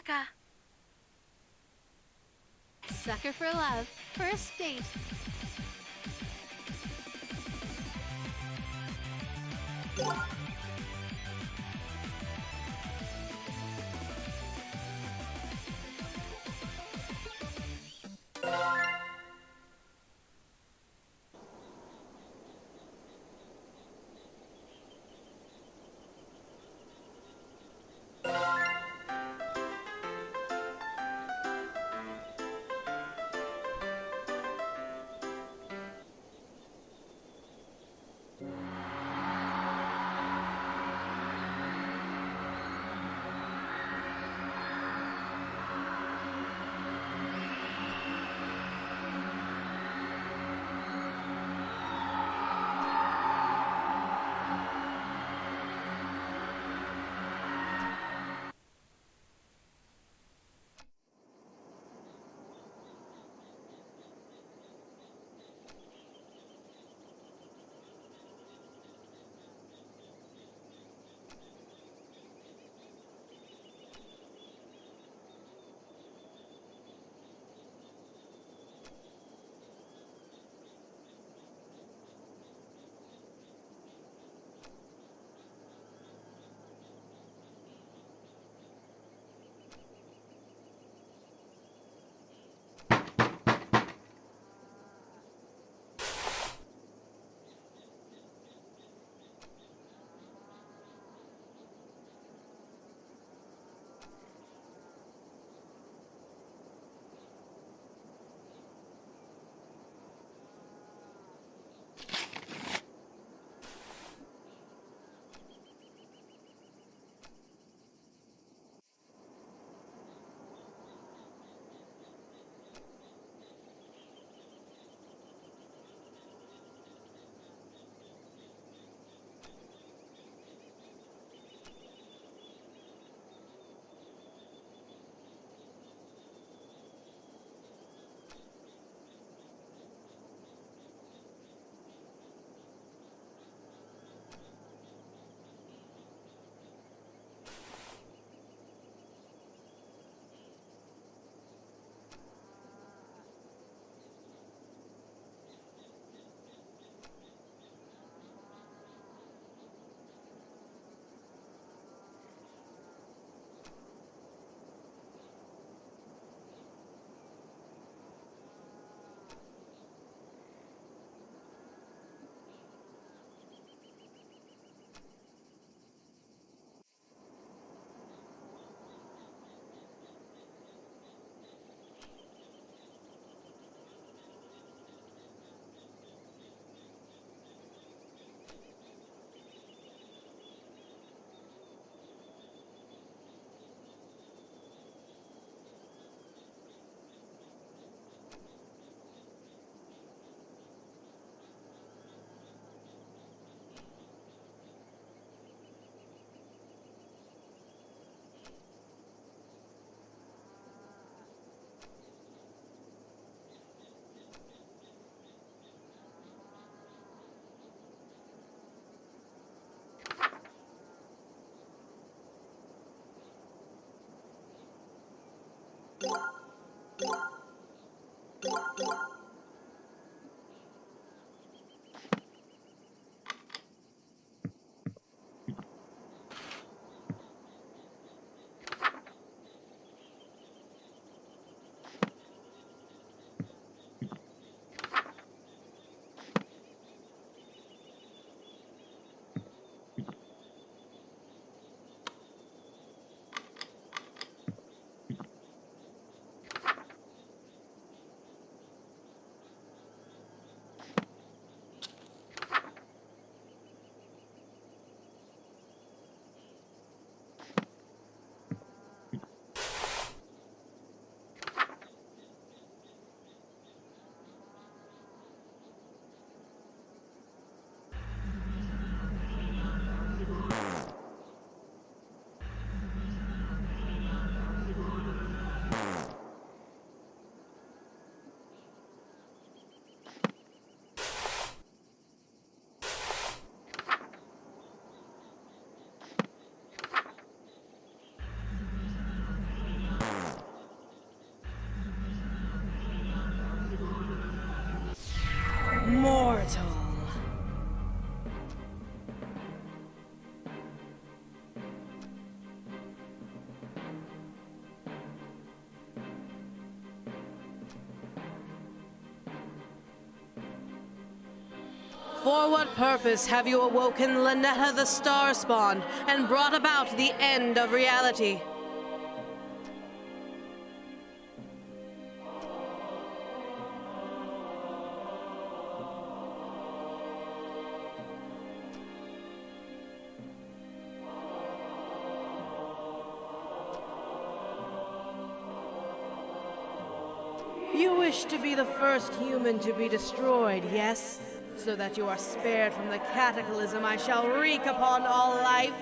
ka. Sucker for love. First date. Mortal. For what purpose have you awoken Lynetta the Starspawn and brought about the end of reality? You wish to be the first human to be destroyed, yes? So that you are spared from the cataclysm I shall wreak upon all life.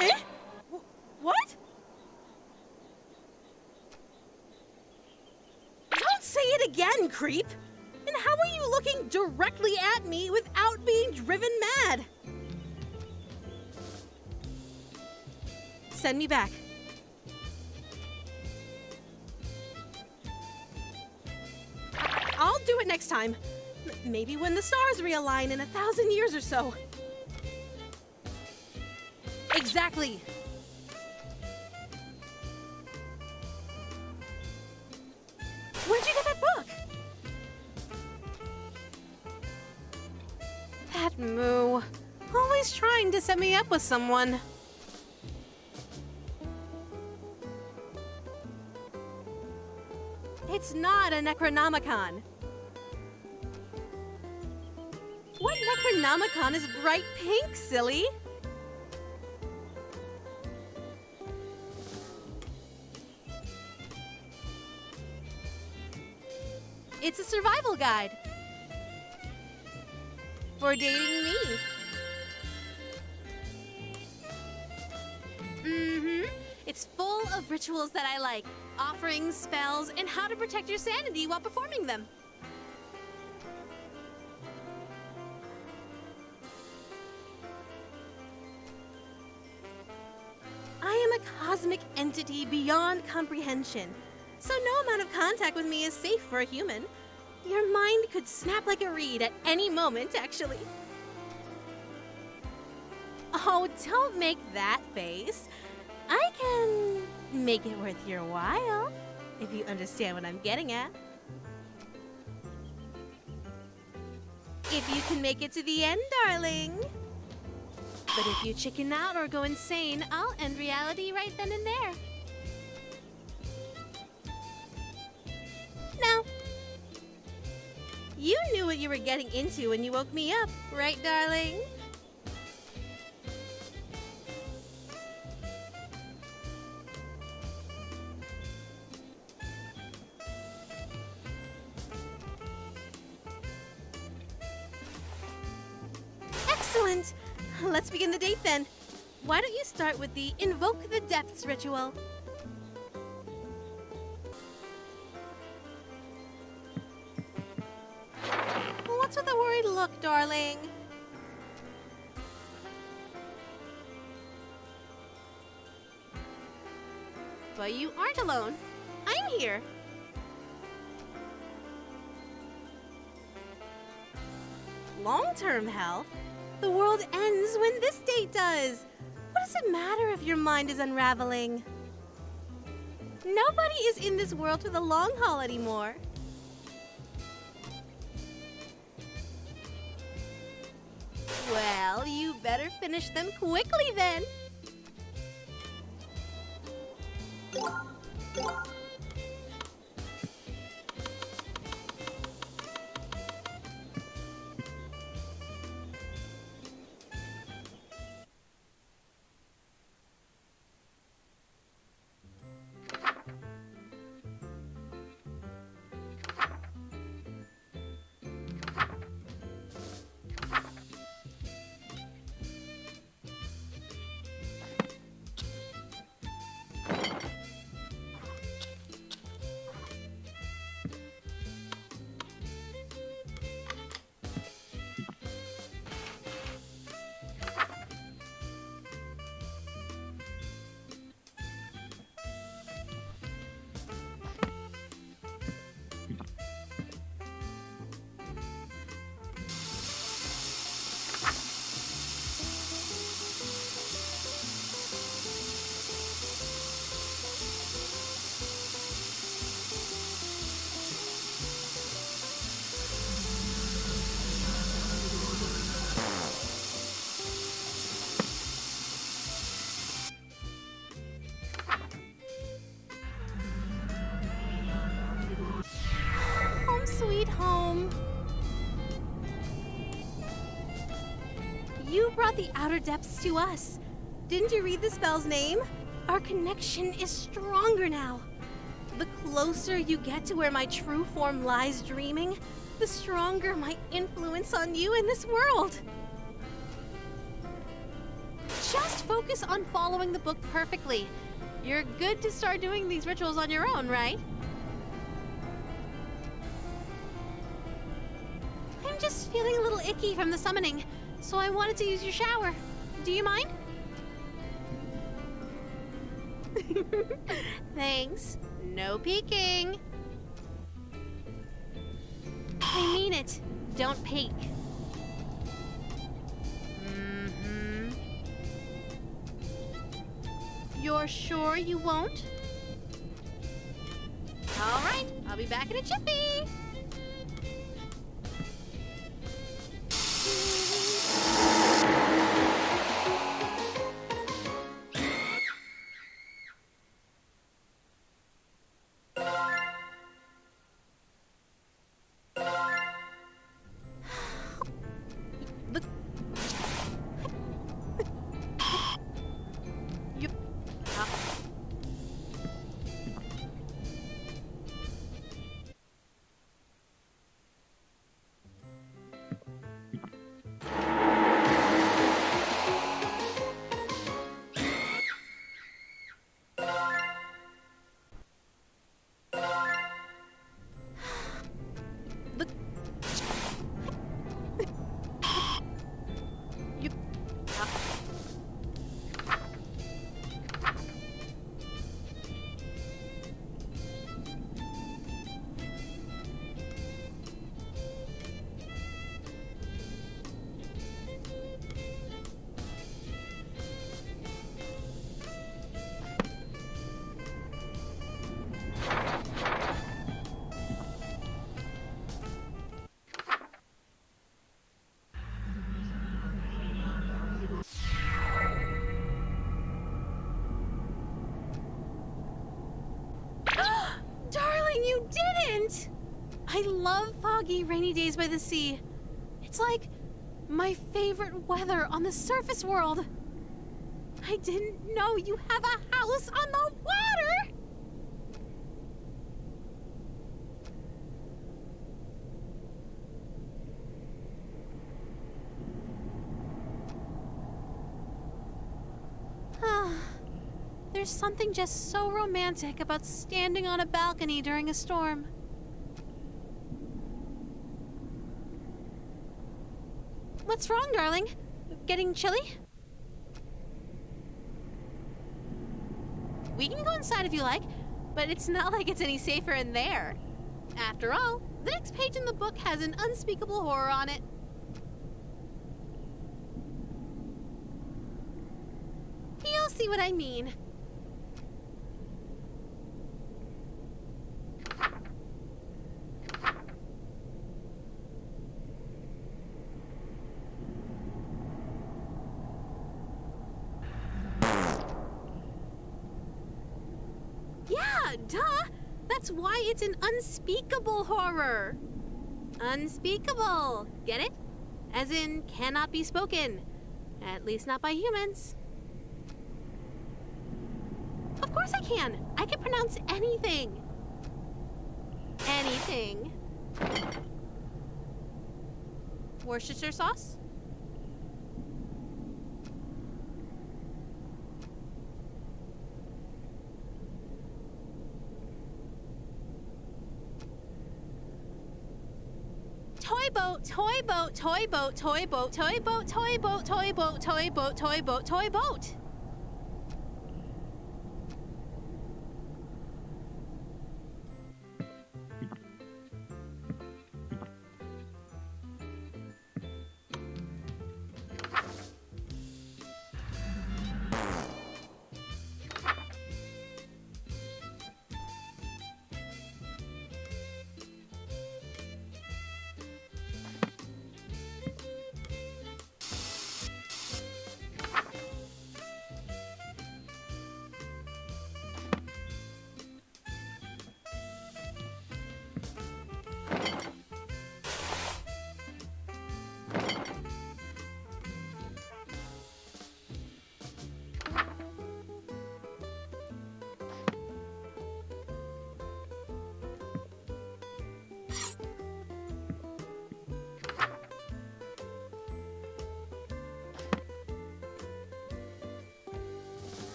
Eh? What? Don't say it again, creep! And how are you looking directly at me without being driven mad? Send me back. I'll do it next time. Maybe when the stars realign in 1,000 years or so. Exactly. Where'd you get that book? That moo. Always trying to set me up with someone. It's not a Necronomicon. What Necronomicon is bright pink, silly? It's a survival guide. For dating me. It's full of rituals that I like. Offerings, spells, and how to protect your sanity while performing them. I am a cosmic entity beyond comprehension, so no amount of contact with me is safe for a human. Your mind could snap like a reed at any moment, actually. Oh, don't make that face. I can make it worth your while, if you understand what I'm getting at. If you can make it to the end, darling. But if you chicken out or go insane, I'll end reality right then and there. Now, you knew what you were getting into when you woke me up, right, darling? Excellent! Let's begin the date then. Why don't you start with the Invoke the Depths ritual? What's with the worried look, darling? But you aren't alone. I'm here. Long-term health? The world ends when this date does. What does it matter if your mind is unraveling? Nobody is in this world for the long haul anymore. Well, you better finish them quickly then. home. You brought the outer depths to us. Didn't you read the spell's name? Our connection is stronger now. The closer you get to where my true form lies dreaming, the stronger my influence on you in this world. Just focus on following the book perfectly. You're good to start doing these rituals on your own, right? I'm just feeling a little icky from the summoning, so I wanted to use your shower. Do you mind? Thanks. No peeking. I mean it. Don't peek. You're sure you won't? All right, I'll be back in a jiffy. You didn't! I love foggy, rainy days by the sea. It's like my favorite weather on the surface world. I didn't know you have a house on the water! There's something just so romantic about standing on a balcony during a storm. What's wrong, darling? Getting chilly? We can go inside if you like, but it's not like it's any safer in there. After all, the next page in the book has an unspeakable horror on it. You'll see what I mean. Yeah, duh! That's why it's an unspeakable horror. Unspeakable. Get it? As in, cannot be spoken. At least not by humans. Of course I can. I can pronounce anything. Anything. Worcestershire sauce? Toy boat, toy boat, toy boat, toy boat, toy boat, toy boat, toy boat, toy boat, toy boat, toy boat.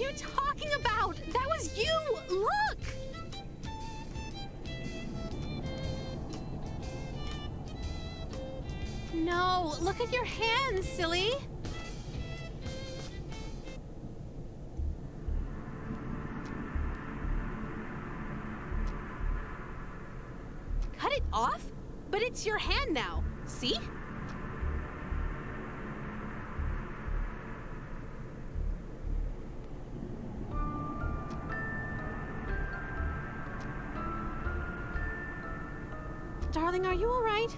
you talking about? That was you! Look! No, look at your hands, silly! Cut it off? But it's your hand now, see? Darling, are you all right?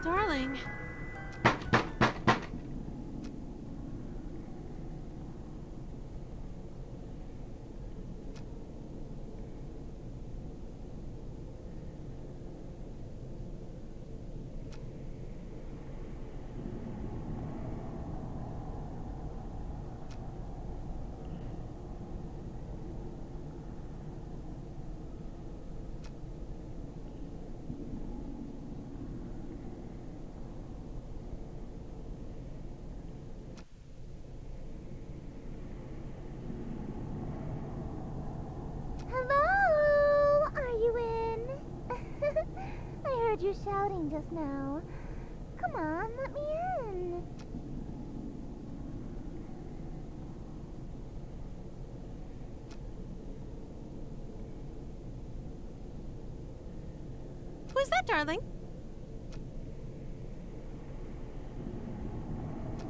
Darling. Hello? Are you in? I heard you shouting just now. Come on, let me in. Who's that, darling?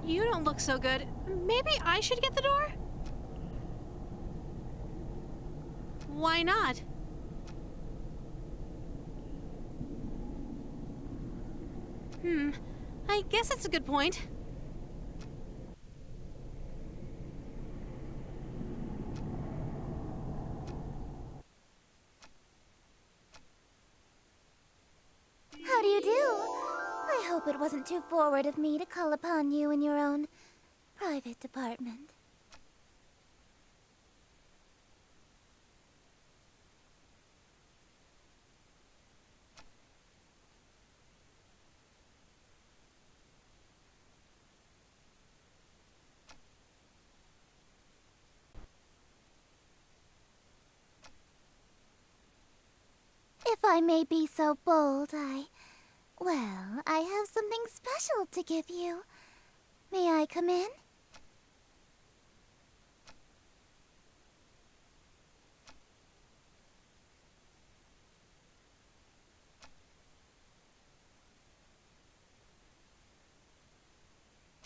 You don't look so good. Maybe I should get the door? Why not? I guess it's a good point. How do you do? I hope it wasn't too forward of me to call upon you in your own private department. If I may be so bold, I have something special to give you. May I come in?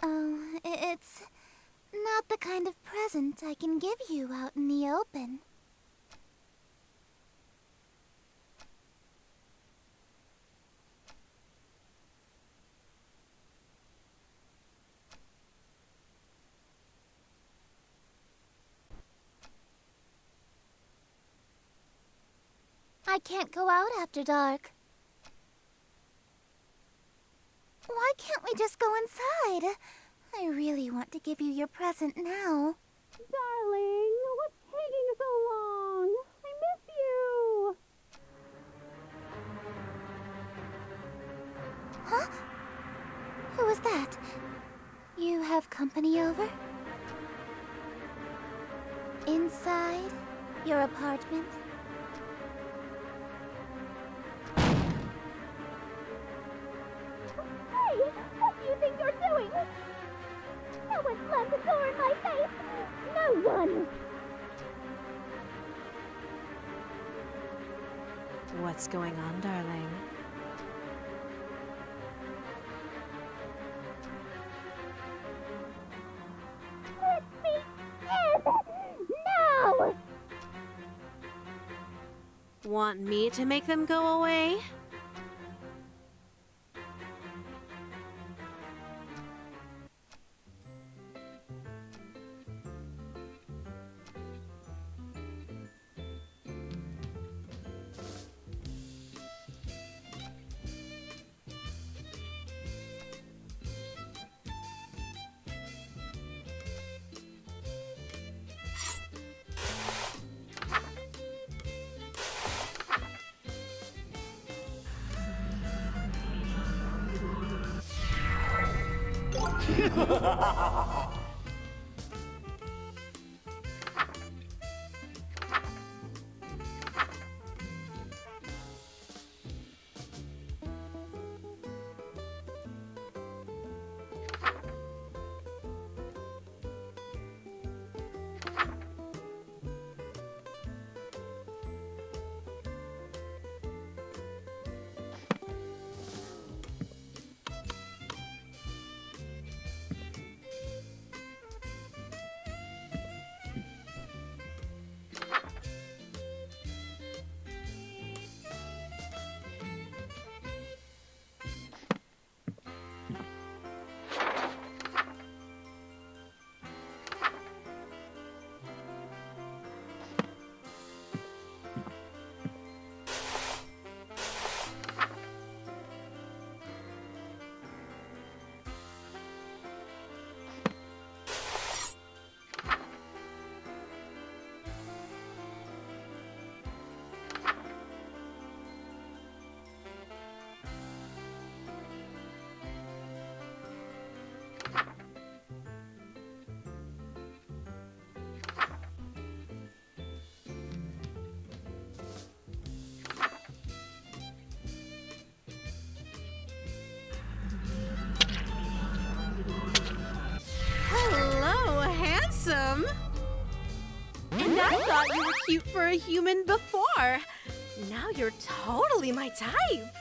Oh, it's not the kind of present I can give you out in the open. I can't go out after dark. Why can't we just go inside? I really want to give you your present now. Darling, what's taking so long? I miss you! Huh? Who was that? You have company over? Inside your apartment? Hey! What do you think you're doing? No one slammed the door in my face! No one! What's going on, darling? Let me in! Now! Want me to make them go away? Hello, handsome! And I thought you were cute for a human before. Now you're totally my type.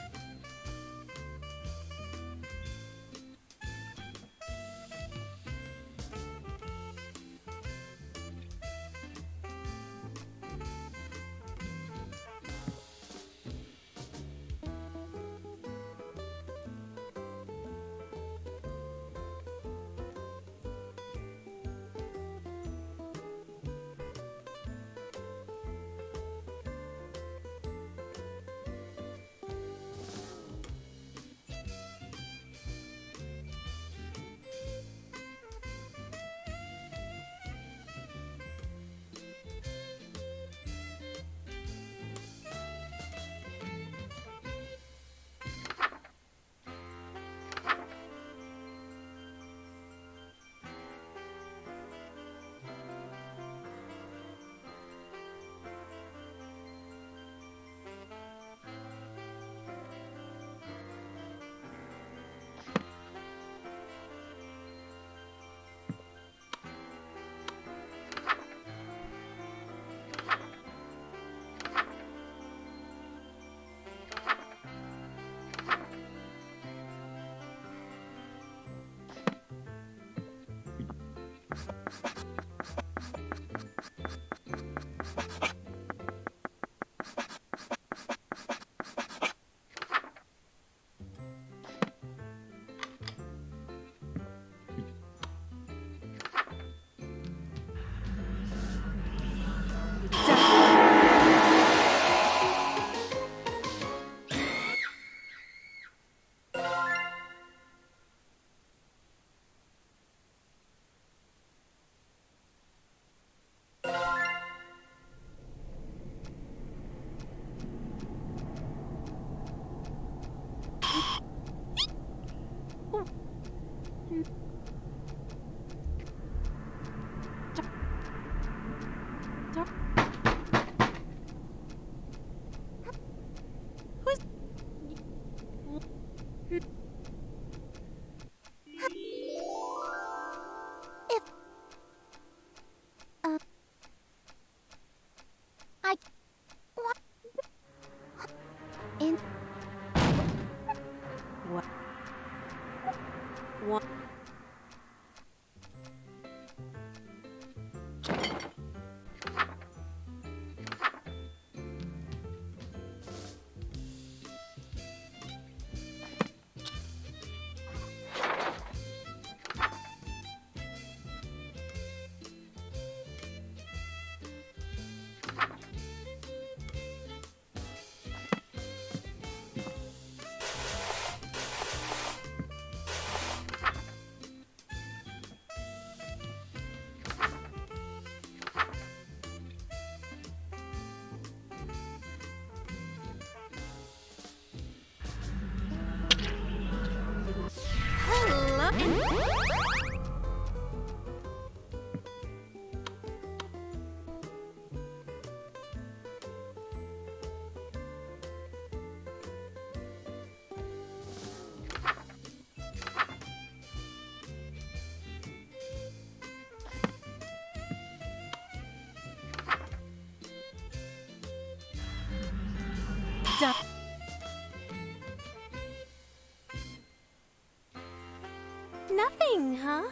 Nothing, huh?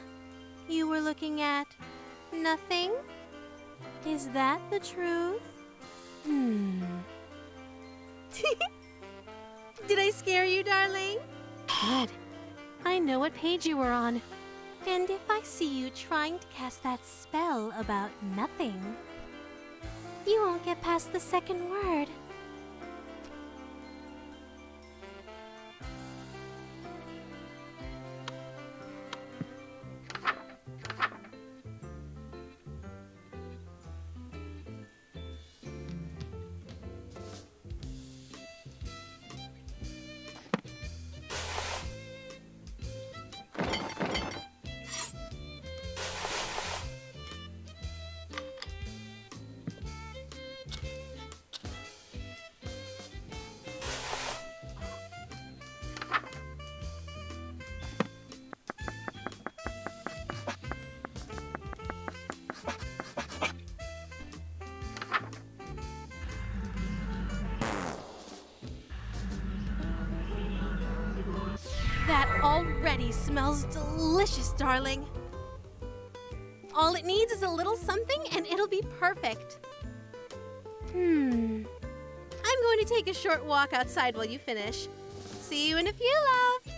You were looking at nothing? Is that the truth? Did I scare you, darling? Good. I know what page you were on. And if I see you trying to cast that spell about nothing, you won't get past the second word. That already smells delicious, darling. All it needs is a little something and it'll be perfect. I'm going to take a short walk outside while you finish. See you in a few, love.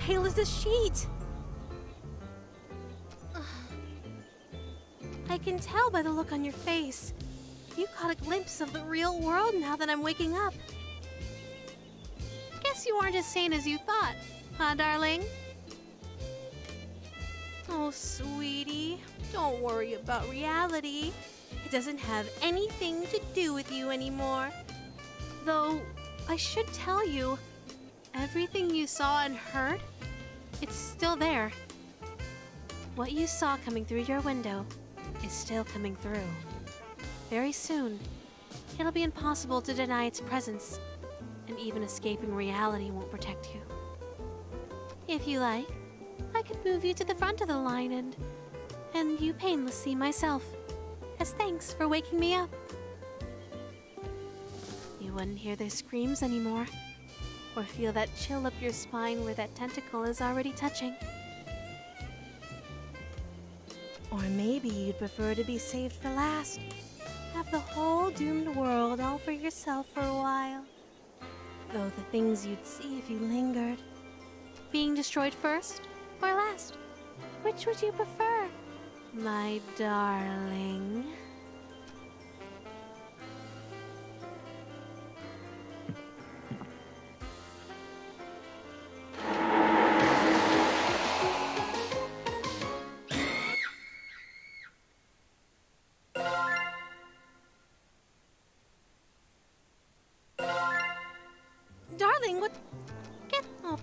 pale as a sheet. I can tell by the look on your face. You caught a glimpse of the real world now that I'm waking up. Guess you aren't as sane as you thought, huh, darling? Oh, sweetie, don't worry about reality. It doesn't have anything to do with you anymore. Though, I should tell you, everything you saw and heard, it's still there. What you saw coming through your window is still coming through. Very soon, it'll be impossible to deny its presence, and even escaping reality won't protect you. If you like, I could move you to the front of the line and you painless see myself, as thanks for waking me up. You wouldn't hear their screams anymore, or feel that chill up your spine where that tentacle is already touching. Or maybe you'd prefer to be saved for last. Have the whole doomed world all for yourself for a while. Though the things you'd see if you lingered. Being destroyed first or last? Which would you prefer, my darling? Darling, what? Get up.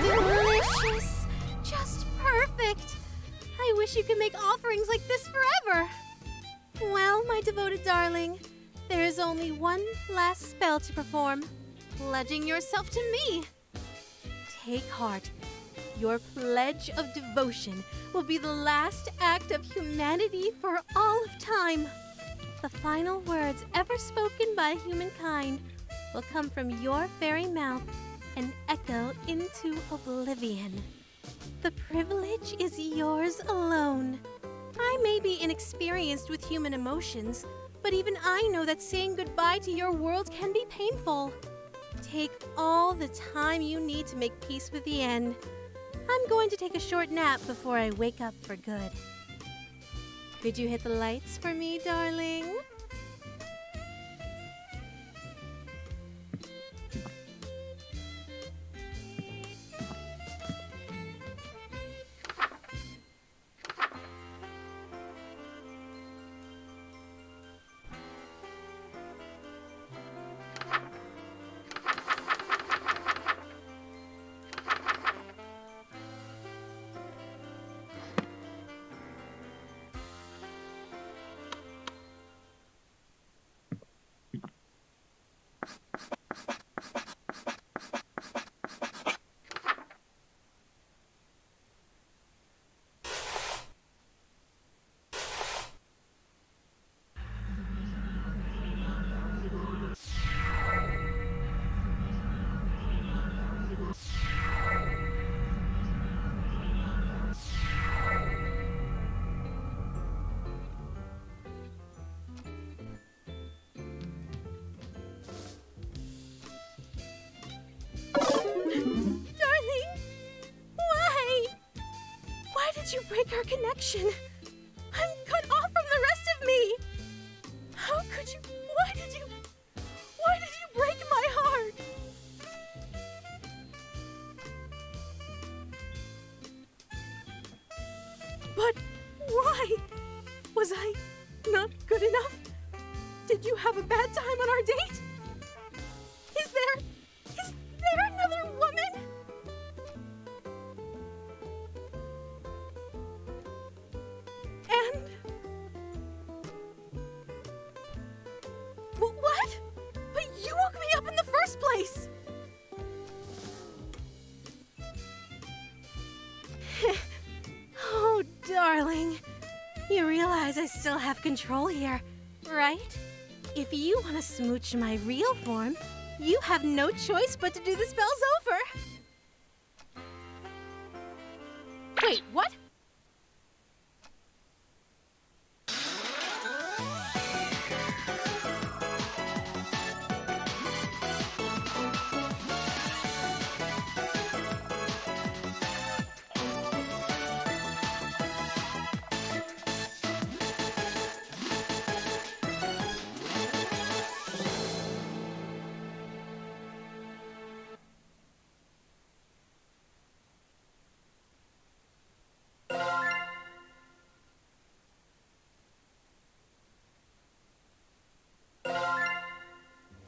Delicious! Just perfect! I wish you could make offerings like this forever! Well, my devoted darling, there is only one last spell to perform. Pledging yourself to me! Take heart. Your pledge of devotion will be the last act of humanity for all of time. The final words ever spoken by humankind will come from your very mouth and echo into oblivion. The privilege is yours alone. I may be inexperienced with human emotions, but even I know that saying goodbye to your world can be painful. Take all the time you need to make peace with the end. I'm going to take a short nap before I wake up for good. Could you hit the lights for me, darling? break our connection. I'm cut off from the rest of me. How could you? Why did you break my heart? But why? Was I not good enough? Did you have a bad time on our date? Is there another woman? And what? But you woke me up in the first place. Oh, darling. You realize I still have control here, right? If you want to smooch my real form, you have no choice but to do the spells over. Wait, what?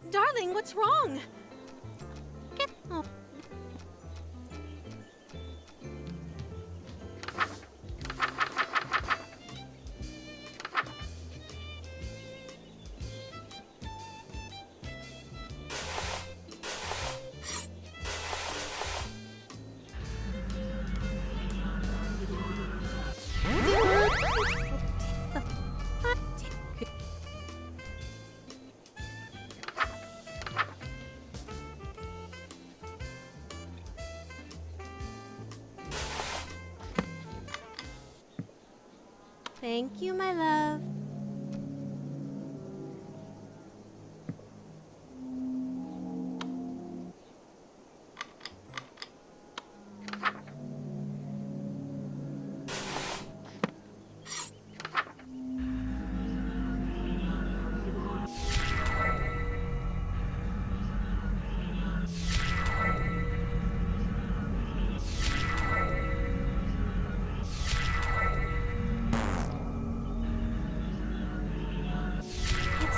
Darling, what's wrong? Oh. Thank you, my love.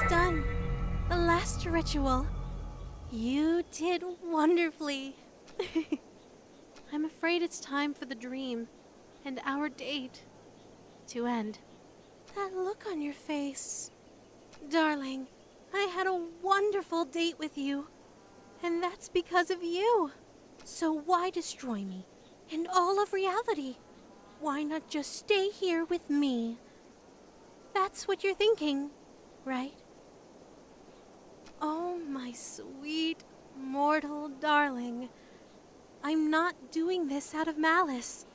Done. The last ritual. You did wonderfully. I'm afraid it's time for the dream and our date to end. That look on your face. Darling, I had a wonderful date with you, and that's because of you. So why destroy me and all of reality? Why not just stay here with me? That's what you're thinking, right? Oh, my sweet, mortal darling. I'm not doing this out of malice.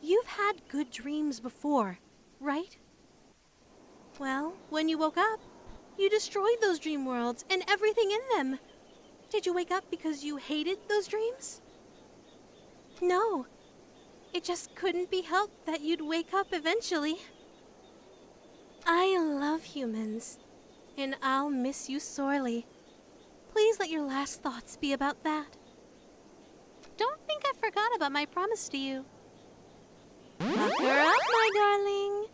You've had good dreams before, right? Well, when you woke up, you destroyed those dream worlds and everything in them. Did you wake up because you hated those dreams? No. It just couldn't be helped that you'd wake up eventually. I love humans. And I'll miss you sorely. Please let your last thoughts be about that. Don't think I forgot about my promise to you. Buck her up, my darling.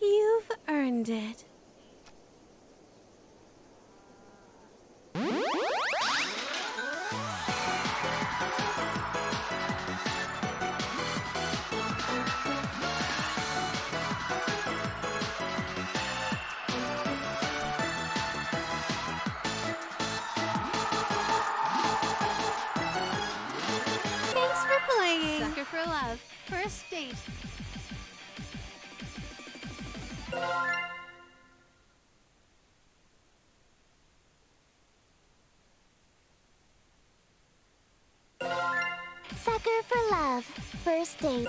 You've earned it. Sucker for love. First date. Sucker for love. First date.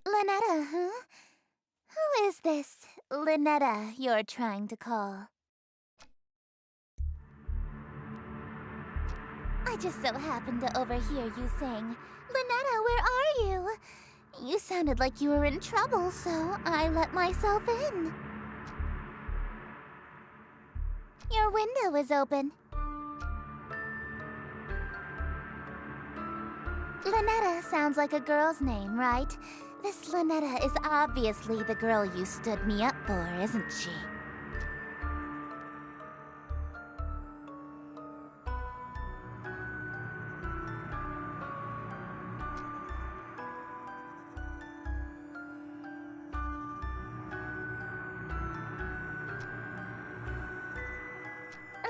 Lynetta, huh? Who is this Lynetta you're trying to call? I just so happened to overhear you saying, Lynetta, where are you? You sounded like you were in trouble, so I let myself in. Your window is open. Lynetta sounds like a girl's name, right? This Lynetta is obviously the girl you stood me up for, isn't she?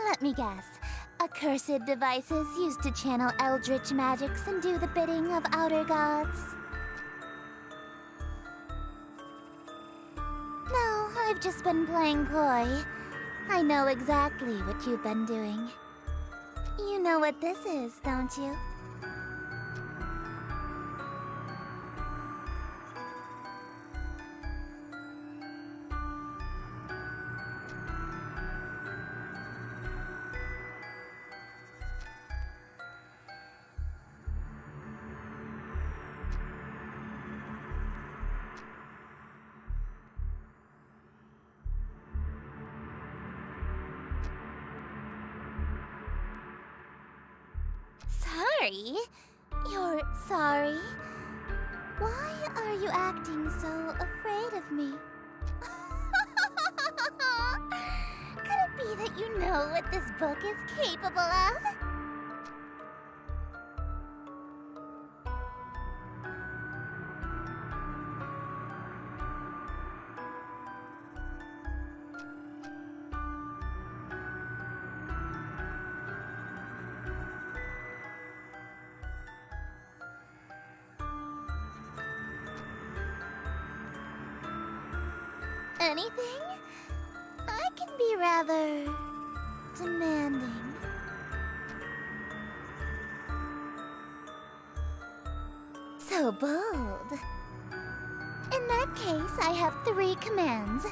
Let me guess. Accursed devices used to channel eldritch magics and do the bidding of outer gods. No, I've just been playing coy. I know exactly what you've been doing. You know what this is, don't you? Sorry? You're sorry? Why are you acting so afraid of me? Could it be that you know what this book is capable of? Anything? I can be rather demanding. So bold. In that case, I have 3 commands.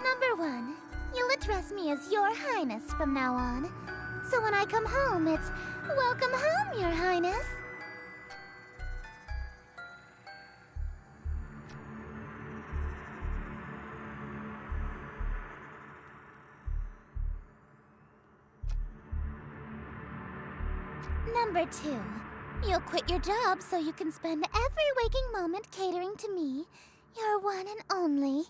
Number 1, you'll address me as Your Highness from now on. So when I come home, it's welcome home, Your Highness. Number 2, you'll quit your job so you can spend every waking moment catering to me, your one and only.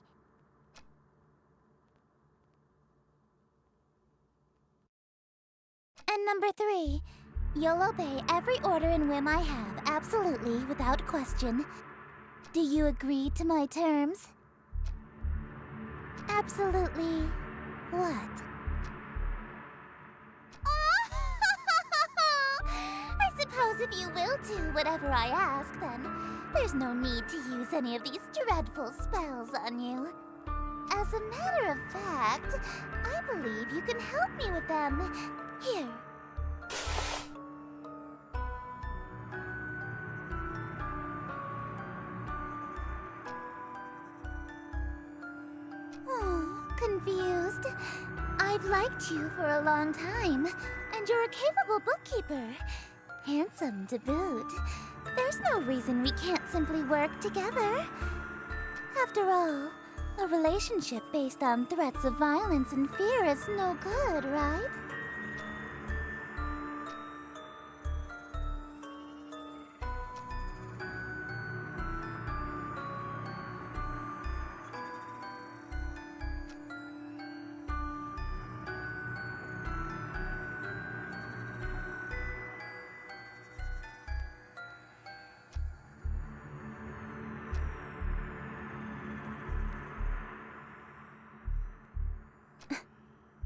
And number 3, you'll obey every order and whim I have, absolutely, without question. Do you agree to my terms? Absolutely what? I suppose if you will do whatever I ask, then there's no need to use any of these dreadful spells on you. As a matter of fact, I believe you can help me with them. Here. Oh, confused. I've liked you for a long time, and you're a capable bookkeeper. Handsome to boot. There's no reason we can't simply work together. After all, a relationship based on threats of violence and fear is no good, right?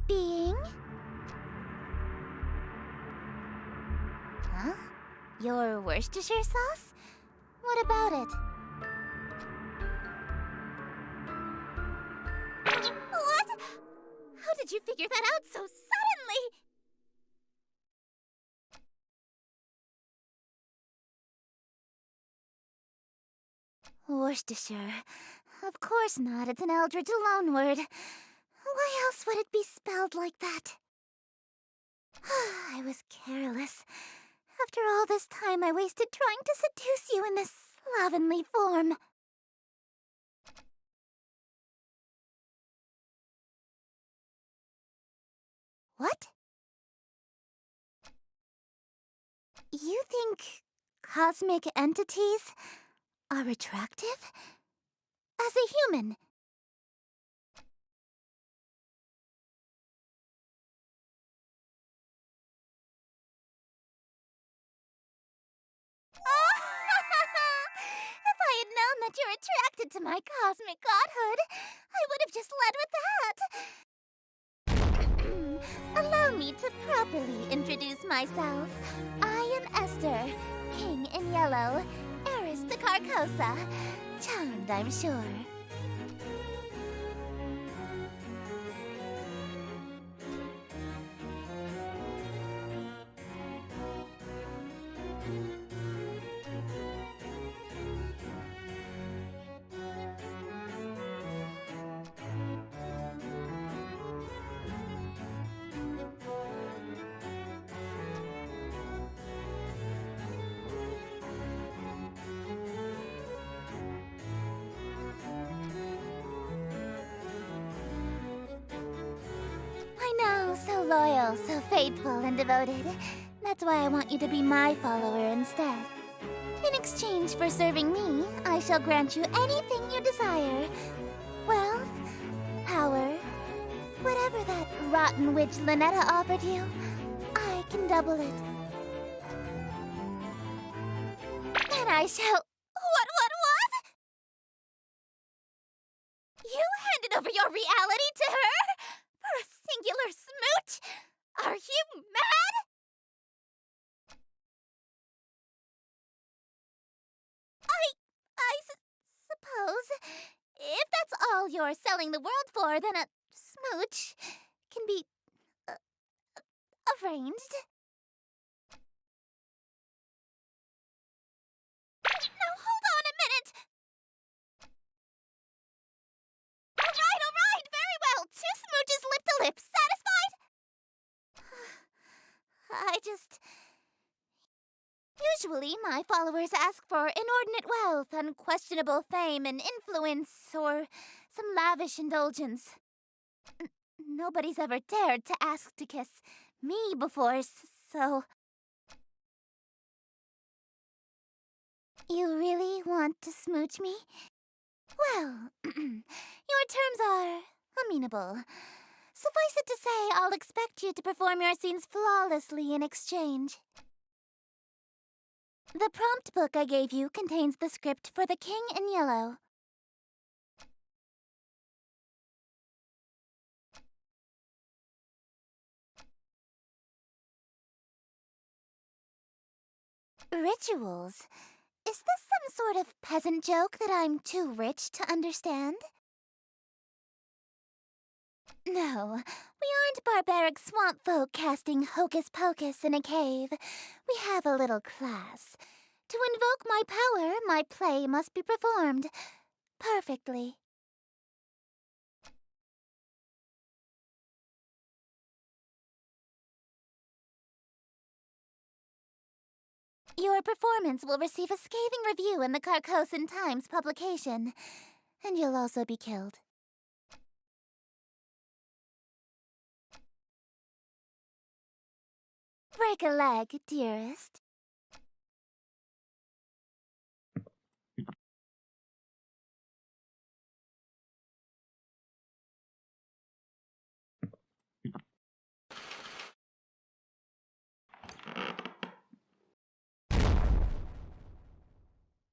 Being? Huh? Your Worcestershire sauce? What about it? What? How did you figure that out so suddenly? Worcestershire. Of course not, it's an Eldritch loanword. Why else would it be spelled like that? I was careless. After all this time I wasted trying to seduce you in this slovenly form. What? You think cosmic entities are attractive? As a human? If I had known that you're attracted to my cosmic godhood, I would have just led with that. Allow me to properly introduce myself. I am Esther, King in Yellow, heiress to Carcosa. Charmed, I'm sure. So loyal, so faithful and devoted. That's why I want you to be my follower instead. In exchange for serving me, I shall grant you anything you desire. Wealth, power, whatever that rotten witch Lynetta offered you, I can double it. And I shall... What? You handed over your reality to her? For a singular smooch? Are you mad? Suppose. If that's all you're selling the world for, then a smooch can be arranged. Now hold on a minute! Alright, very well. 2 smooches lip to lip. Satisfied? Usually, my followers ask for inordinate wealth, unquestionable fame and influence, or some lavish indulgence. Nobody's ever dared to ask to kiss me before, so... You really want to smooch me? Well, your terms are amenable. Suffice it to say, I'll expect you to perform your scenes flawlessly in exchange. The prompt book I gave you contains the script for The King in Yellow. Rituals? Is this some sort of peasant joke that I'm too rich to understand? No, we aren't barbaric swamp folk casting hocus pocus in a cave. We have a little class. To invoke my power, my play must be performed perfectly. Your performance will receive a scathing review in the Carcosan Times publication, and you'll also be killed. Break a leg, dearest.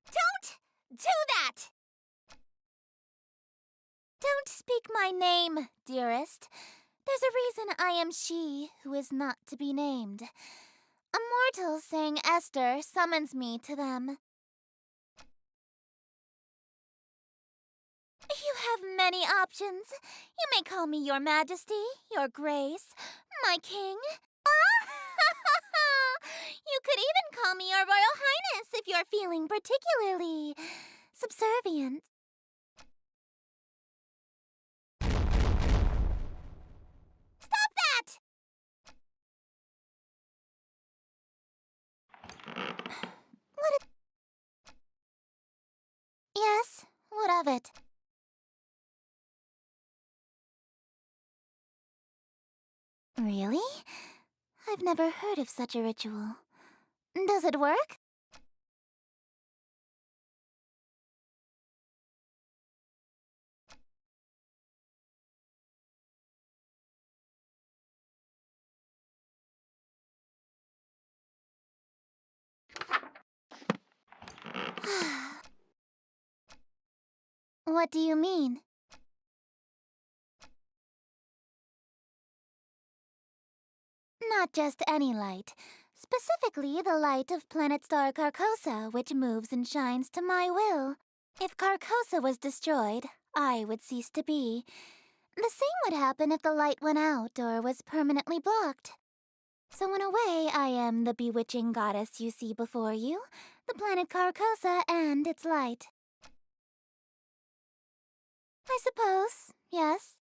Don't do that! Don't speak my name, dearest. There's a reason I am she who is not to be named. A mortal saying Esther summons me to them. You have many options. You may call me your majesty, your grace, my king. You could even call me your royal highness if you're feeling particularly subservient. Stop that! Yes, what of it? Really? I've never heard of such a ritual. Does it work? What do you mean? Not just any light. Specifically, the light of planet star Carcosa, which moves and shines to my will. If Carcosa was destroyed, I would cease to be. The same would happen if the light went out or was permanently blocked. So in a way, I am the bewitching goddess you see before you, the planet Carcosa and its light. I suppose, yes.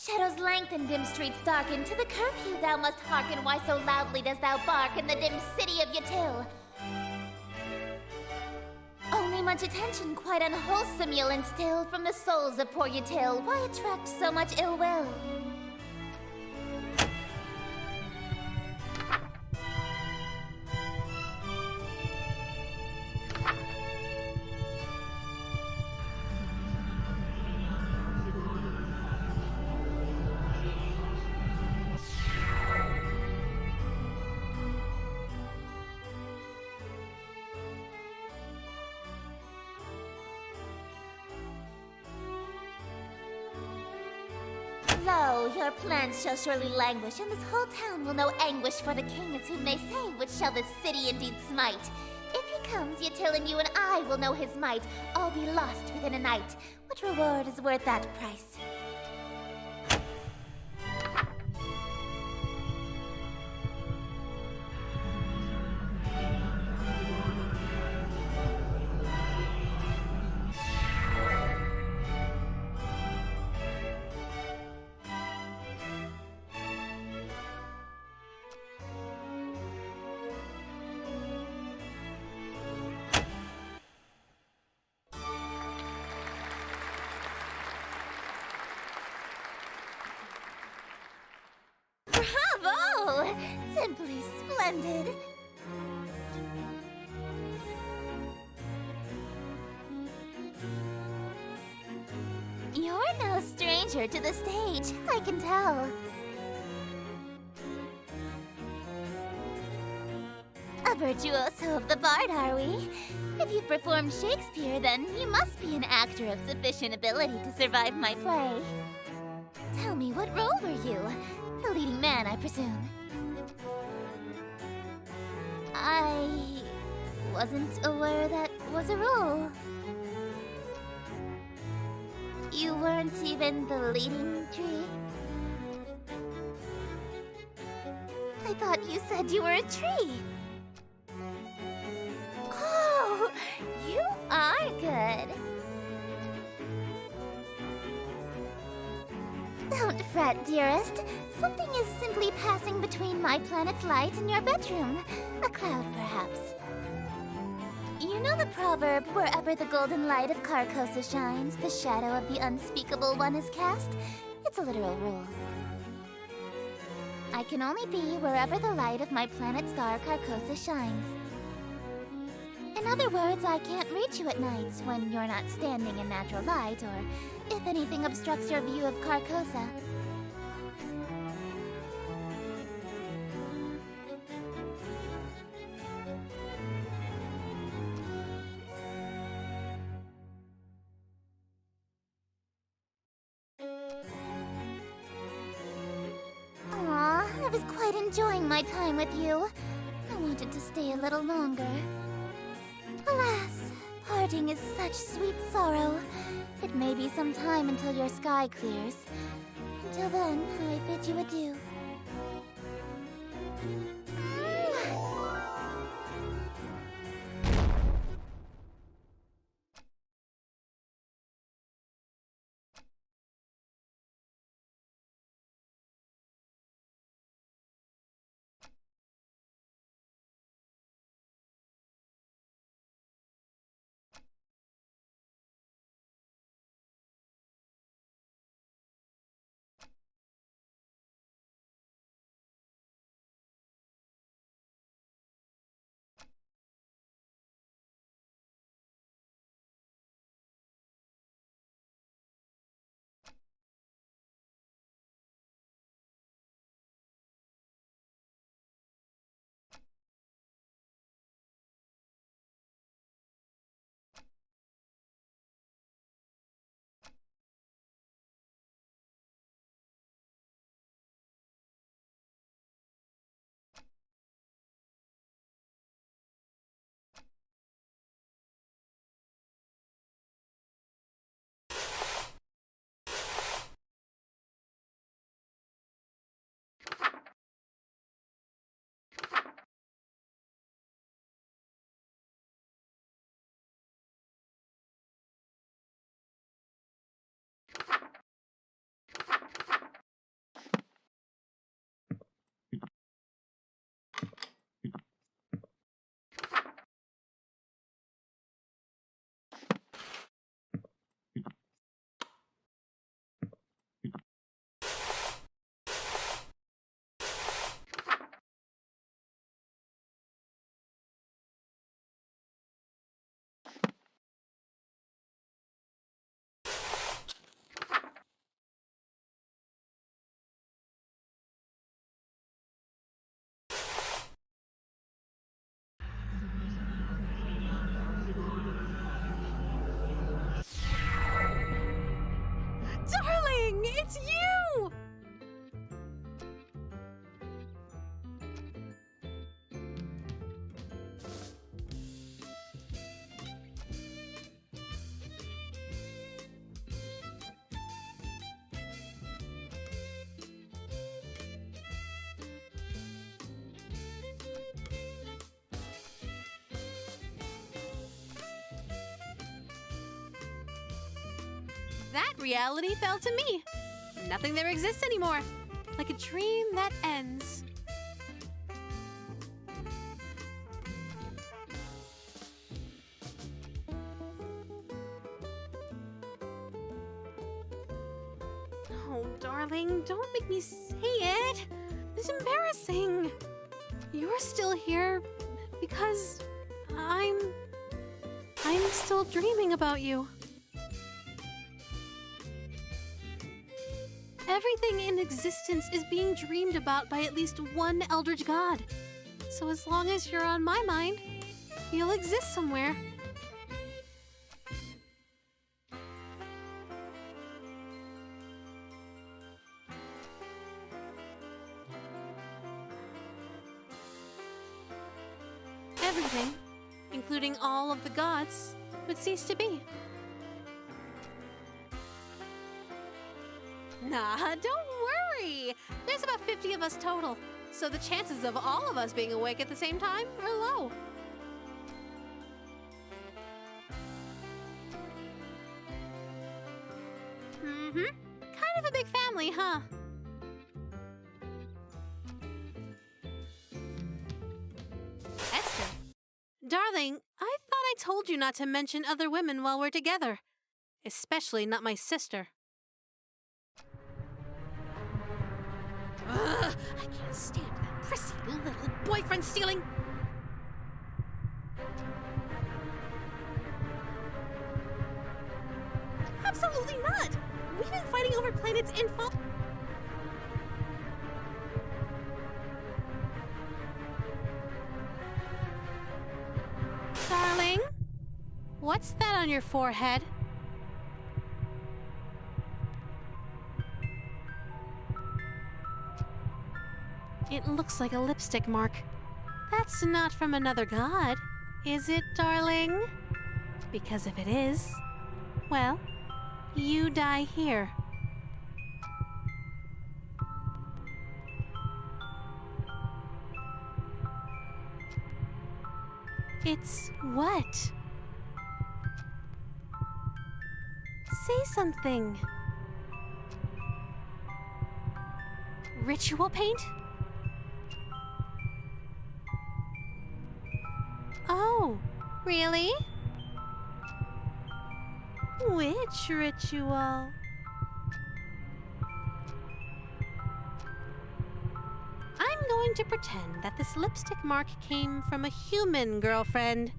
Shadows lengthen, dim streets darken. To the curfew thou must hearken. Why so loudly dost thou bark in the dim city of Yatil? Only much attention, quite unwholesome, you'll instill from the souls of poor Yatil. Why attract so much ill will? Lo, your plans shall surely languish, and this whole town will know anguish for the king as whom they say, which shall this city indeed smite. If he comes, Yatil and you and I will know his might, all be lost within a night. What reward is worth that price? Bravo! Simply splendid. You're no stranger to the stage, I can tell. A virtuoso of the bard, are we? If you've performed Shakespeare, then you must be an actor of sufficient ability to survive my play. Tell me, what role were you? The leading man, I presume. I wasn't aware that was a role. You weren't even the leading tree? I thought you said you were a tree. Oh, you are good. Don't fret, dearest. Something is simply passing between my planet's light and your bedroom. A cloud, perhaps. You know the proverb, wherever the golden light of Carcosa shines, the shadow of the unspeakable one is cast? It's a literal rule. I can only be wherever the light of my planet star Carcosa shines. In other words, I can't reach you at night when you're not standing in natural light, or if anything obstructs your view of Carcosa. Aw, I was quite enjoying my time with you. I wanted to stay a little longer. Alas, parting is such sweet sorrow. It may be some time until your sky clears. Until then, I bid you adieu. Darling, it's you! That reality fell to me. Nothing there exists anymore. Like a dream that ends. Oh, darling, don't make me say it. It's embarrassing. You're still here because I'm still dreaming about you. Everything in existence is being dreamed about by at least one Eldritch God. So as long as you're on my mind, you'll exist somewhere. everything, including all of the gods, would cease to be. Nah, don't worry. There's about 50 of us total, so the chances of all of us being awake at the same time are low. Kind of a big family, huh? Esther. Darling, I thought I told you not to mention other women while we're together. Especially not my sister. Ugh, I can't stand that prissy little boyfriend stealing. Absolutely not! We've been fighting over planets in fall. Darling, what's that on your forehead? It looks like a lipstick mark. That's not from another god, is it, darling? Because if it is, well, you die here. It's what? Say something. Ritual paint? Oh, really? Which ritual? I'm going to pretend that this lipstick mark came from a human girlfriend,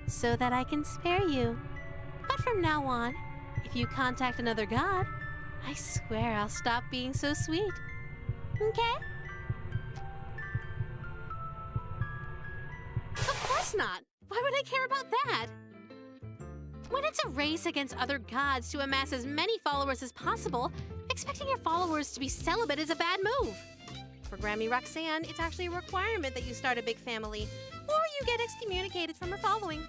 so that I can spare you. But from now on, if you contact another god, I swear I'll stop being so sweet. Okay? Of course not! Why would I care about that? When it's a race against other gods to amass as many followers as possible, expecting your followers to be celibate is a bad move. For Grammy Roxanne, it's actually a requirement that you start a big family, or you get excommunicated from her following.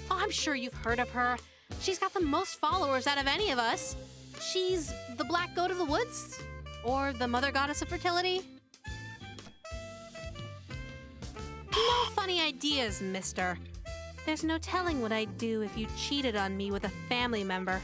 Oh, I'm sure you've heard of her. She's got the most followers out of any of us. She's the Black Goat of the Woods, or the Mother Goddess of Fertility. No funny ideas, mister. There's no telling what I'd do if you cheated on me with a family member.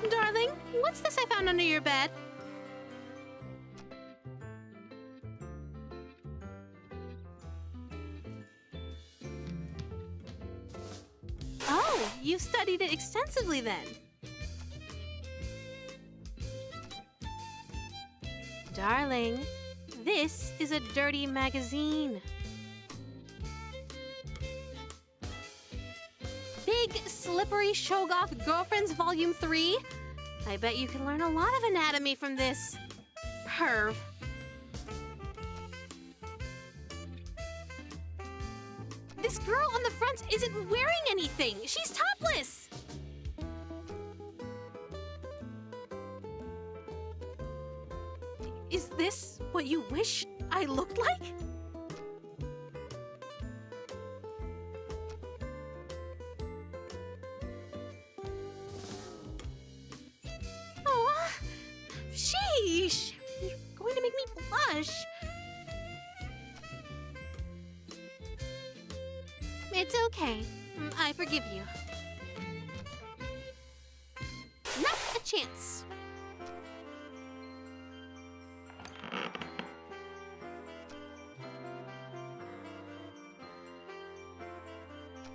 Darling, what's this I found under your bed? Oh, you've studied it extensively then. Darling, this is a dirty magazine. Big, Slippery Shogoth Girlfriends Volume 3? I bet you can learn a lot of anatomy from this. Perv. This girl on the front isn't wearing anything. She's topless. Is this what you wish I looked like? Oh, sheesh. You're going to make me blush. It's okay. I forgive you. Not a chance.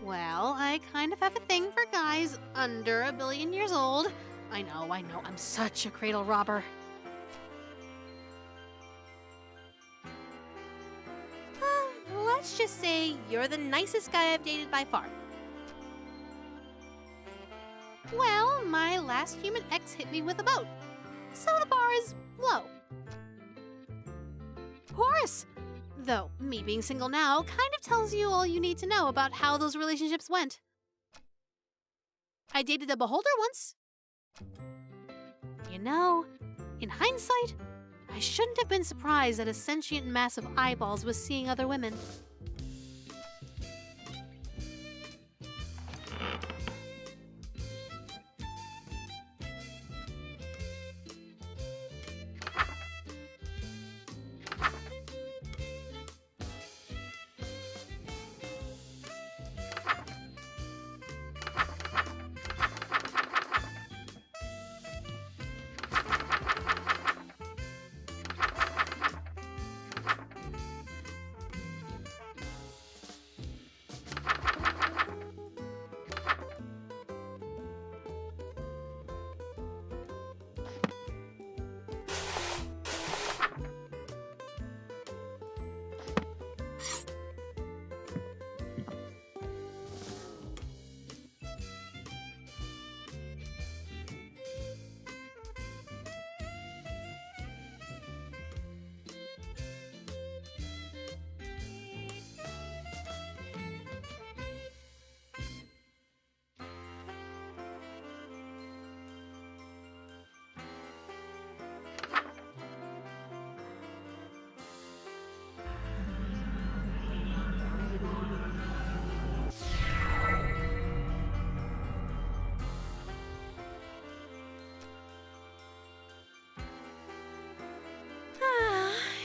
Well, I kind of have a thing for guys under 1 billion years old. I know, I'm such a cradle robber. let's just say you're the nicest guy I've dated by far. Well, my last human ex hit me with a boat, so the bar is low. Of course! Though, me being single now kind of tells you all you need to know about how those relationships went. I dated a beholder once. You know, in hindsight, I shouldn't have been surprised that a sentient mass of eyeballs was seeing other women.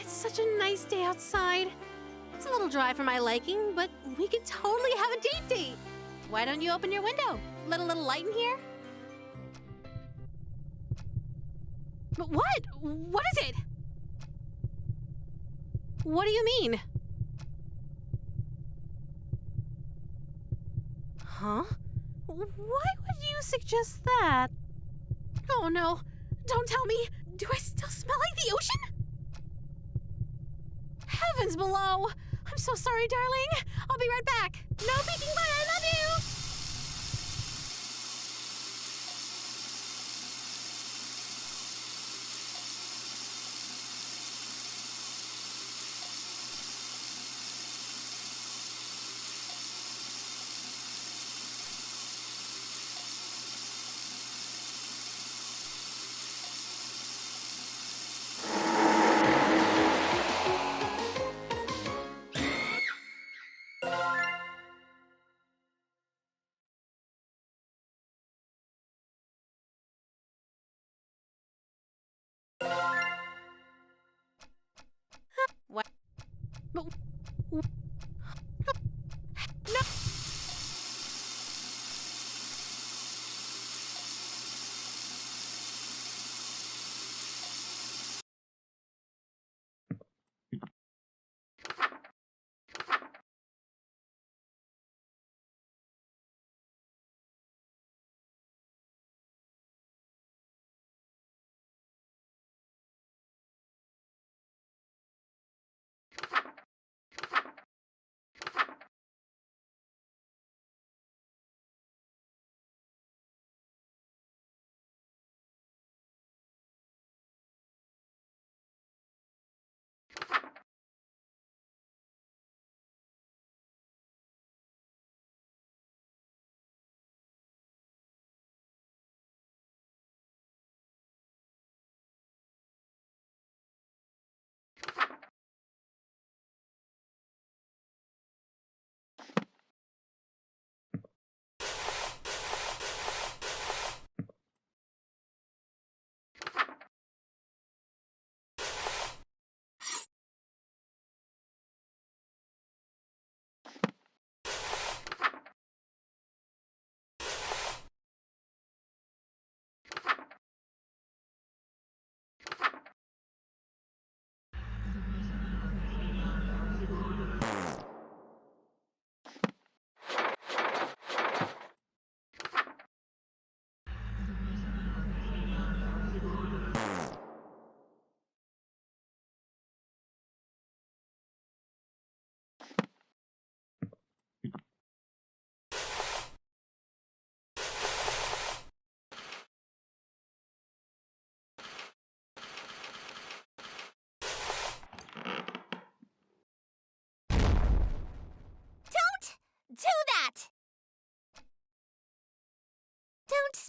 Such a nice day outside. It's a little dry for my liking, but we could totally have a date. Why don't you open your window? Let a little light in here? But what? What is it? What do you mean? Huh? Why would you suggest that? Oh no, don't tell me. Do I still smell like the ocean? Heavens below! I'm so sorry, darling. I'll be right back. No peeking, bye. I love you. What? No.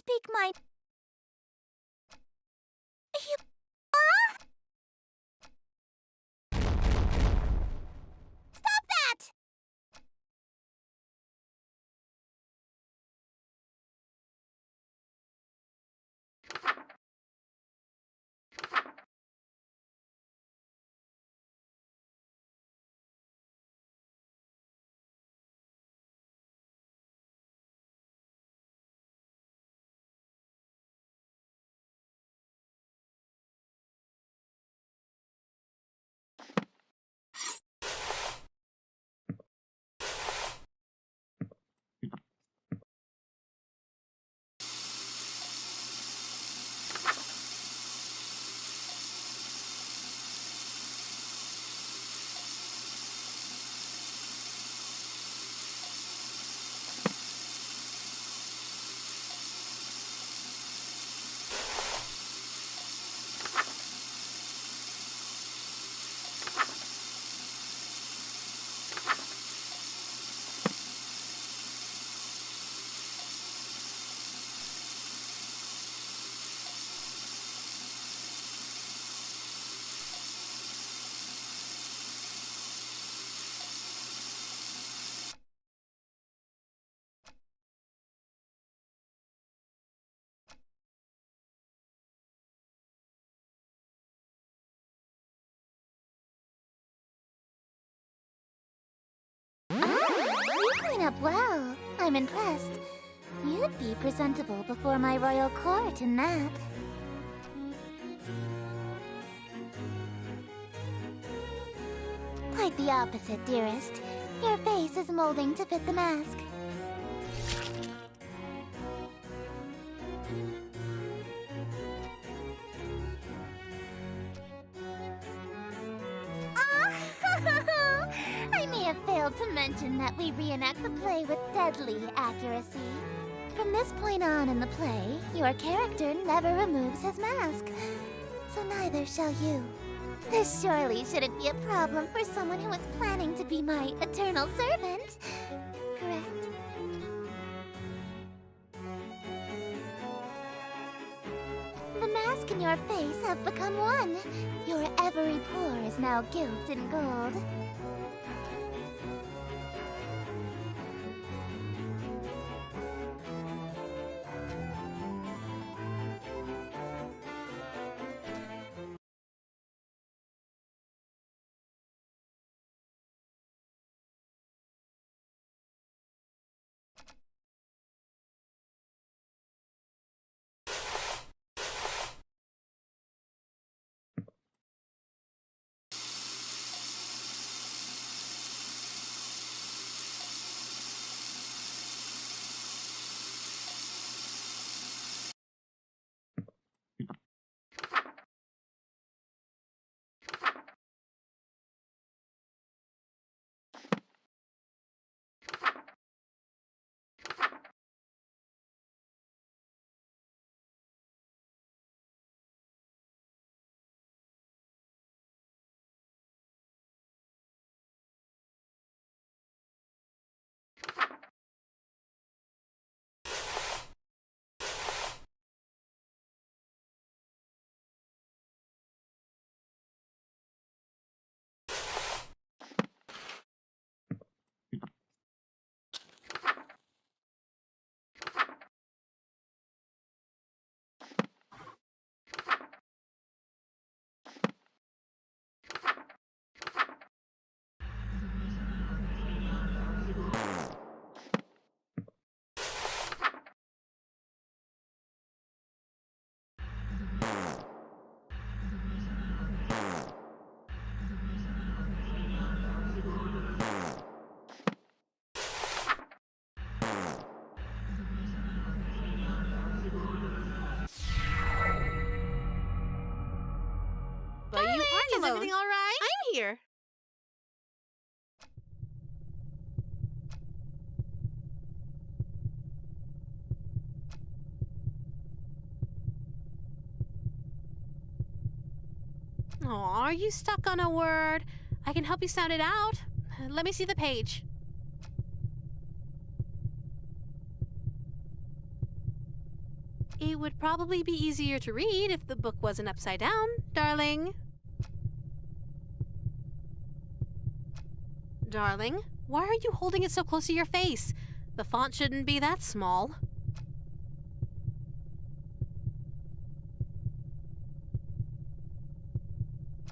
speak my... Stop that! You clean up well. I'm impressed. You'd be presentable before my royal court in that. Quite the opposite, dearest. Your face is molding to fit the mask. I may have failed to mention that we reenact the play with deadly accuracy. From this point on in the play, your character never removes his mask. So neither shall you. This surely shouldn't be a problem for someone who is planning to be my eternal servant. Correct? The mask and your face have become one. Your every pore is now gilt in gold. But you aren't is alone. everything all right? I'm here. Oh, are you stuck on a word? I can help you sound it out. Let me see the page. It would probably be easier to read if the book wasn't upside down, darling. Darling, why are you holding it so close to your face? The font shouldn't be that small.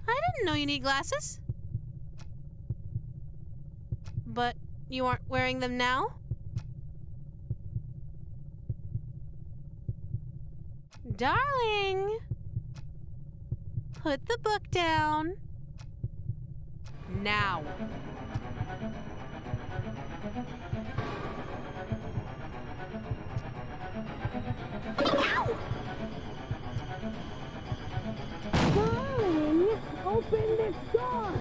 I didn't know you need glasses. But you aren't wearing them now? Darling! Put the book down. Now. Ow! Darling, open this door!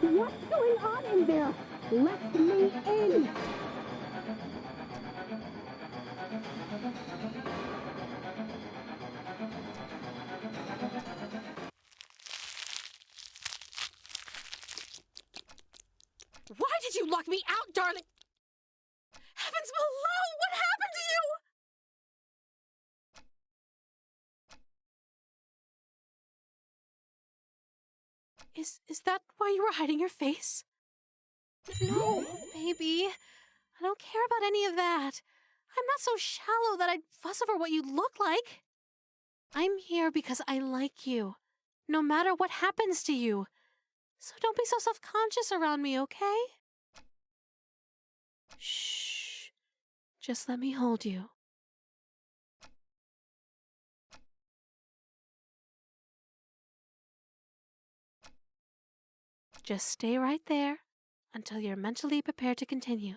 What's going on in there? Let me in! Why did you lock me out, darling? Heavens below! What happened to you? Is that why you were hiding your face? No, baby. I don't care about any of that. I'm not so shallow that I'd fuss over what you look like. I'm here because I like you, no matter what happens to you. So don't be so self-conscious around me, okay? Shh. Just let me hold you. Just stay right there until you're mentally prepared to continue.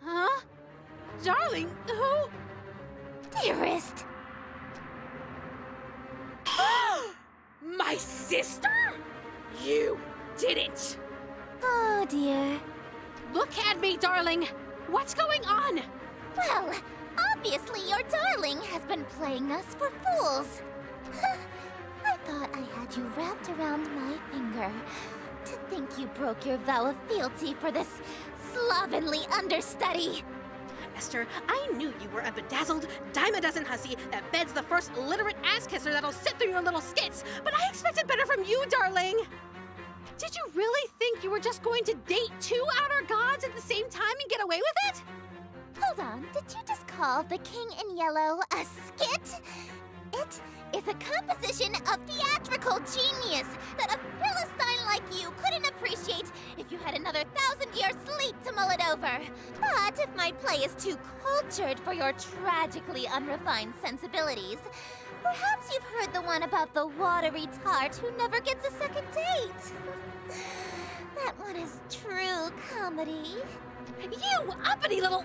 Huh? Darling, who? Dearest! My sister? You did it! Oh dear. Look at me, darling! What's going on? Well, obviously your darling has been playing us for fools. I thought I had you wrapped around my finger. To think you broke your vow of fealty for this slovenly understudy. Esther, I knew you were a bedazzled, dime-a-dozen hussy that beds the first literate ass-kisser that'll sit through your little skits, but I expected better from you, darling! Did you really think you were just going to date two outer gods at the same time and get away with it? Hold on, did you just call the King in Yellow a skit? It is a composition of theatrical genius that a Philistine like you couldn't appreciate if you had another 1,000-year sleep to mull it over. But if my play is too cultured for your tragically unrefined sensibilities, perhaps you've heard the one about the watery tart who never gets a second date. That one is true comedy. You uppity little...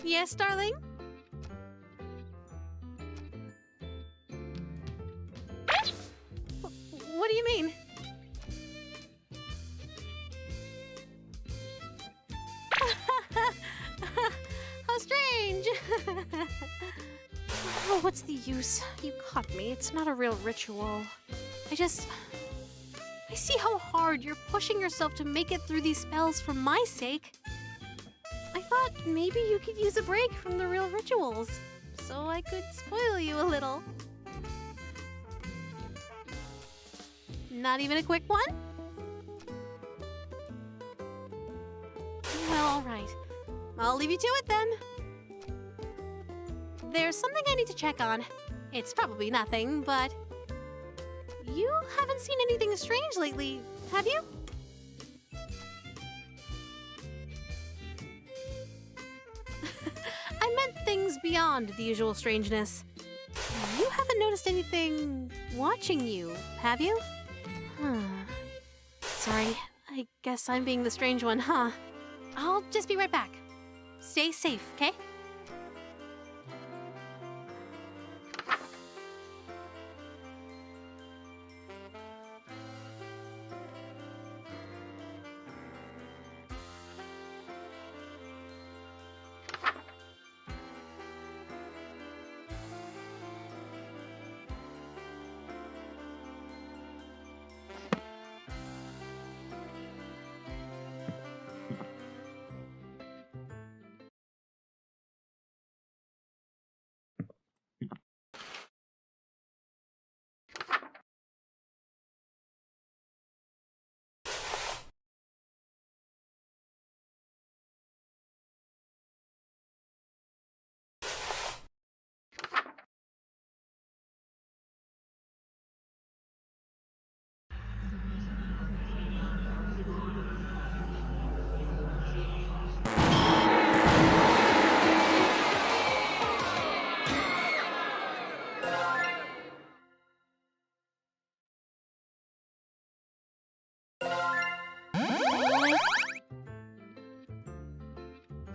Yes, darling? What do you mean? How strange! Oh, what's the use? You caught me. It's not a real ritual. I see how hard you're pushing yourself to make it through these spells for my sake. I thought maybe you could use a break from the real rituals, so I could spoil you a little. Not even a quick one? Well, all right. I'll leave you to it then. There's something I need to check on. It's probably nothing, but... You haven't seen anything strange lately, have you? I meant things beyond the usual strangeness. You haven't noticed anything watching you, have you? Sorry, I guess I'm being the strange one, huh? I'll just be right back. Stay safe, okay?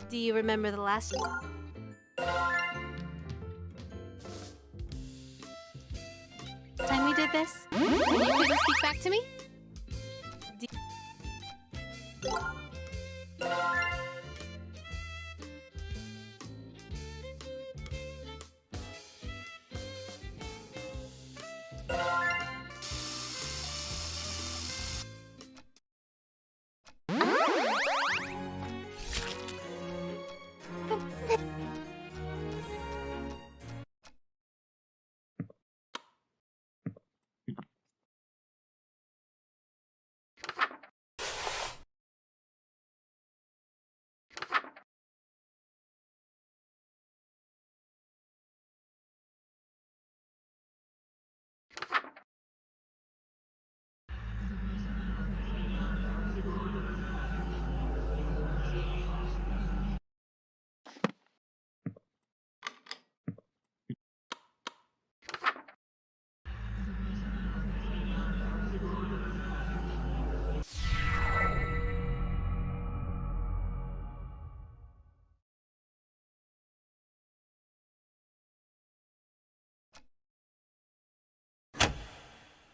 Do you remember the last time we did this? When you couldn't speak back to me?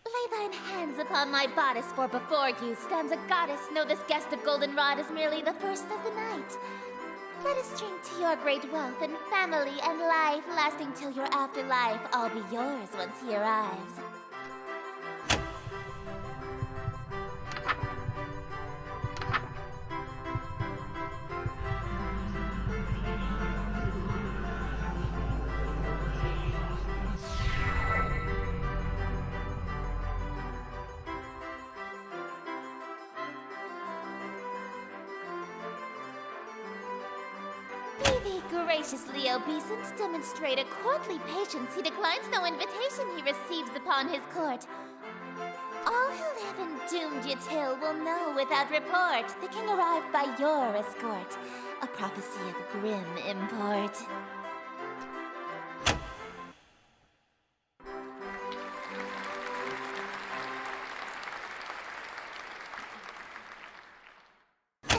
Lay thine hands upon my bodice, for before you stands a goddess. Know this guest of goldenrod is merely the first of the night. Let us drink to your great wealth and family and life, lasting till your afterlife. All be yours once he arrives. Graciously obeisant, demonstrate a courtly patience. He declines no invitation he receives upon his court. All who live in doomed Yatil will know without report the king arrived by your escort, a prophecy of grim import.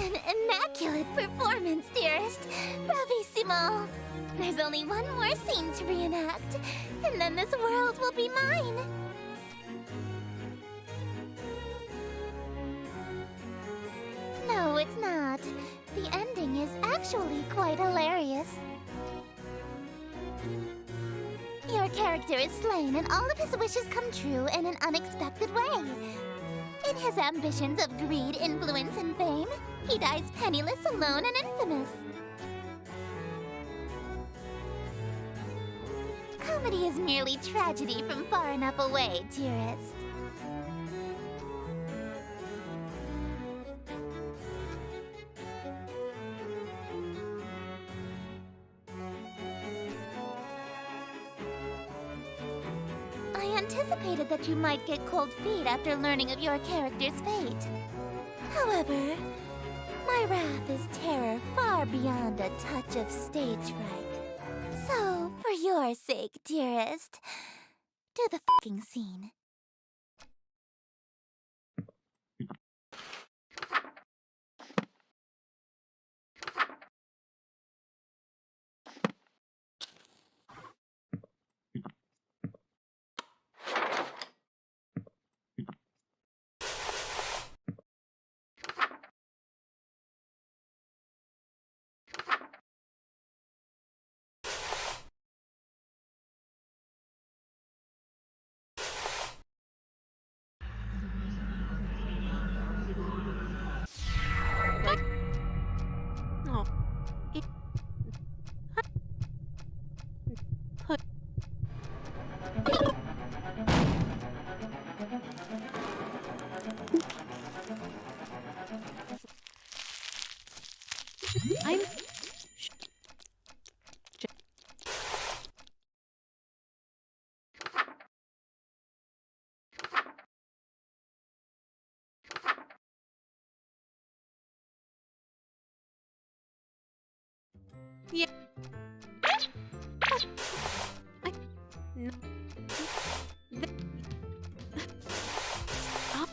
An immaculate performance, dearest. Bravissimo. There's only one more scene to reenact, and then this world will be mine. No, it's not. The ending is actually quite hilarious. Your character is slain and all of his wishes come true in an unexpected way. In his ambitions of greed, influence, and fame, he dies penniless, alone, and infamous. Comedy is merely tragedy from far enough away, dearest. I anticipated that you might get cold feet after learning of your character's fate. However, my wrath is terror far beyond a touch of stage fright. So, for your sake, dearest, do the fucking scene. Oh. I'm... Yeah. No. Stop.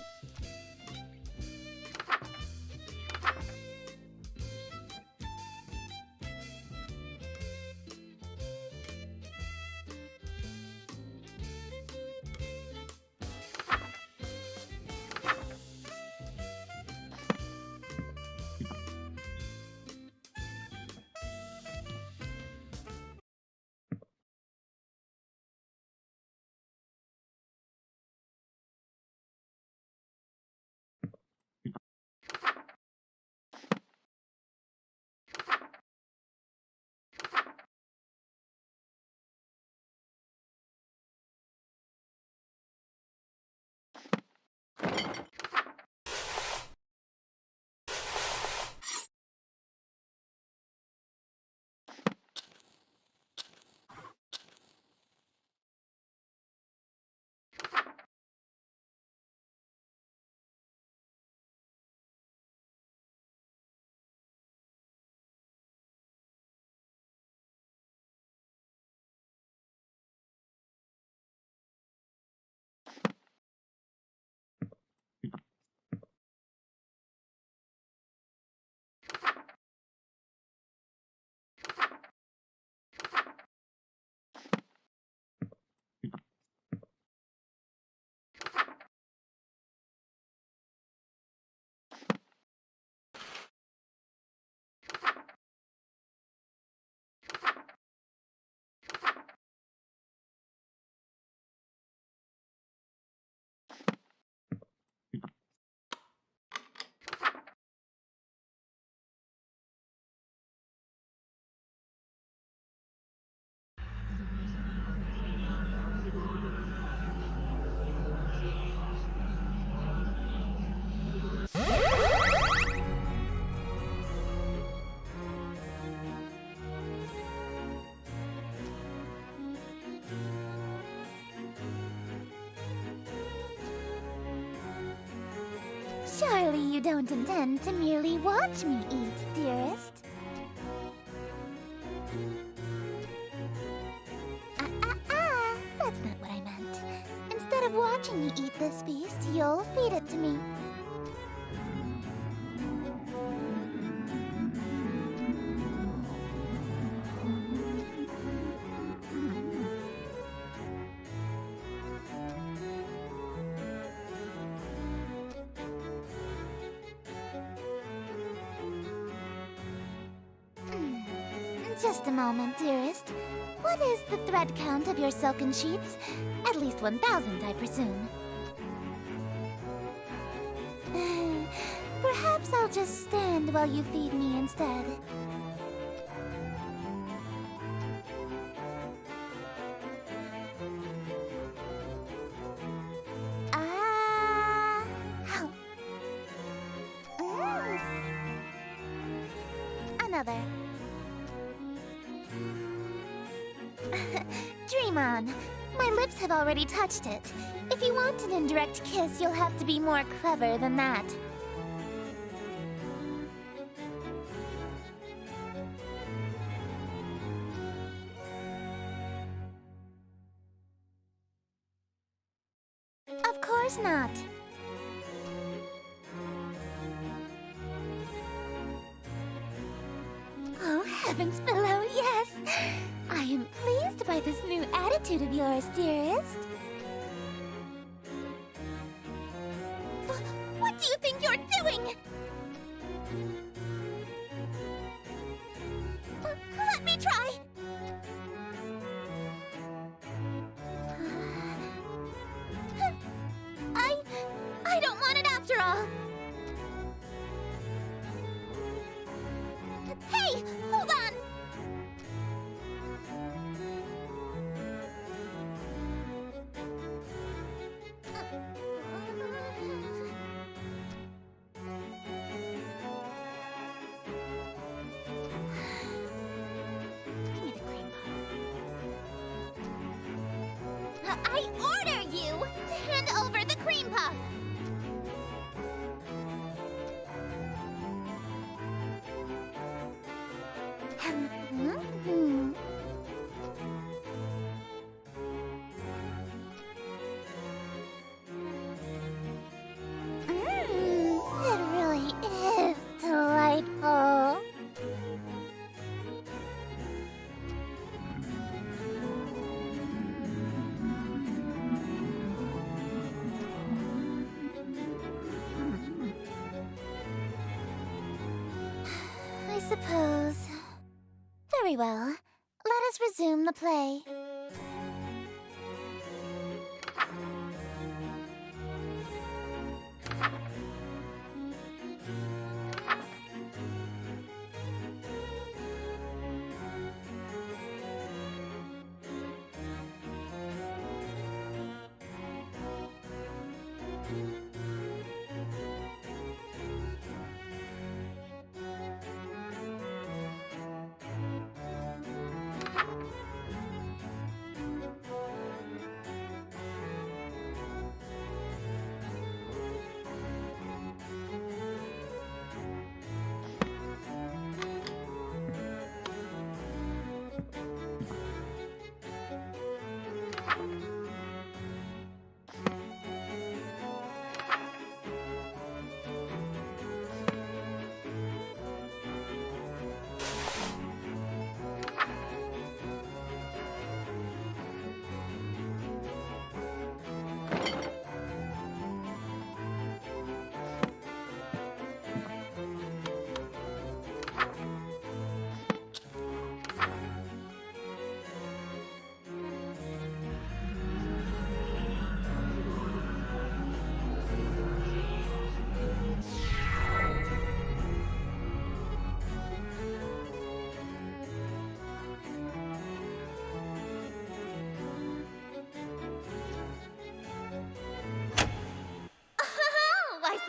Surely you don't intend to merely watch me eat, dearest. That's not what I meant. Instead of watching me eat this feast, you'll feed it to me. Just a moment, dearest. What is the thread count of your silken sheets? At least 1,000, I presume. Perhaps I'll just stand while you feed me instead. Another. Dream on. My lips have already touched it. If you want an indirect kiss, you'll have to be more clever than that. Of course not. Oh, heavens below, yes! I am pleased by this new attitude of yours, dearest. What do you think you're doing? Let me try! I don't want it after all. Hey, hold on! Give me the cream puff. I order you to hand over the cream puff! It really is delightful. I suppose. Very well. Let us resume the play.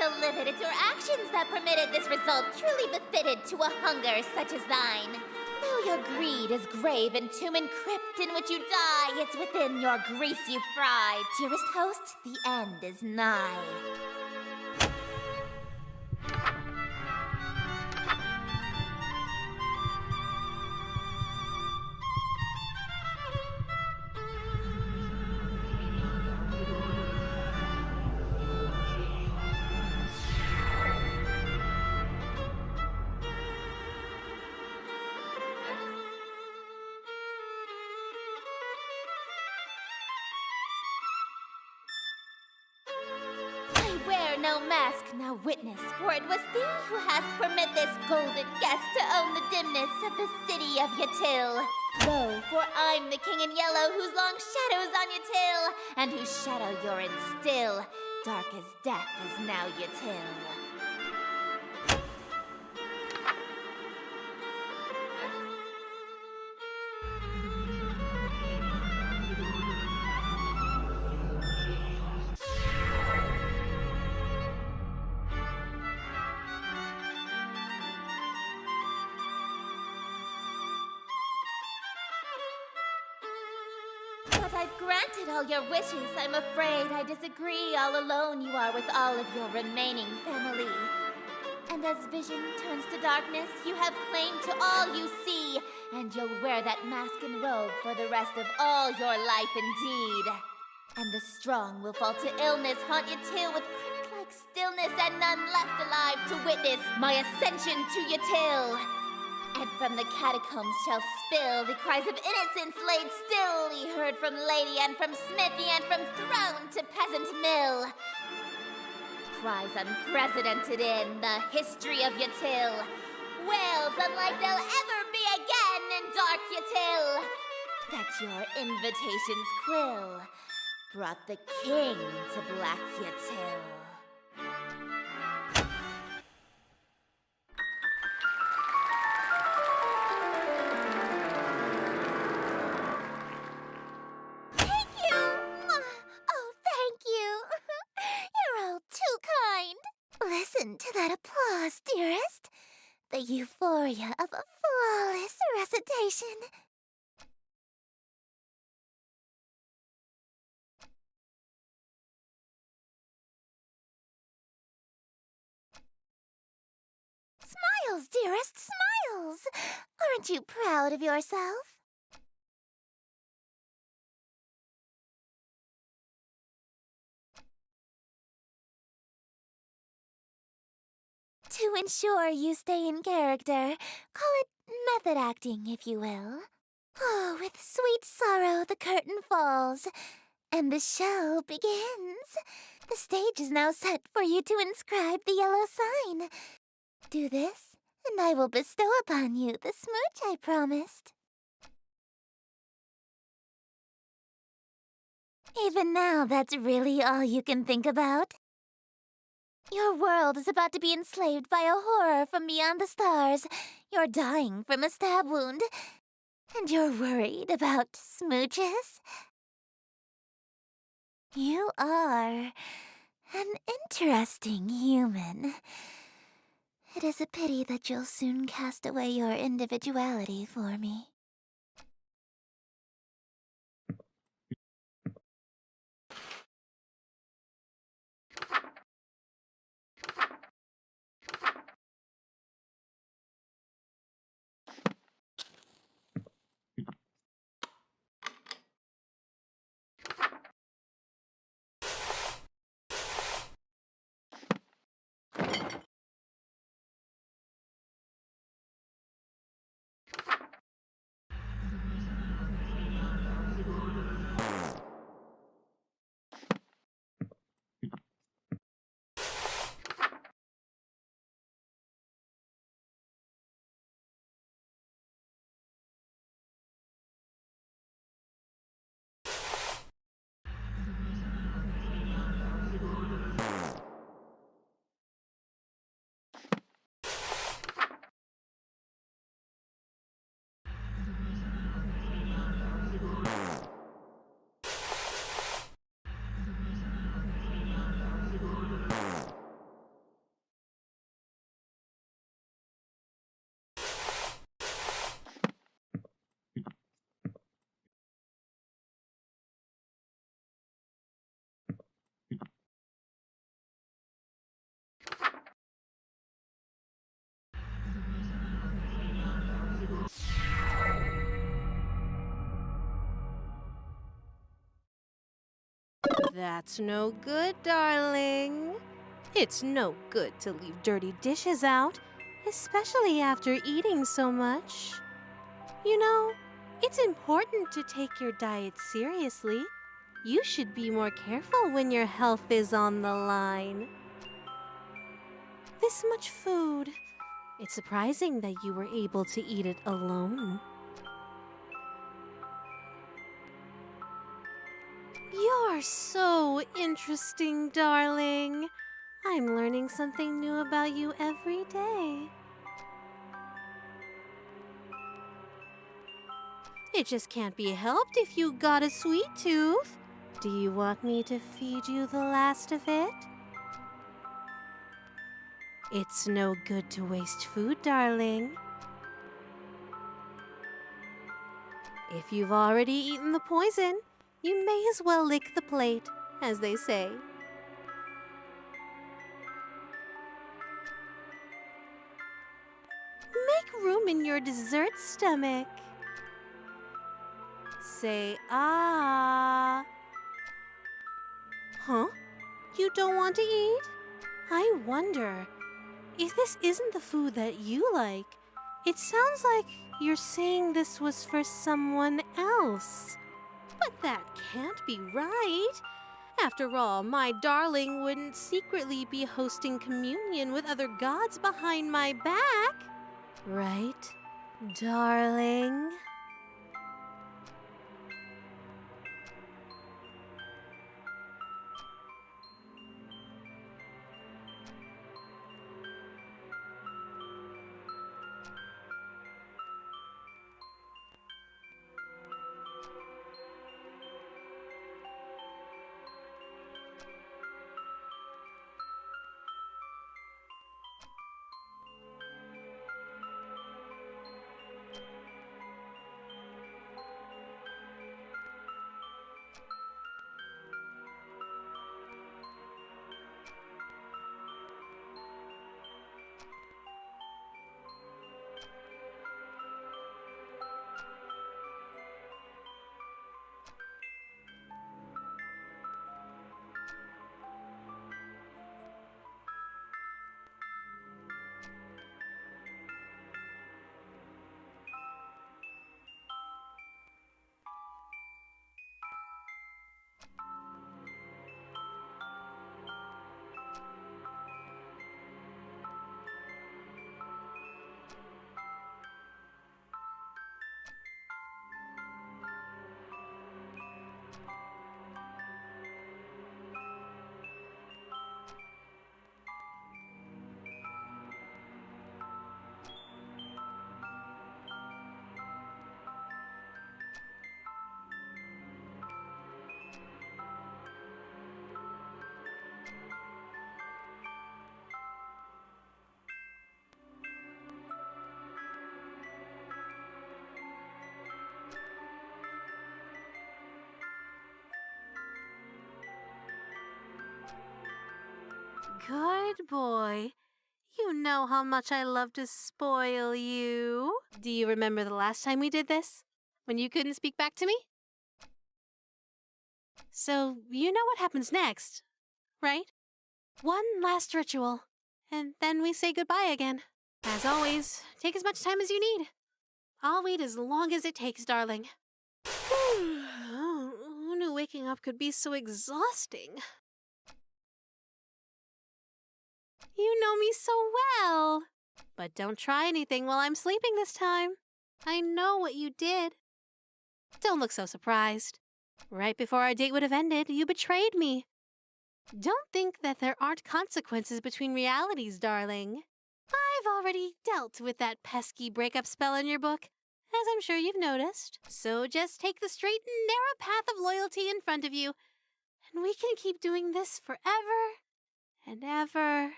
So limited to actions that permitted this result truly befitted to a hunger such as thine. Though your greed is grave and tomb and crypt in which you die, it's within your grease you fry. Dearest host, the end is nigh. I wear wear no mask, now witness, for it was thee who hast permit this golden guest to own the dimness of the city of Yatil. Lo, for I'm the king in yellow whose long shadow's on Yatil, and whose shadow you're in still. Dark as death is now Yatil. But I've granted all your wishes. I'm afraid I disagree. All alone you are with all of your remaining family. And as vision turns to darkness, you have claim to all you see. And you'll wear that mask and robe for the rest of all your life indeed. And the strong will fall to illness, haunt you till with crypt-like stillness, and none left alive to witness my ascension to Yatil. And from the catacombs shall spill the cries of innocence laid still, ye heard from lady and from smithy and from throne to peasant mill. Cries unprecedented in the history of Yatil. Wails unlike they'll ever be again in dark Yatil. That your invitations quill brought the king to black Yatil. Listen to that applause, dearest. The euphoria of a flawless recitation. Smiles, dearest, smiles! Aren't you proud of yourself? To ensure you stay in character, call it method acting, if you will. Oh, with sweet sorrow the curtain falls, and the show begins. The stage is now set for you to inscribe the yellow sign. Do this, and I will bestow upon you the smooch I promised. Even now, that's really all you can think about. Your world is about to be enslaved by a horror from beyond the stars. You're dying from a stab wound. And you're worried about smooches? You are an interesting human. It is a pity that you'll soon cast away your individuality for me. That's no good, darling. It's no good to leave dirty dishes out, especially after eating so much. You know, it's important to take your diet seriously. You should be more careful when your health is on the line. this much food. It's surprising that you were able to eat it alone. You're so interesting, darling. I'm learning something new about you every day. It just can't be helped if you got a sweet tooth. Do you want me to feed you the last of it? It's no good to waste food, darling. If you've already eaten the poison, you may as well lick the plate, as they say. Make room in your dessert stomach. Say ah. Huh? You don't want to eat? I wonder, if this isn't the food that you like, it sounds like you're saying this was for someone else. But that can't be right. After all, my darling wouldn't secretly be hosting communion with other gods behind my back. Right, darling? Good boy. You know how much I love to spoil you. Do you remember the last time we did this? When you couldn't speak back to me? So, you know what happens next, right? One last ritual, and then we say goodbye again. As always, take as much time as you need. I'll wait as long as it takes, darling. Who knew waking up could be so exhausting? You know me so well. But don't try anything while I'm sleeping this time. I know what you did. Don't look so surprised. Right before our date would have ended, you betrayed me. Don't think that there aren't consequences between realities, darling. I've already dealt with that pesky breakup spell in your book, as I'm sure you've noticed. So just take the straight and narrow path of loyalty in front of you, and we can keep doing this forever and ever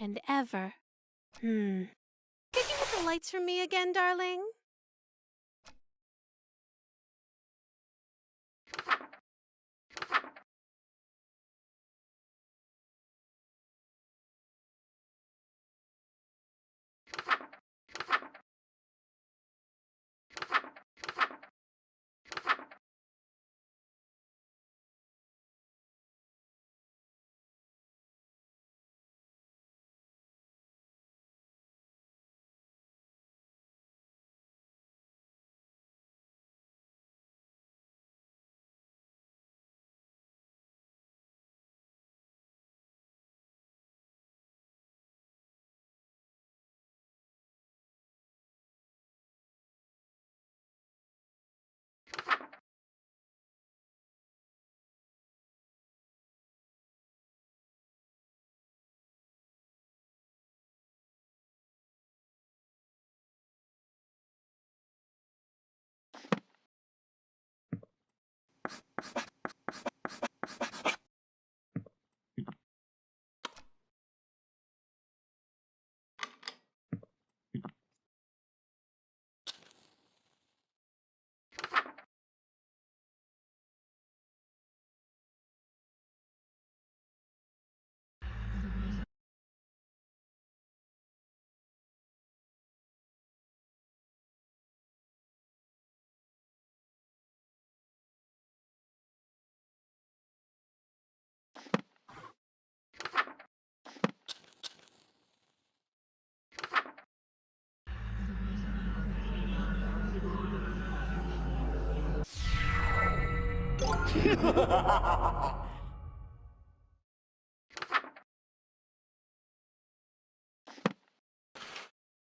and ever. Could you hit the lights for me again, darling?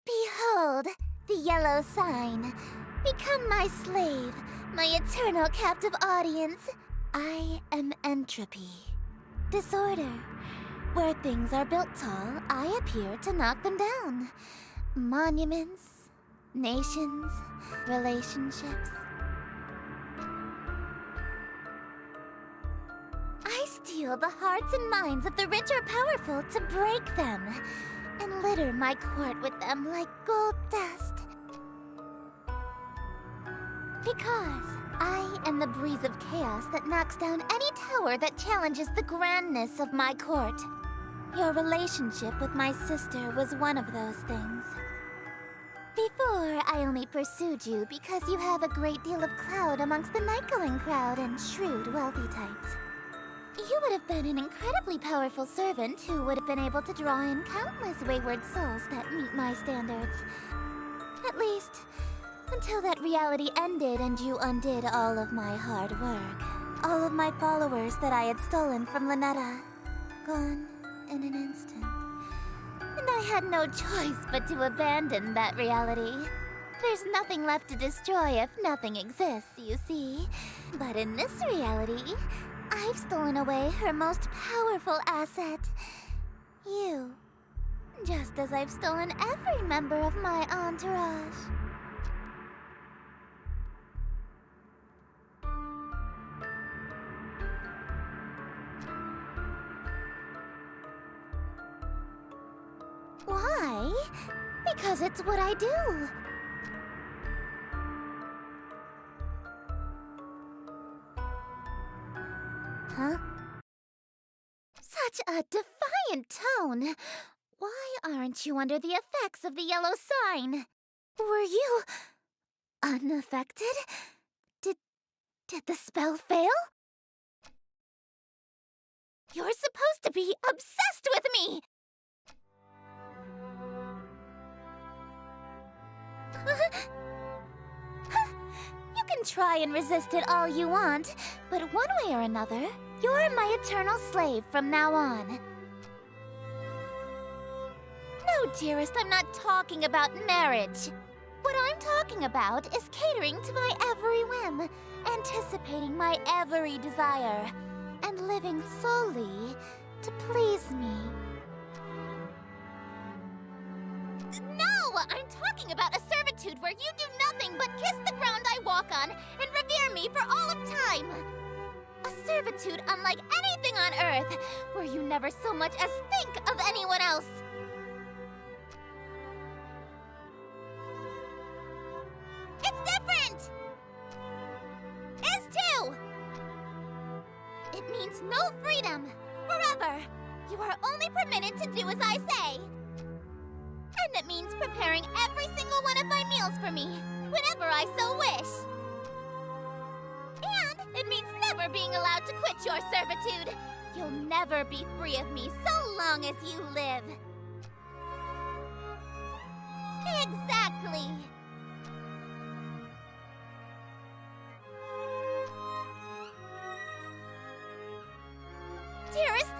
Behold, the yellow sign. Become my slave, my eternal captive audience. I am entropy. Disorder. Where things are built tall, I appear to knock them down. Monuments, nations, relationships. I steal the hearts and minds of the rich or powerful to break them, and litter my court with them like gold dust. Because I am the breeze of chaos that knocks down any tower that challenges the grandness of my court. Your relationship with my sister was one of those things. Before, I only pursued you because you have a great deal of clout amongst the night-going crowd and shrewd, wealthy types. You would have been an incredibly powerful servant who would have been able to draw in countless wayward souls that meet my standards. At least, until that reality ended and you undid all of my hard work. All of my followers that I had stolen from Lynetta. Gone in an instant. And I had no choice but to abandon that reality. There's nothing left to destroy if nothing exists, you see. But in this reality, I've stolen away her most powerful asset. You. Just as I've stolen every member of my entourage. Why? Because it's what I do. Huh? Such a defiant tone. Why aren't you under the effects of the yellow sign? Were you unaffected? Did the spell fail? You're supposed to be obsessed with me! You can try and resist it all you want, but one way or another, you're my eternal slave from now on. No, dearest, I'm not talking about marriage. What I'm talking about is catering to my every whim, anticipating my every desire, and living solely to please me. No! I'm talking about a servitude where you do nothing but kiss the ground I walk on and revere me for all of time. A servitude unlike anything on Earth, where you never so much as think of anyone else. It's different! Is too! It means no freedom, forever. You are only permitted to do as I say. And it means preparing every single one of my meals for me, whenever I so wish. And it means never being allowed to quit your servitude. You'll never be free of me so long as you live. Exactly. Dearest,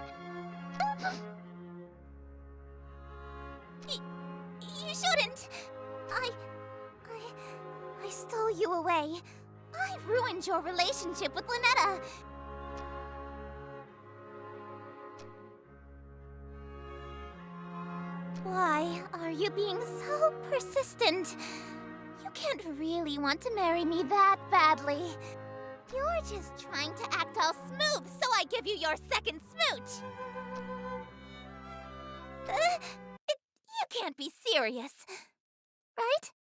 you shouldn't. I stole you away. I ruined your relationship with Lynetta. Why are you being so persistent? You can't really want to marry me that badly. You're just trying to act all smooth so I give you your second smooch. You can't be serious, right?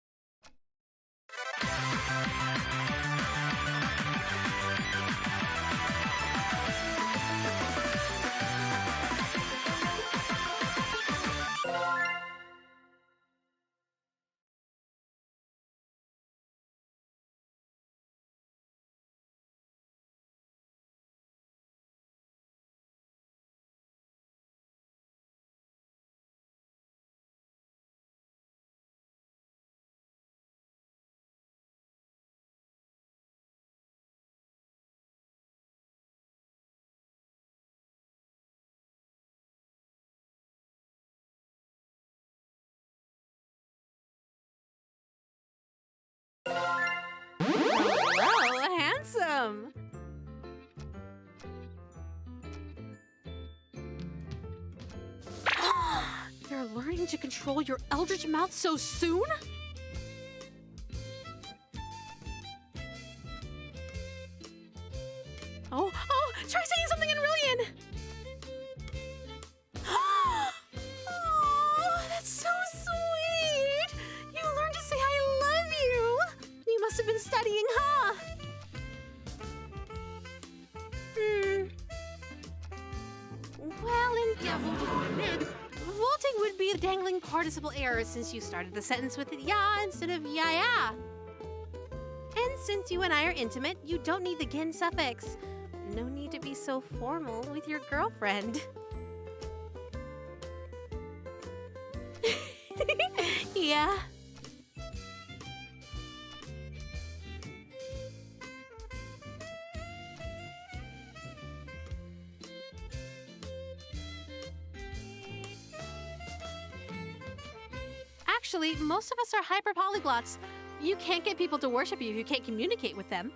learning to control your eldritch mouth so soon? Oh, try saying something in Rillian! Oh, that's so sweet! You learned to say I love you! You must have been studying, huh? Well, vaulting would be a dangling participle error since you started the sentence with ya instead of ya. And since you and I are intimate, you don't need the gin suffix. No need to be so formal with your girlfriend. Yeah. Actually, most of us are hyper-polyglots. You can't get people to worship you if you can't communicate with them.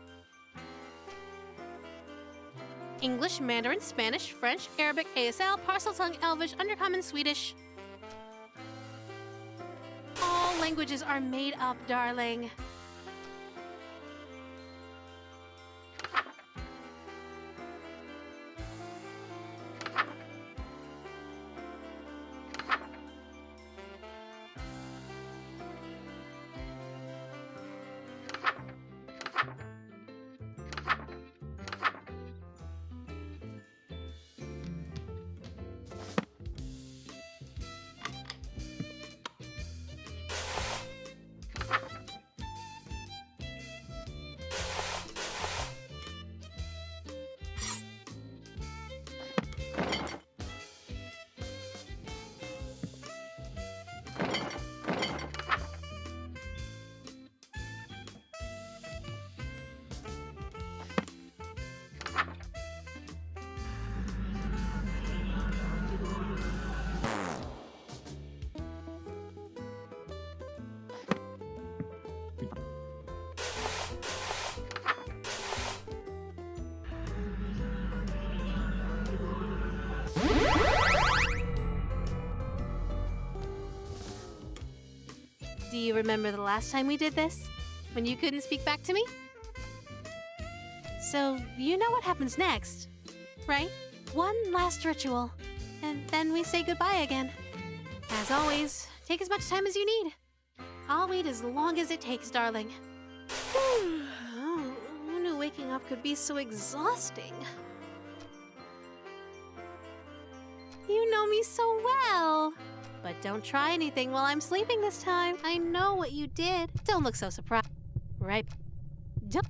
English, Mandarin, Spanish, French, Arabic, ASL, Parseltongue, Elvish, Undercommon, Swedish. All languages are made up, darling. Do you remember the last time we did this? When you couldn't speak back to me? So, you know what happens next, right? One last ritual, and then we say goodbye again. As always, take as much time as you need. I'll wait as long as it takes, darling. Oh, who knew waking up could be so exhausting? You know me so well. But don't try anything while I'm sleeping this time. I know what you did. Don't look so surprised. Right? Don't.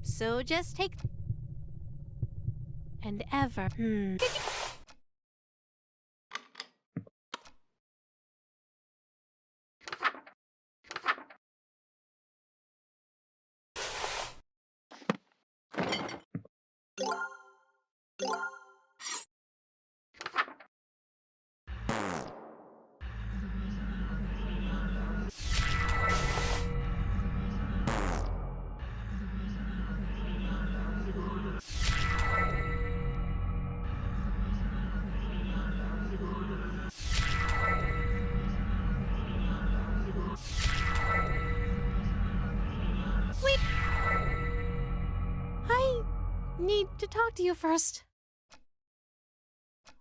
So just take. And ever. Need to talk to you first.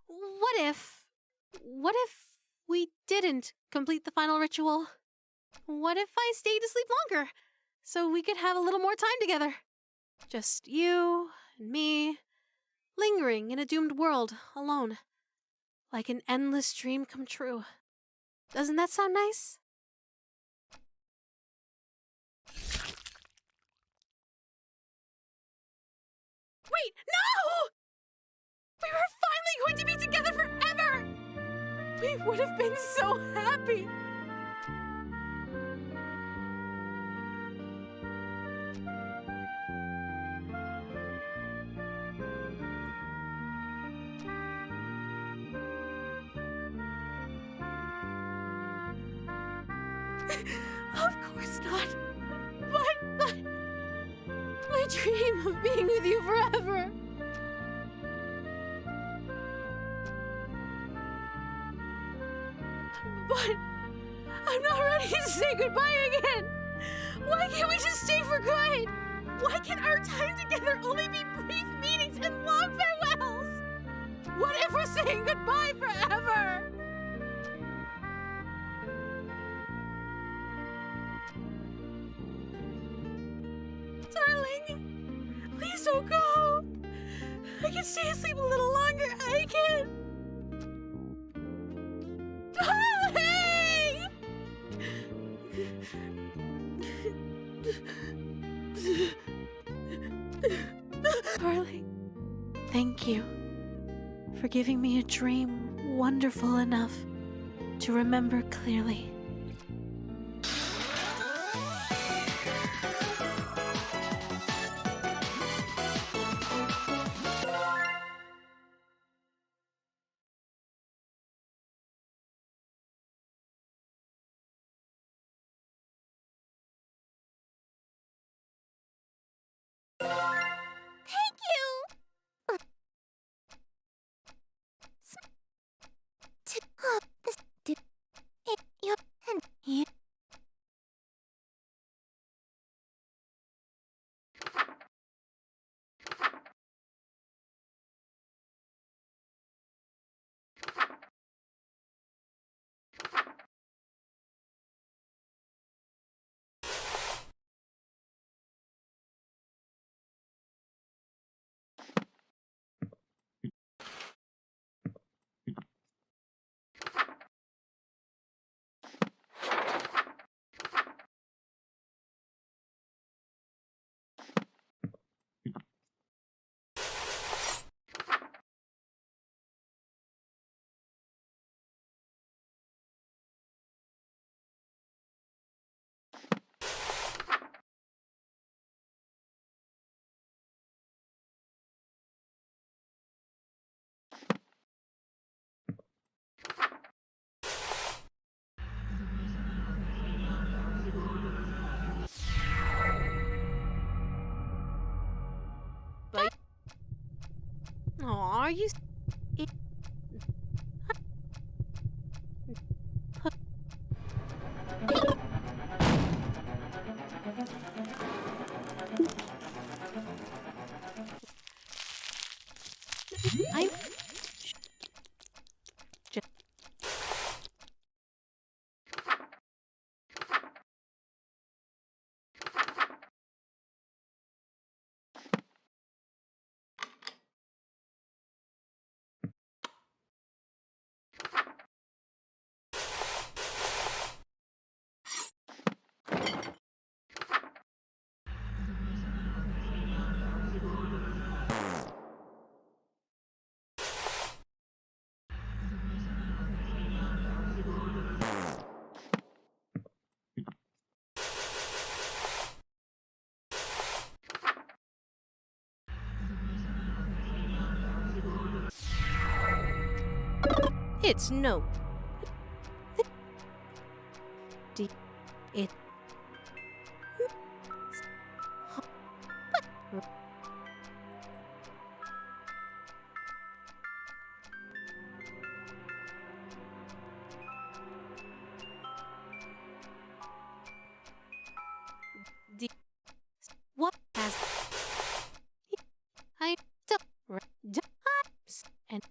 What if we didn't complete the final ritual? What if I stayed to sleep longer so we could have a little more time together? Just you and me, lingering in a doomed world alone, like an endless dream come true. Doesn't that sound nice? Wait, no! We were finally going to be together forever! We would have been so happy! Of course not. But my dream of being with you forever. But I'm not ready to say goodbye again. Why can't we just stay for good? Why can our time together only be brief meetings and long farewells? What if we're saying goodbye forever? Darling, please don't go. I can stay asleep a little longer. I can. Darling! Darling, thank you for giving me a dream wonderful enough to remember clearly. Thank you! Aw, you... I'm... It's no. It. What has I and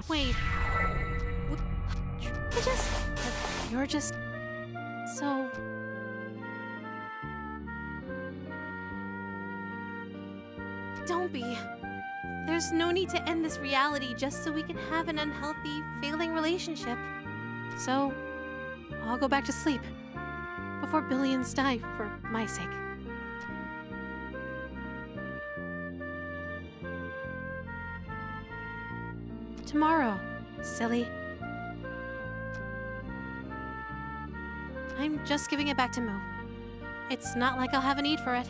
wait. You're just so. Don't be. There's no need to end this reality just so we can have an unhealthy, failing relationship. So, I'll go back to sleep before billions die for my sake. Tomorrow, Silly. I'm just giving it back to Moo. It's not like I'll have a need for it.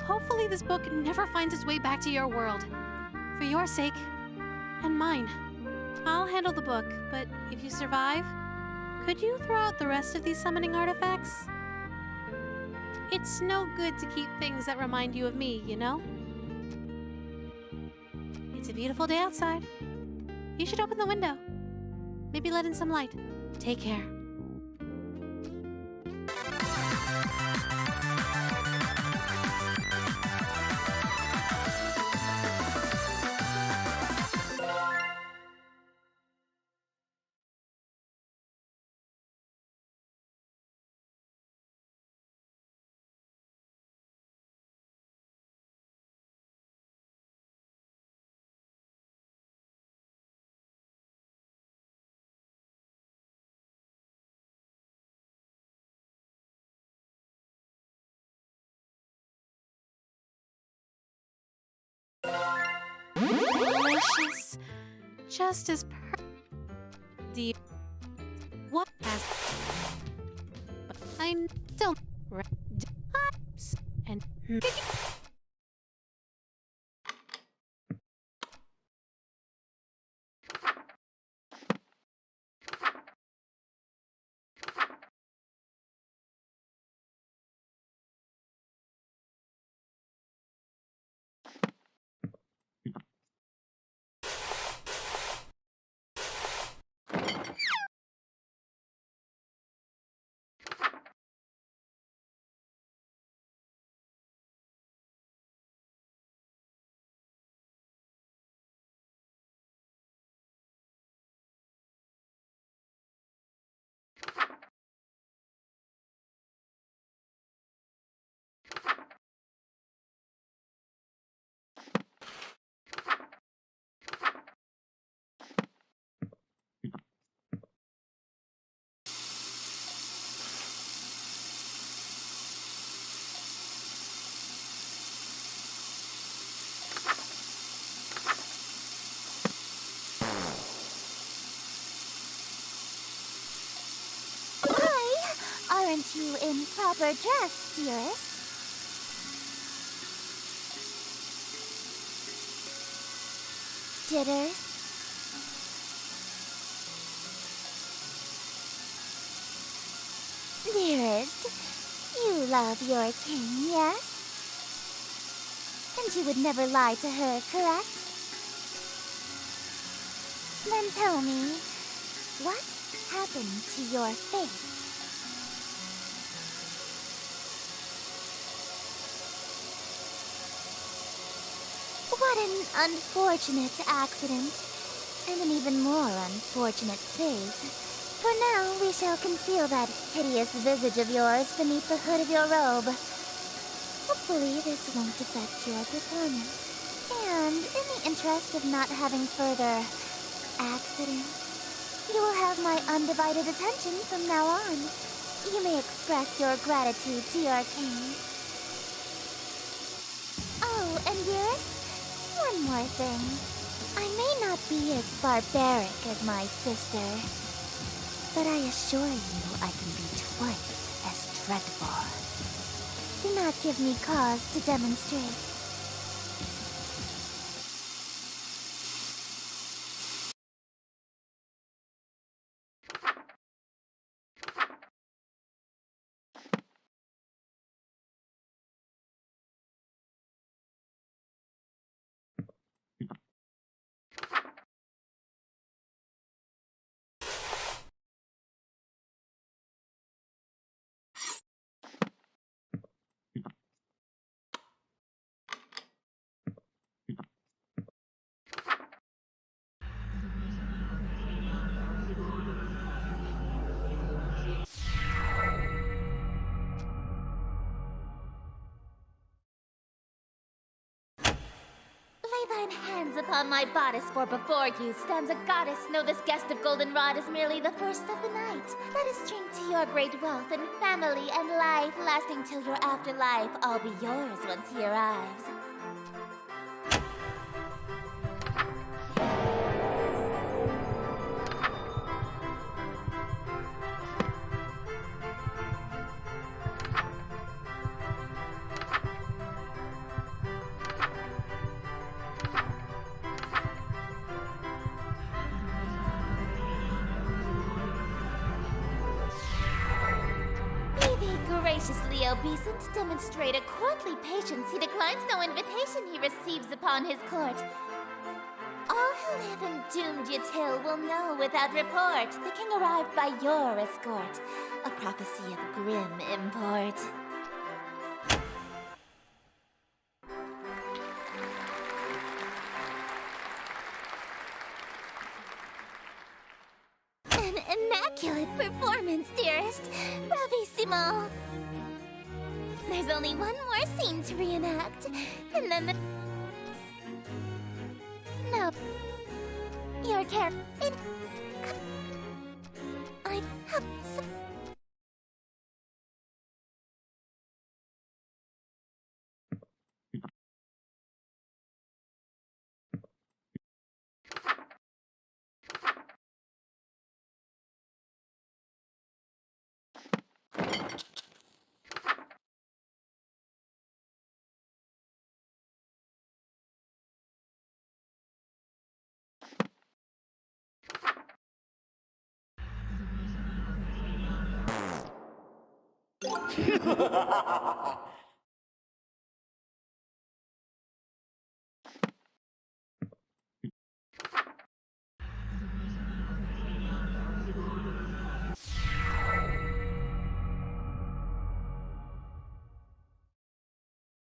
Hopefully this book never finds its way back to your world. For your sake, and mine. I'll handle the book, but if you survive, could you throw out the rest of these summoning artifacts? It's no good to keep things that remind you of me, you know? It's a beautiful day outside. You should open the window. Maybe let in some light. Take care. Delicious. Just as do you what as I'm still and Aren't you in proper dress, dearest? Jitters? Dearest, you love your king, yes? And you would never lie to her, correct? Then tell me, what happened to your face? What an unfortunate accident, and an even more unfortunate face. For now, we shall conceal that hideous visage of yours beneath the hood of your robe. Hopefully, this won't affect your performance. And in the interest of not having further accidents, you will have my undivided attention from now on. You may express your gratitude to your king. Oh, and dearest, one more thing. I may not be as barbaric as my sister, but I assure you I can be twice as dreadful. Do not give me cause to demonstrate. Lay thine hands upon my bodice, for before you stands a goddess. Know this guest of goldenrod is merely the first of the night. Let us drink to your great wealth and family and life, lasting till your afterlife. I'll be yours once he arrives. graciously obeisant to demonstrate a courtly patience, he declines no invitation he receives upon his court. All who live in doomed Yatil will know without report the king arrived by your escort, a prophecy of grim import. An immaculate performance, dearest. Bravissimo. There's only one more scene to reenact, and then the... No. Your character... I have some...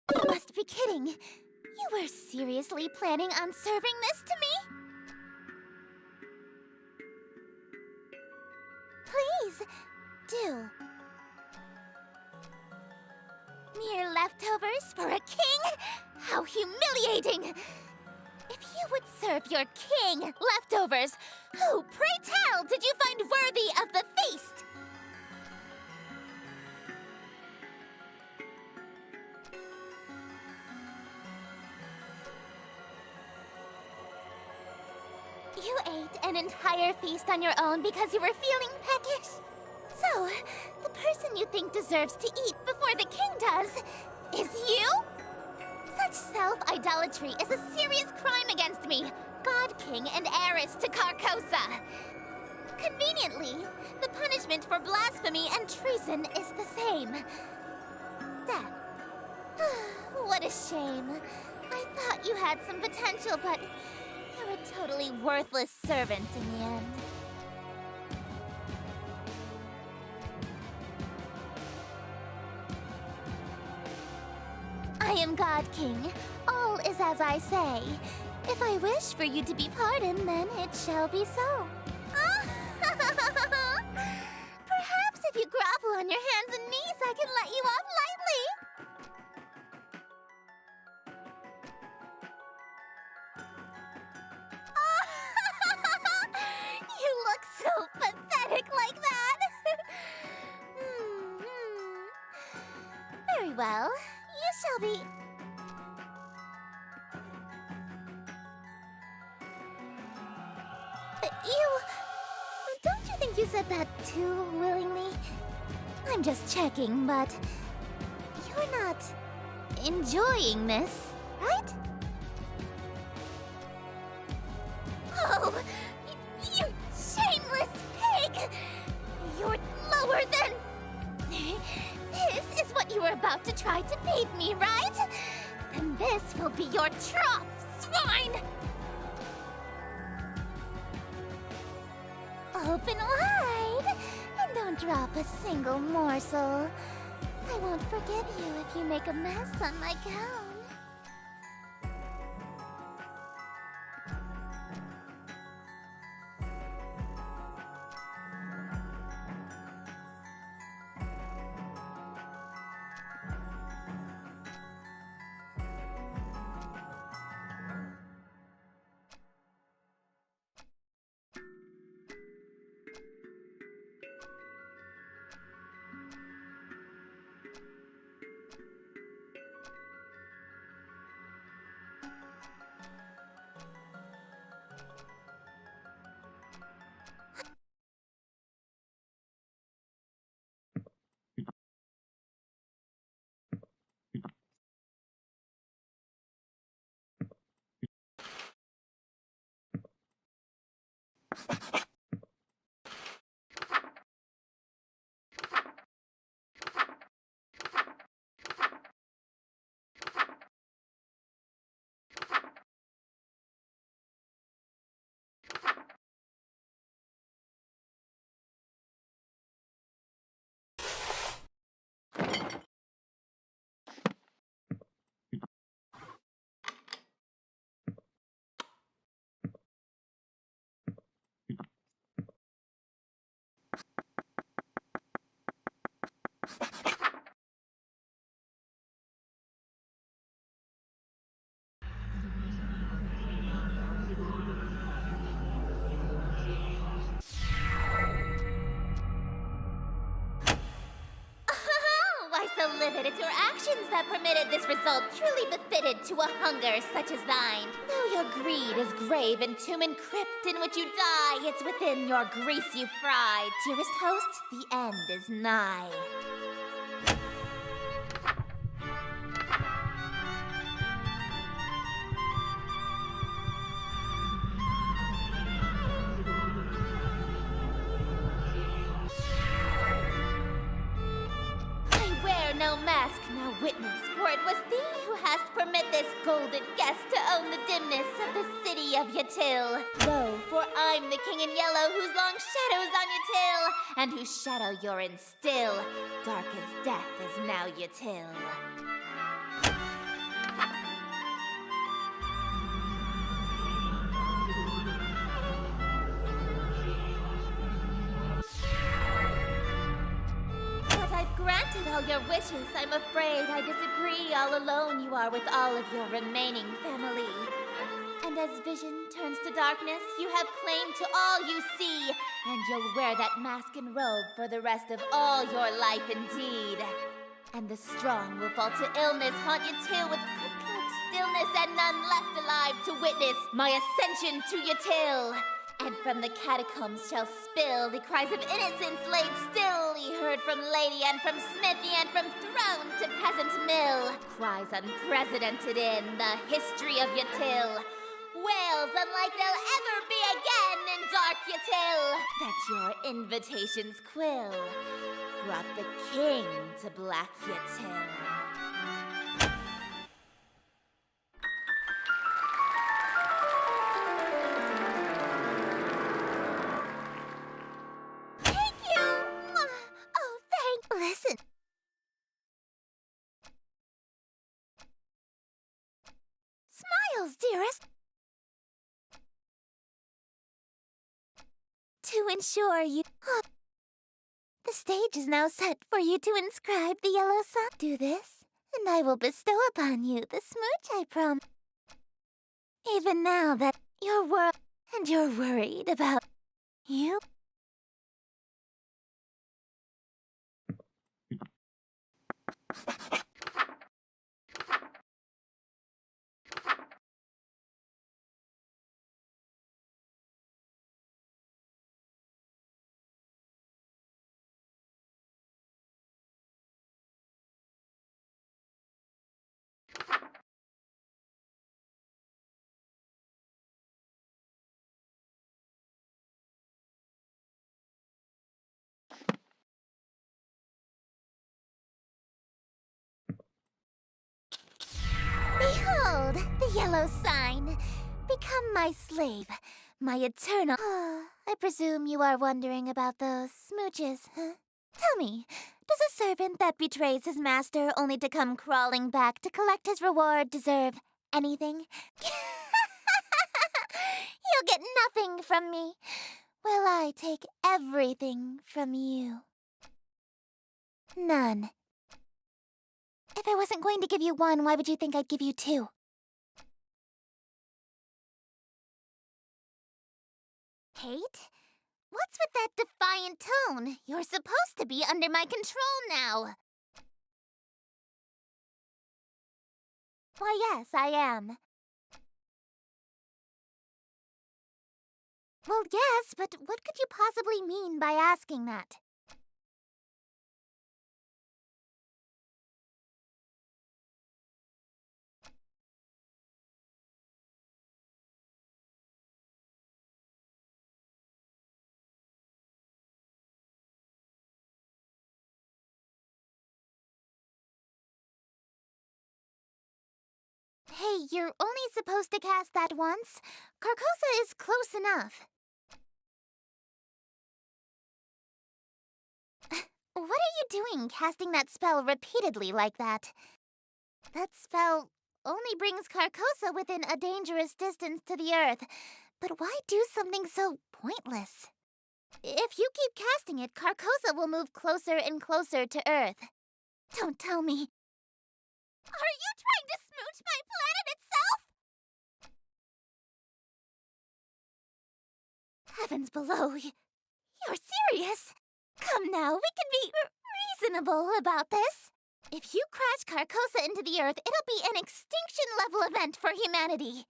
You must be kidding. You were seriously planning on serving this to me? Please, do. Mere leftovers for a king? How humiliating! If you would serve your king leftovers, who, pray tell, did you find worthy of the feast? You ate an entire feast on your own because you were feeling peckish? So, the person you think deserves to eat before the king does is you? Such self-idolatry is a serious crime against me, God King and heiress to Carcosa. Conveniently, the punishment for blasphemy and treason is the same. Death. What a shame. I thought you had some potential, but you're a totally worthless servant in the end. I am God King. All is as I say. If I wish for you to be pardoned, then it shall be so. Perhaps if you grovel on your hands and knees, I can let you off lightly. You look so pathetic like that. Very well. You shall be... Don't you think you said that too willingly? I'm just checking, but... You're not... enjoying this, right? Oh! You shameless pig! You're lower than... This is what you were about to try to feed me, right? Then this will be your trough, swine! Open wide, and don't drop a single morsel. I won't forgive you if you make a mess on my gown. livid, it's your actions that permitted this result, truly befitted to a hunger such as thine. Though your greed is grave and tomb and crypt in which you die, it's within your grease you fry. Dearest hosts, the end is nigh. No mask, no witness, for it was thee who hast permit this golden guest to own the dimness of the city of Yatil. Lo, for I'm the king in yellow whose long shadow's on Yatil, and whose shadow you're in still. Dark as death is now Yatil. Granted all your wishes, I'm afraid I disagree. All alone you are with all of your remaining family. And as vision turns to darkness, you have claim to all you see, and you'll wear that mask and robe for the rest of all your life indeed. And the strong will fall to illness, haunt you till with crypt-like stillness, and none left alive to witness my ascension to Yatil. And from the catacombs shall spill the cries of innocence laid still, ye heard from lady and from smithy and from throne to peasant mill. Cries unprecedented in the history of Yatil. Wails unlike they'll ever be again in dark Yatil. That your invitations quill brought the king to black Yatil. Listen. Smiles, dearest. To ensure you... The stage is now set for you to inscribe the yellow sun. Do this, and I will bestow upon you the smooch I promise. Even now that you're worried about you. Behold, the yellow sign. Become my slave, my eternal... I presume you are wondering about those smooches, huh? Tell me, does a servant that betrays his master only to come crawling back to collect his reward deserve anything? You'll get nothing from me, while I take everything from you. None. If I wasn't going to give you one, why would you think I'd give you two? Kate? What's with that defiant tone? You're supposed to be under my control now. Why, yes, I am. Well, yes, but what could you possibly mean by asking that? Hey, you're only supposed to cast that once. Carcosa is close enough. What are you doing, casting that spell repeatedly like that? That spell only brings Carcosa within a dangerous distance to the earth. But why do something so pointless? If you keep casting it, Carcosa will move closer and closer to Earth. Don't tell me. Are you trying to smooch my planet itself? Heavens below, you're serious? Come now, we can be reasonable about this. If you crash Carcosa into the Earth, it'll be an extinction-level event for humanity.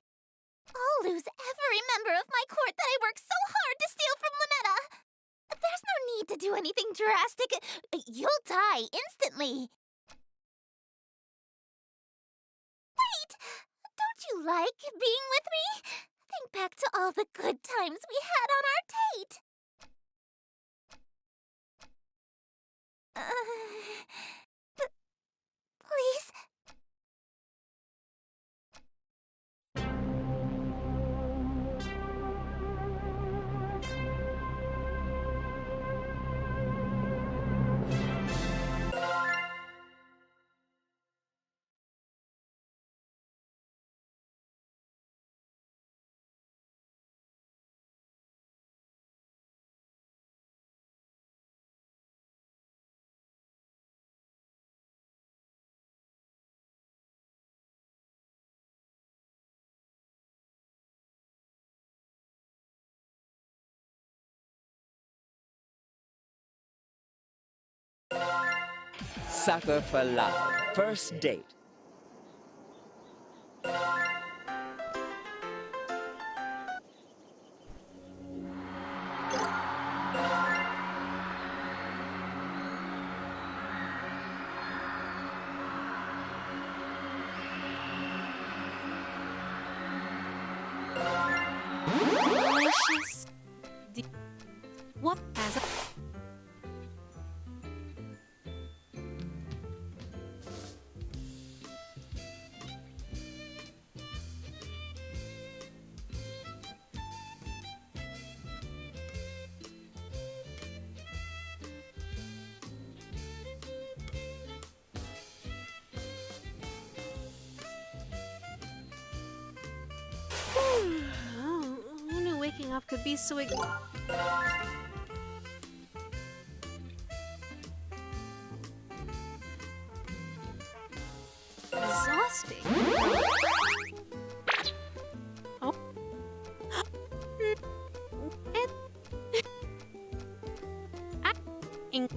I'll lose every member of my court that I worked so hard to steal from Lunetta. There's no need to do anything drastic. You'll die instantly. Wait! Don't you like being with me? Think back to all the good times we had on our date. Please? Sucker for love. First date. Delicious. What as a... Oh, who knew waking up could be so exhausting? Oh. And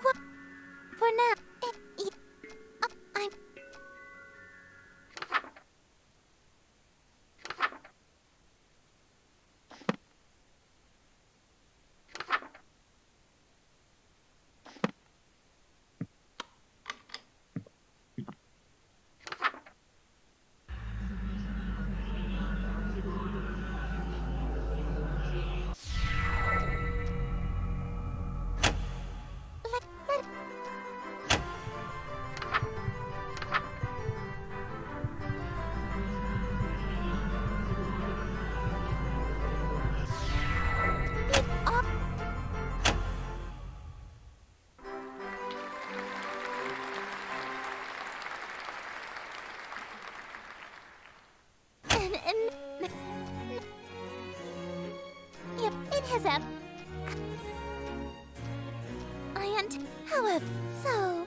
what for now? I'm Yep, it has happened. However, so...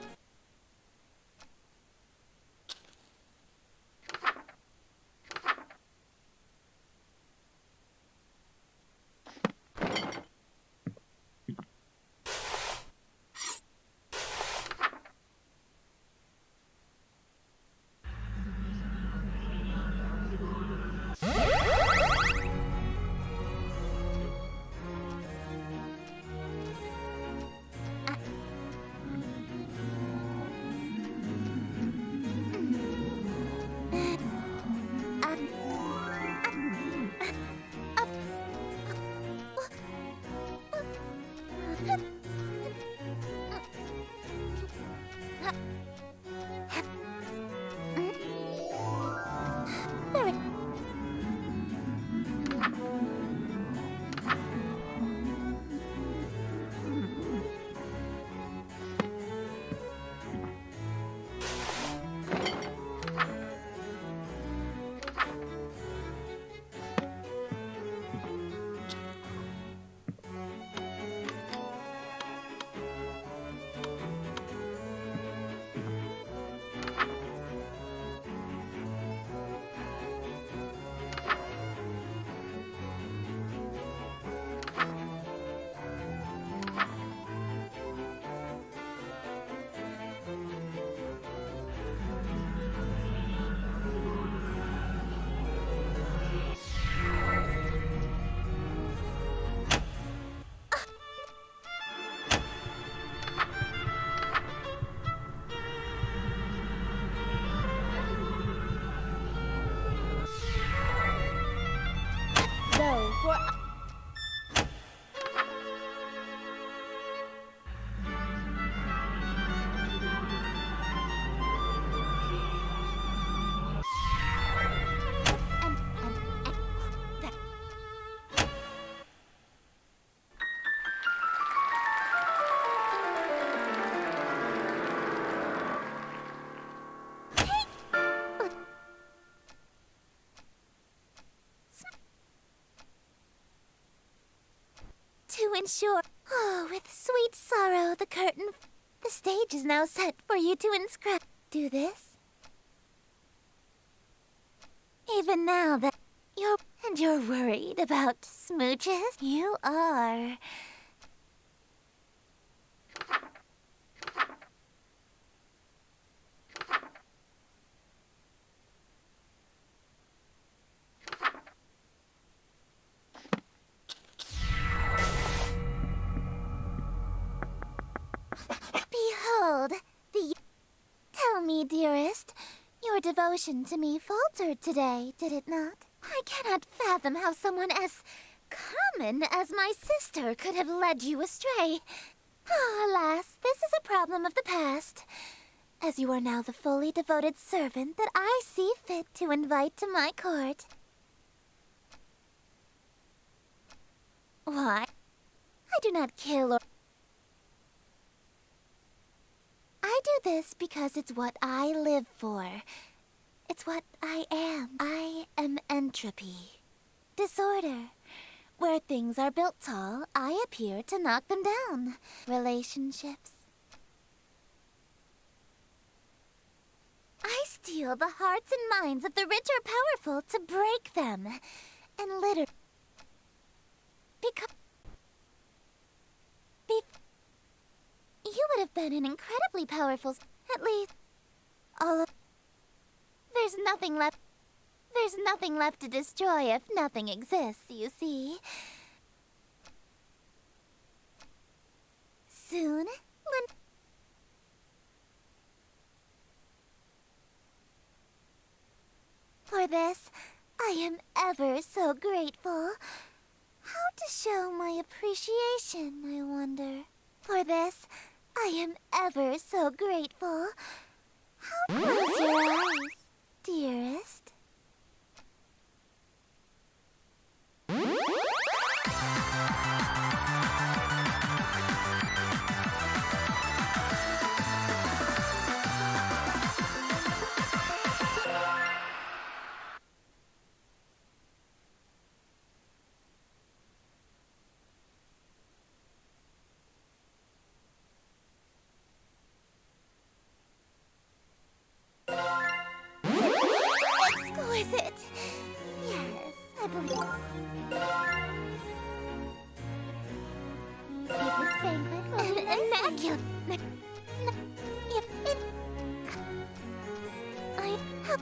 Though, for to ensure, with sweet sorrow, the stage is now set for you to inscribe. Do this. Even now that you're worried about smooches, you are. Behold, Tell me, dearest, your devotion to me faltered today, did it not? I cannot fathom how someone as common as my sister could have led you astray. Alas, this is a problem of the past, as you are now the fully devoted servant that I see fit to invite to my court. Why? I do not kill or... I do this because it's what I live for. It's what I am. I am entropy. Disorder. Where things are built tall, I appear to knock them down. Relationships. I steal the hearts and minds of the rich or powerful to break them. And literally... You would have been an incredibly powerful... At least... all of... There's nothing left... There's nothing left to destroy if nothing exists, you see. Soon, For this, I am ever so grateful. How to show my appreciation, I wonder. For this, I am ever so grateful. How close your eyes, dearest. Exquisite. Yes, I believe. It was fragrant. Immaculate. I have...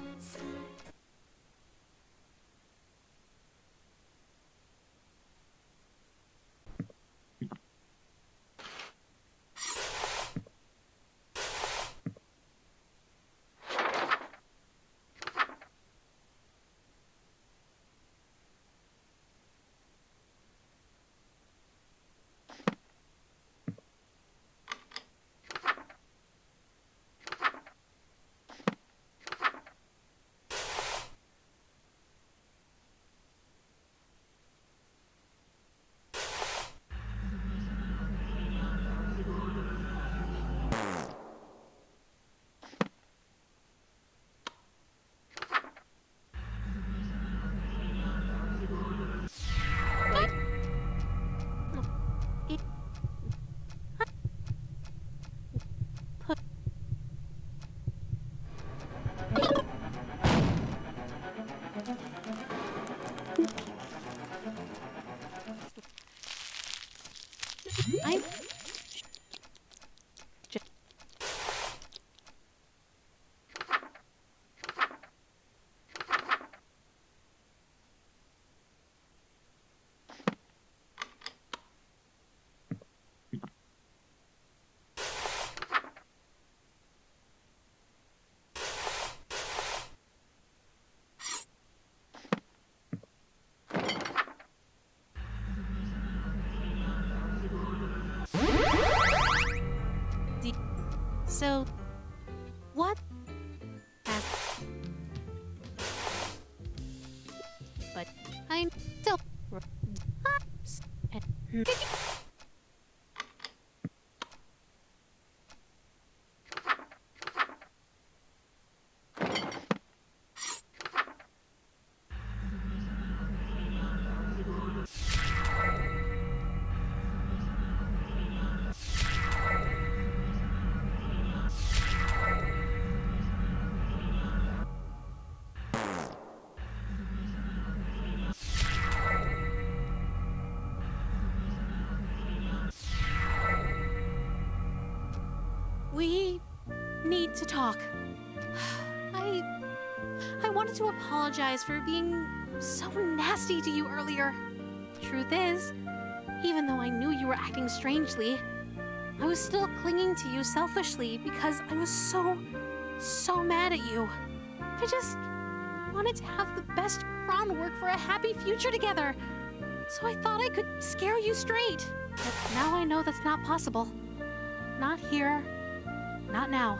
I'm... So, what has... But I'm still... We need to talk. I wanted to apologize for being so nasty to you earlier. Truth is, even though I knew you were acting strangely, I was still clinging to you selfishly because I was so mad at you. I just wanted to have the best groundwork for a happy future together. So I thought I could scare you straight. But now I know that's not possible. Not here. Not now.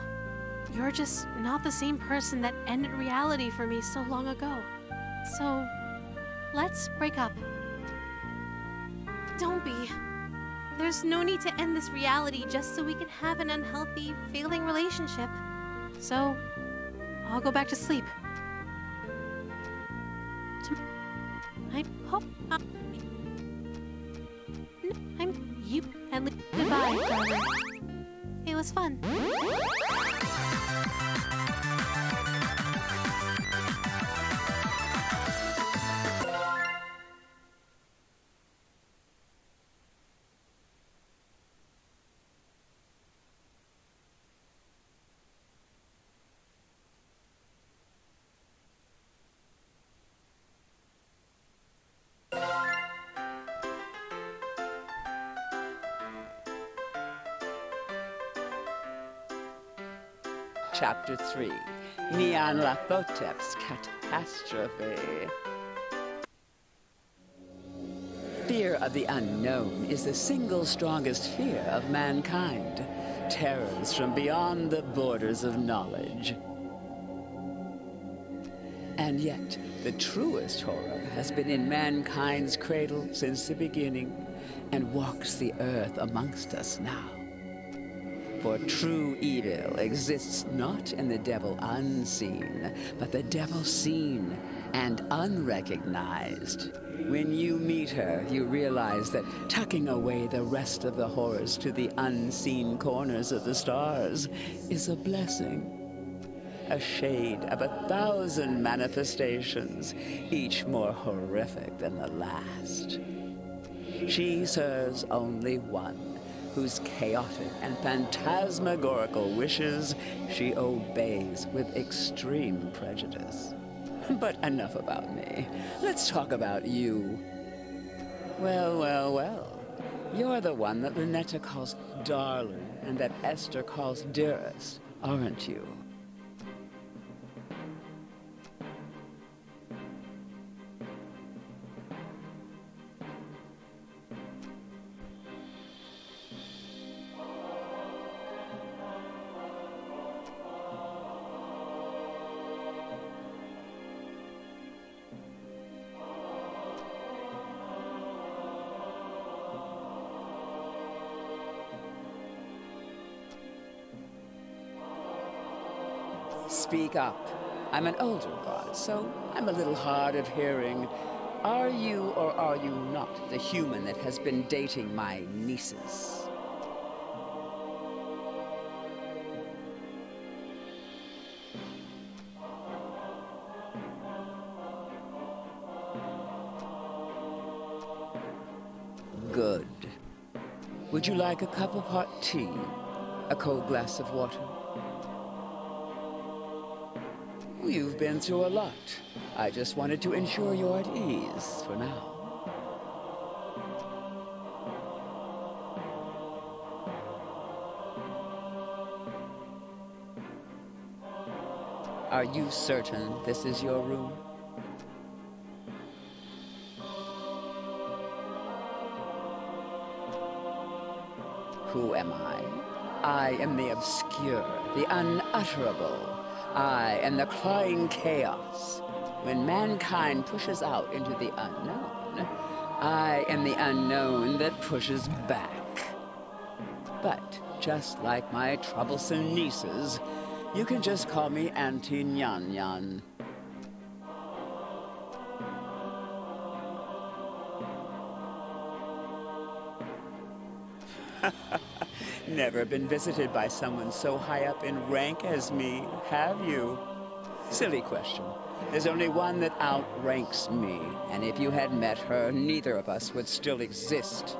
You're just not the same person that ended reality for me so long ago. So, let's break up. Don't be. There's no need to end this reality just so we can have an unhealthy, failing relationship. So, I'll go back to sleep. I hope I'm you and goodbye, darling. It was fun. Chapter 3, Neon Lathotep's Catastrophe. Fear of the unknown is the single strongest fear of mankind. Terrors from beyond the borders of knowledge. And yet, the truest horror has been in mankind's cradle since the beginning, and walks the earth amongst us now. For true evil exists not in the devil unseen, but the devil seen and unrecognized. When you meet her, you realize that tucking away the rest of the horrors to the unseen corners of the stars is a blessing. A shade of 1,000 manifestations, each more horrific than the last. She serves only one, whose chaotic and phantasmagorical wishes she obeys with extreme prejudice. But enough about me. Let's talk about you. Well. You're the one that Lynetta calls darling and that Esther calls dearest, aren't you? Speak up. I'm an older god, so I'm a little hard of hearing. Are you or are you not the human that has been dating my nieces? Good. Would you like a cup of hot tea? A cold glass of water? You've been through a lot. I just wanted to ensure you're at ease for now. Are you certain this is your room? Who am I? I am the obscure, the unutterable. I am the clawing chaos. When mankind pushes out into the unknown, I am the unknown that pushes back. But just like my troublesome nieces, you can just call me Auntie Nyan Nyan. Never been visited by someone so high up in rank as me, have you? Silly question. There's only one that outranks me, and if you had met her, neither of us would still exist.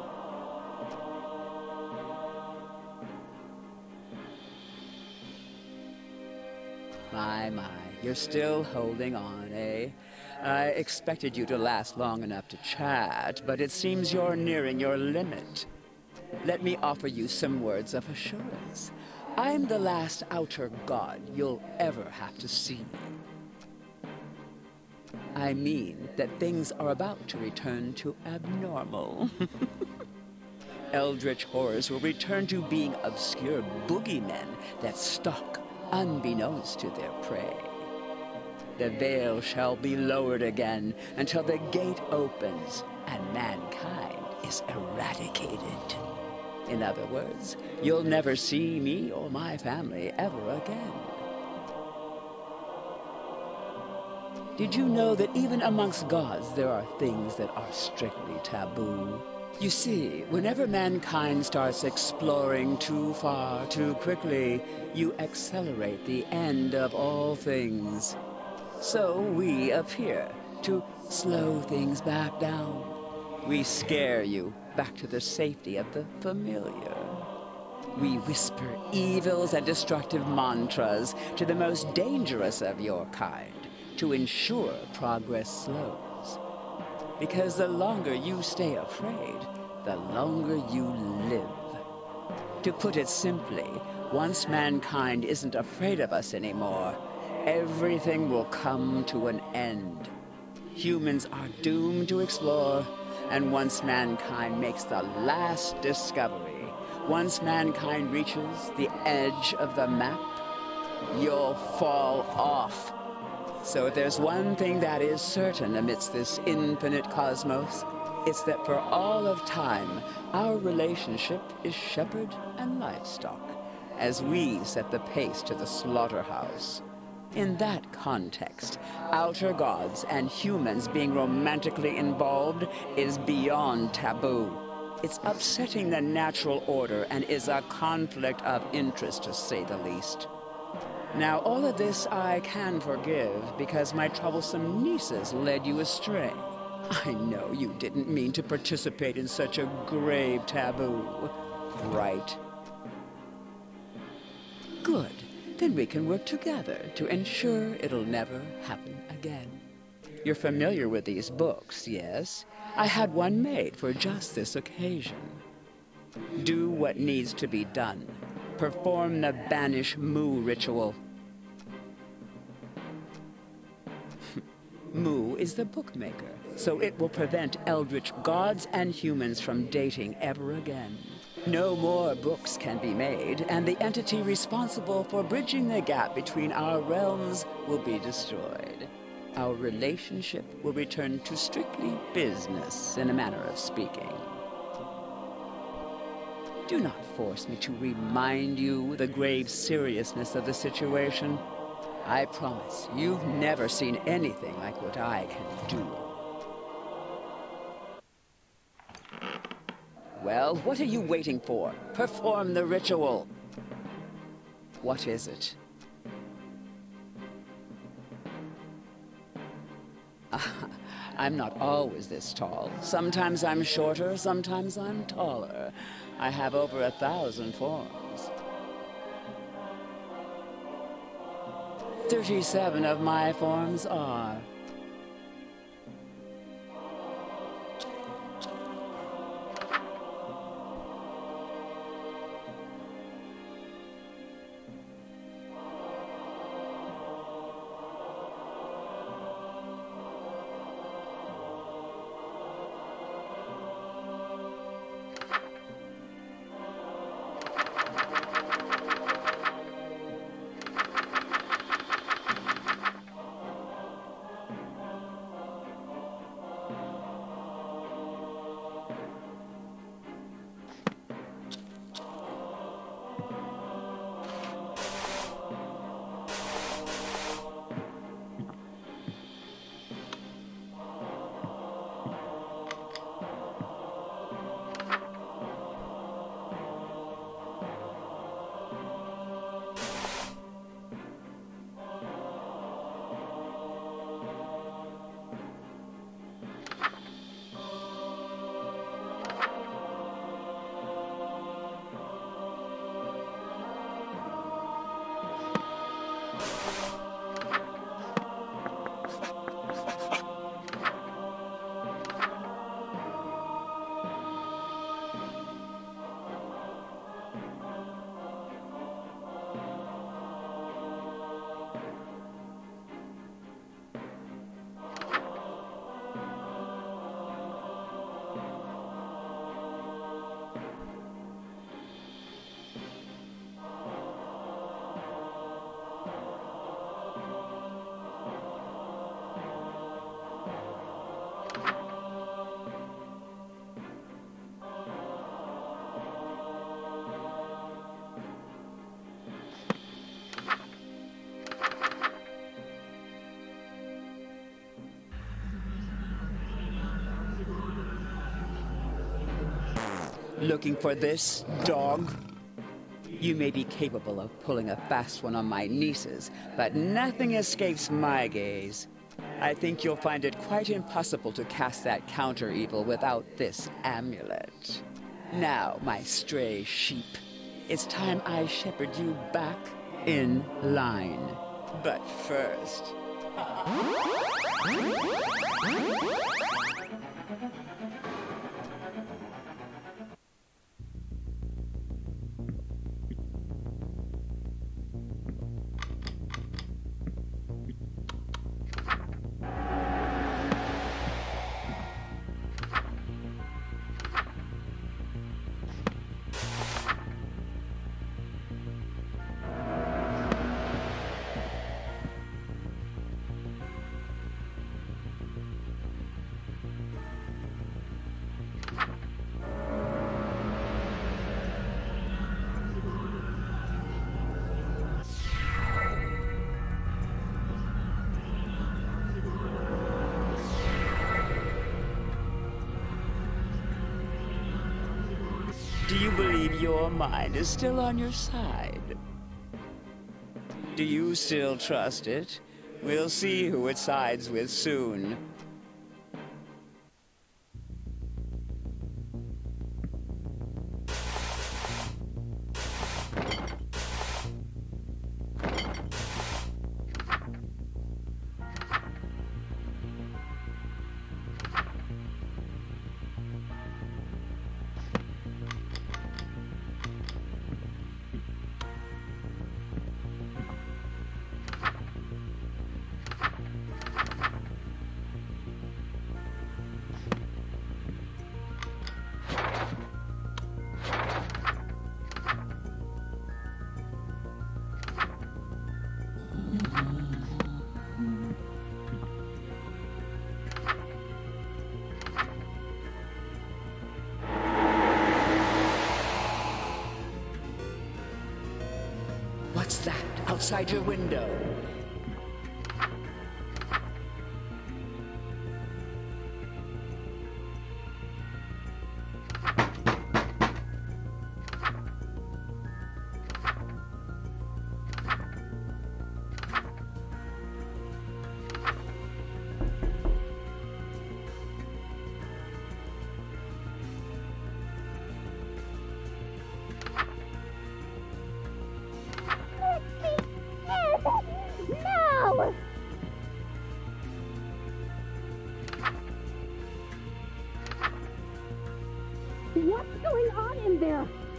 My, you're still holding on, eh? I expected you to last long enough to chat, but it seems you're nearing your limit. Let me offer you some words of assurance. I'm the last outer god you'll ever have to see. I mean that things are about to return to abnormal. Eldritch horrors will return to being obscure boogeymen that stalk unbeknownst to their prey. The veil shall be lowered again until the gate opens and mankind is eradicated. In other words, you'll never see me or my family ever again. Did you know that even amongst gods there are things that are strictly taboo? You see, whenever mankind starts exploring too far, too quickly, you accelerate the end of all things. So we appear to slow things back down. We scare you back to the safety of the familiar. We whisper evils and destructive mantras to the most dangerous of your kind to ensure progress slows. Because the longer you stay afraid, the longer you live. To put it simply, once mankind isn't afraid of us anymore, everything will come to an end. Humans are doomed to explore, and once mankind makes the last discovery, once mankind reaches the edge of the map, you'll fall off. So if there's one thing that is certain amidst this infinite cosmos, it's that for all of time, our relationship is shepherd and livestock, as we set the pace to the slaughterhouse. In that context, outer gods and humans being romantically involved is beyond taboo. It's upsetting the natural order and is a conflict of interest, to say the least. Now, all of this I can forgive because my troublesome nieces led you astray. I know you didn't mean to participate in such a grave taboo, right? Good. Then we can work together to ensure it'll never happen again. You're familiar with these books, yes? I had one made for just this occasion. Do what needs to be done. Perform the Banish Mu ritual. Mu is the bookmaker, so it will prevent eldritch gods and humans from dating ever again. No more books can be made, and the entity responsible for bridging the gap between our realms will be destroyed. Our relationship will return to strictly business, in a manner of speaking. Do not force me to remind you the grave seriousness of the situation. I promise you've never seen anything like what I can do. Well, what are you waiting for? Perform the ritual. What is it? I'm not always this tall. Sometimes I'm shorter, sometimes I'm taller. I have over 1,000 forms. 37 of my forms are. Looking for this, dog? You may be capable of pulling a fast one on my nieces, but nothing escapes my gaze. I think you'll find it quite impossible to cast that counter-evil without this amulet. Now, my stray sheep, it's time I shepherd you back in line. But first... Do you believe your mind is still on your side? Do you still trust it? We'll see who it sides with soon. What's that outside your window?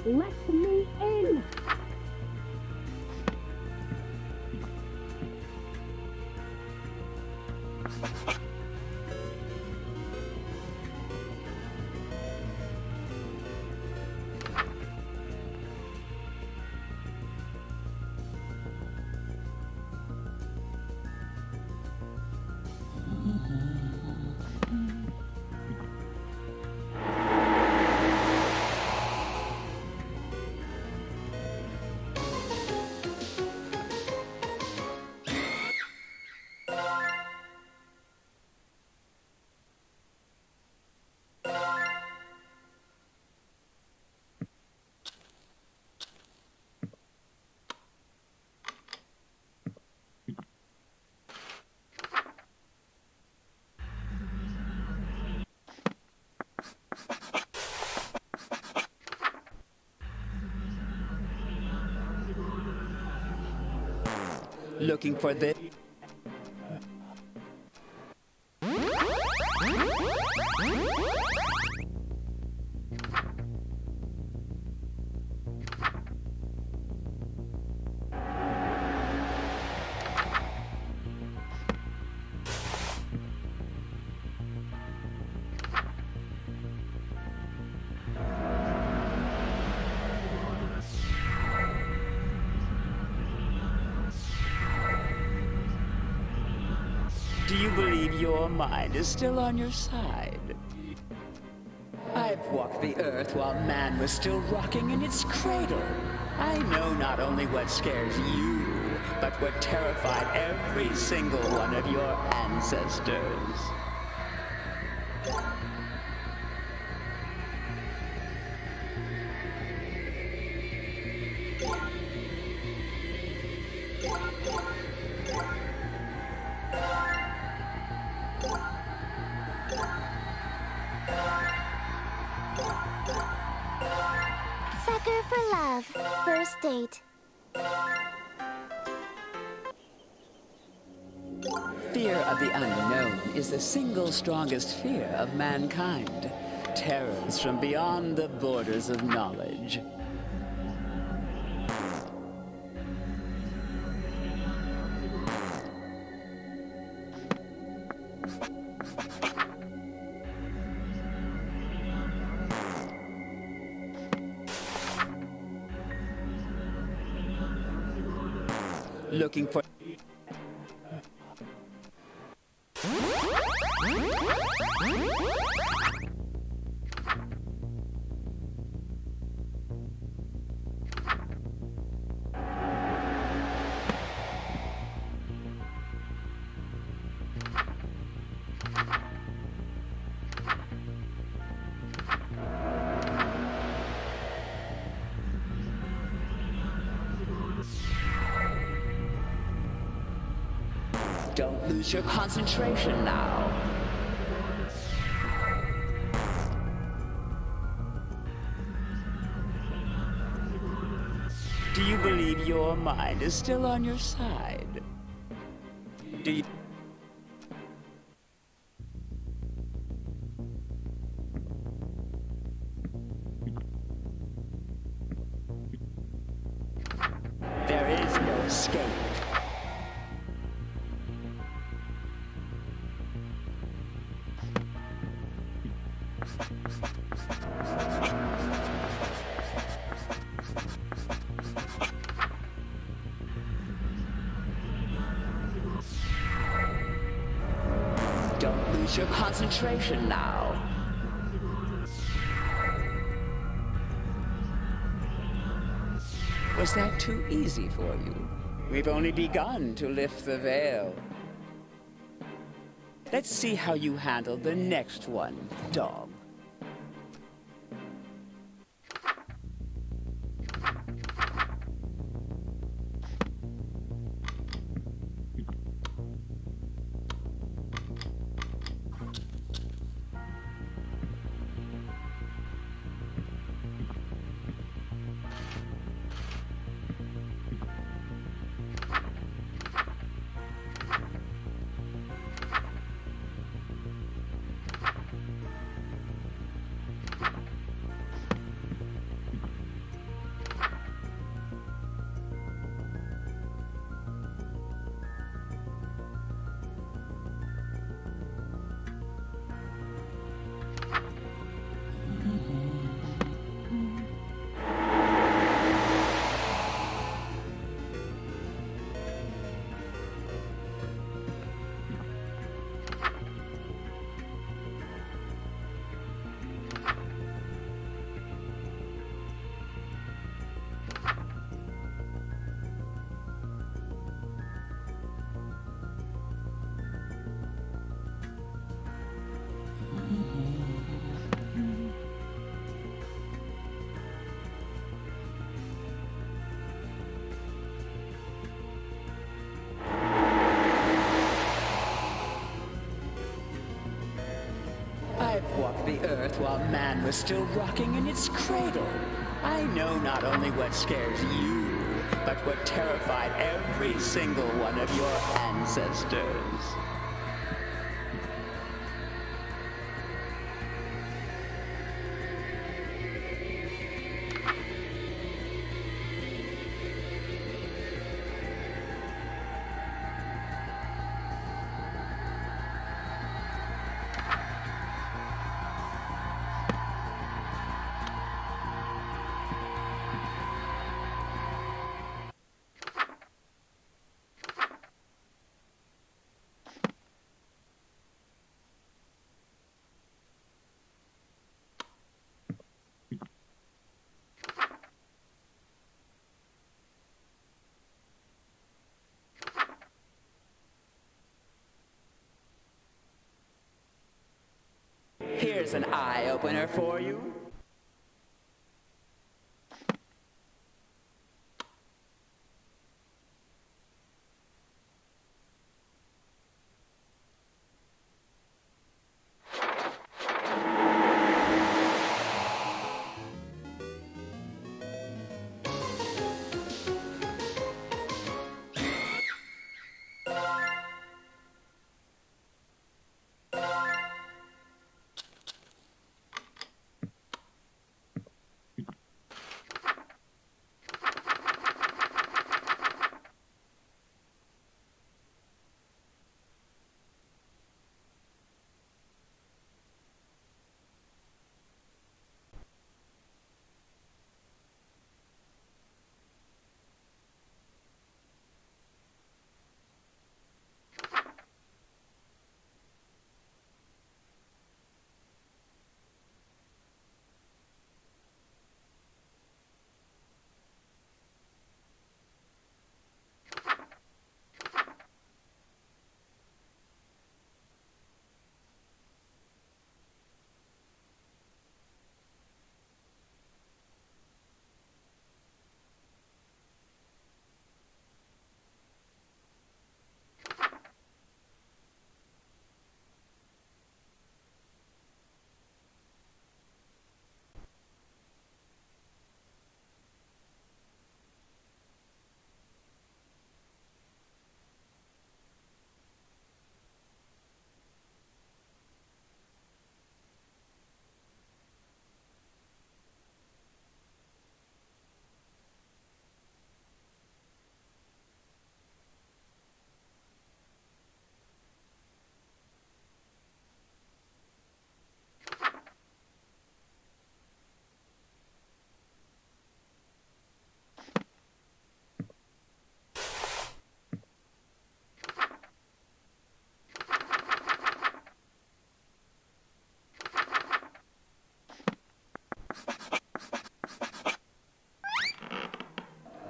Let me in! Looking for this? Do you believe your mind is still on your side? I've walked the earth while man was still rocking in its cradle. I know not only what scares you, but what terrified every single one of your ancestors. Sucker for love. First date. Fear of the unknown is the single strongest fear of mankind. Terrors from beyond the borders of knowledge. Looking for... Don't lose your concentration now. Do you believe your mind is still on your side? Do you... There is no escape. Don't lose your concentration now. Was that too easy for you? We've only begun to lift the veil. Let's see how you handle the next one, dog. was still rocking in its cradle. I know not only what scares you, but what terrified every single one of your ancestors. Here's an eye-opener for you.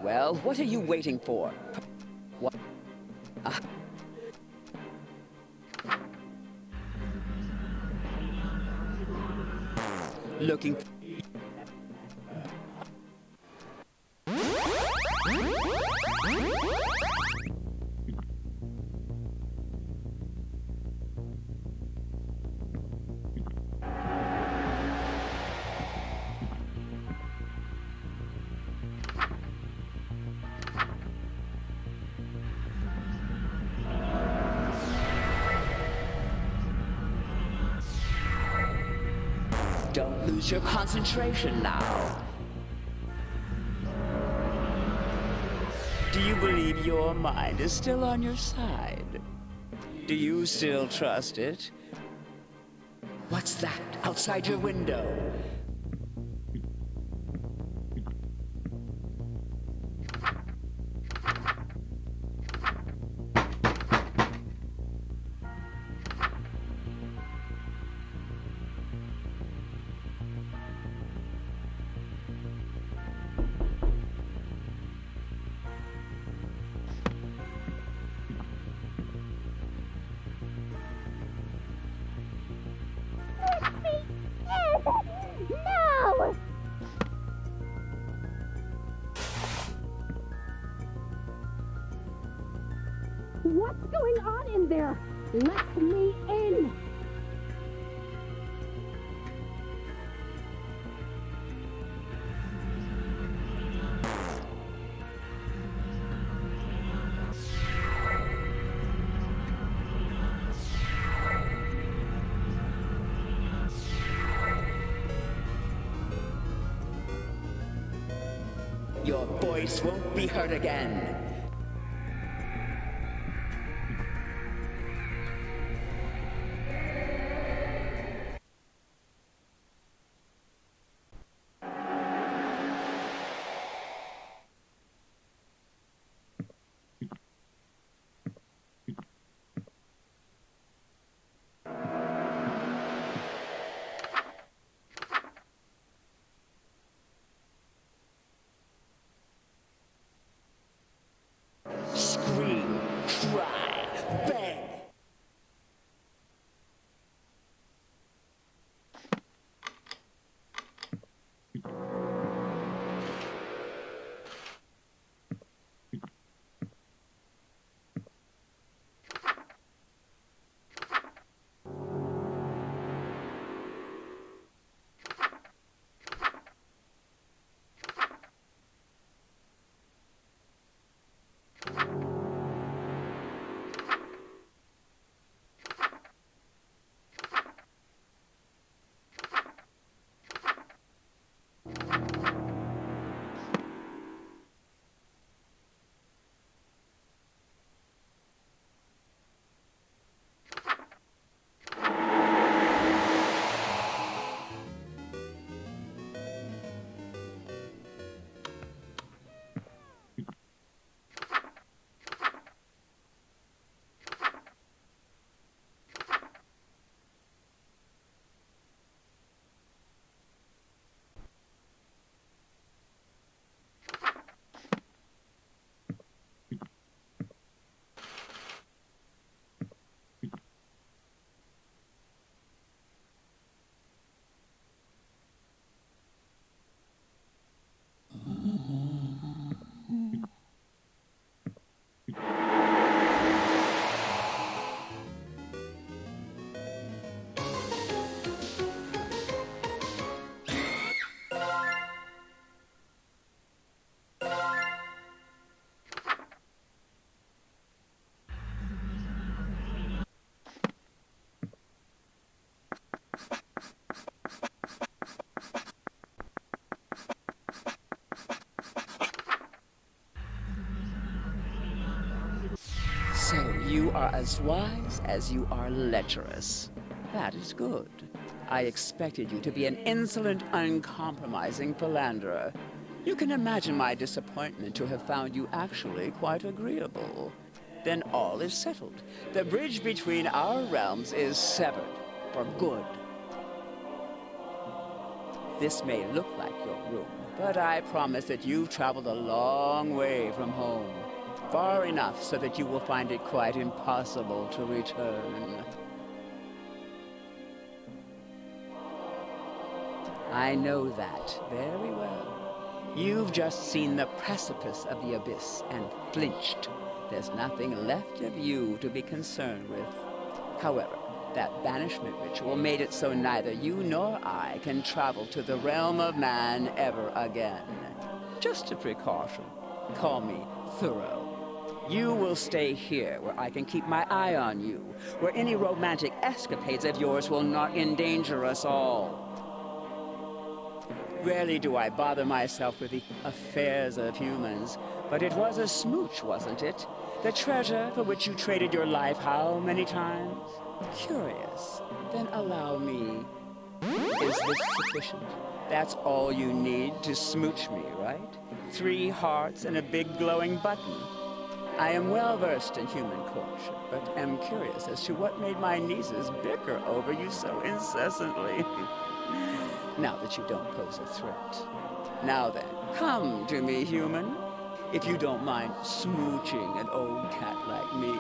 Well, what are you waiting for? What? Looking. Don't lose your concentration now. Do you believe your mind is still on your side? Do you still trust it? What's that outside your window? No! What's going on in there? Let me in! your voice won't be heard again. Scream, cry, beg. So you are as wise as you are lecherous. That is good. I expected you to be an insolent, uncompromising philanderer. You can imagine my disappointment to have found you actually quite agreeable. Then all is settled. The bridge between our realms is severed for good. This may look like your room, but I promise that you've traveled a long way from home. Far enough so that you will find it quite impossible to return. I know that very well. You've just seen the precipice of the abyss and flinched. There's nothing left of you to be concerned with. However, that banishment ritual made it so neither you nor I can travel to the realm of man ever again. Just a precaution. Call me thorough. You will stay here, where I can keep my eye on you, where any romantic escapades of yours will not endanger us all. Rarely do I bother myself with the affairs of humans, but it was a smooch, wasn't it? The treasure for which you traded your life how many times? Curious. Then allow me. Is this sufficient? That's all you need to smooch me, right? 3 hearts and a big glowing button. I am well versed in human courtship, but am curious as to what made my nieces bicker over you so incessantly. Now that you don't pose a threat. Now then, come to me, human. If you don't mind smooching an old cat like me.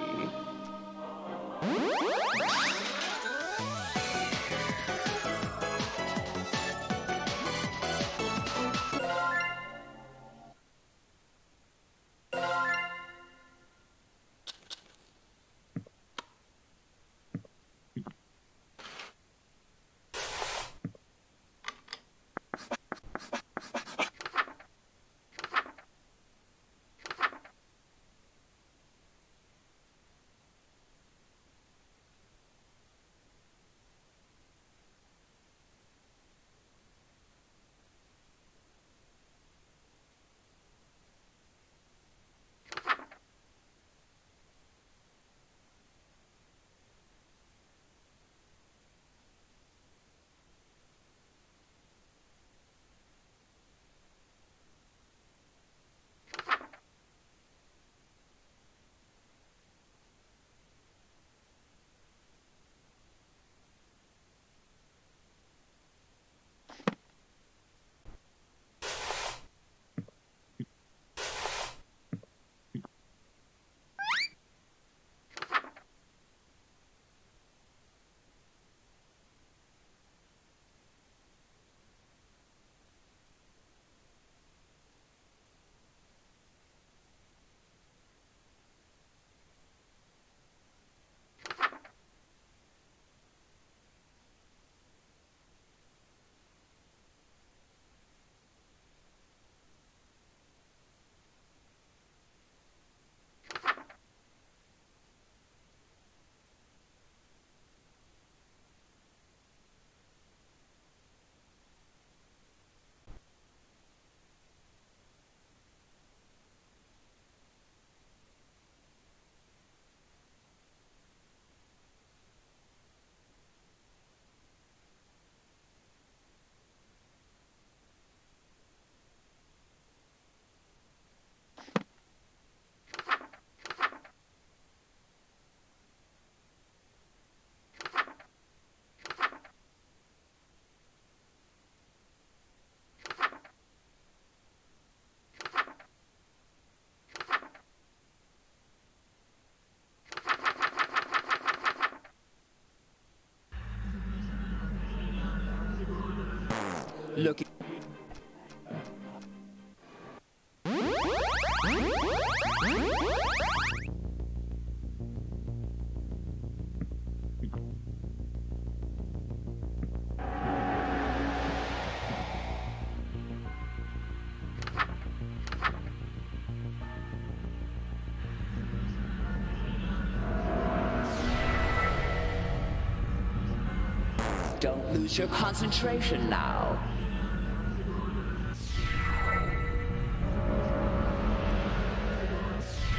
Don't lose your concentration now.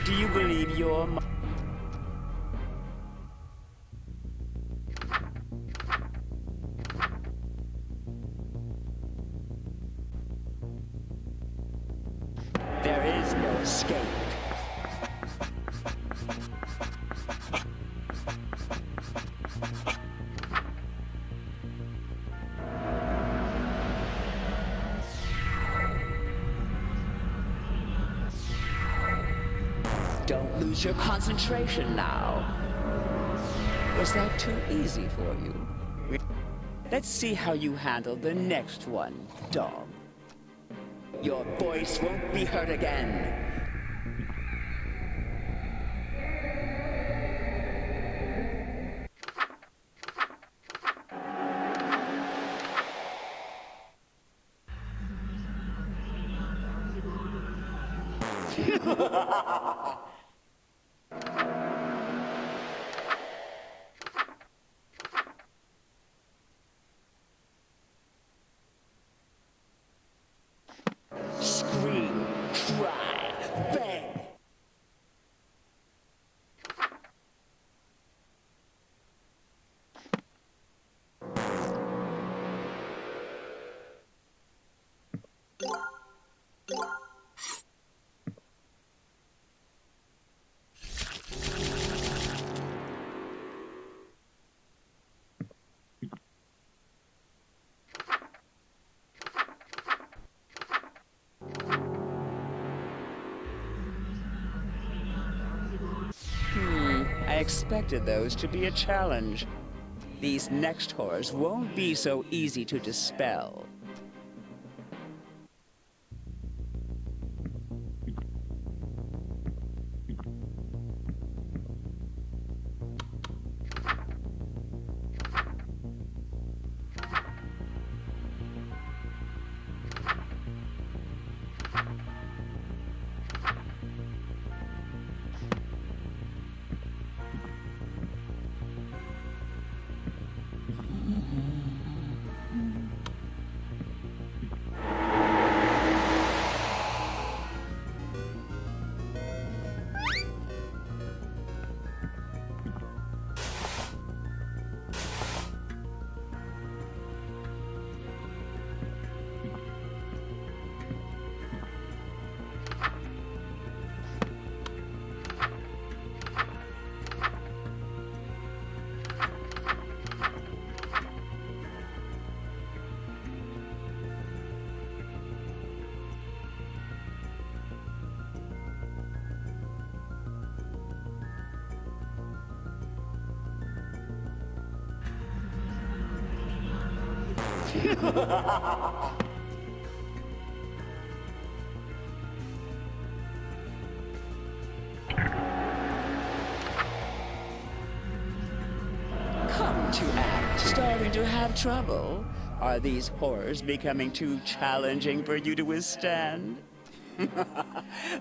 Do you believe you're There is no escape. Don't lose your concentration now. Was that too easy for you? Let's see how you handle the next one, dog. Your voice won't be heard again. Scream, cry, beg. I expected those to be a challenge. These next horrors won't be so easy to dispel. Come to act, starting to have trouble. Are these horrors becoming too challenging for you to withstand?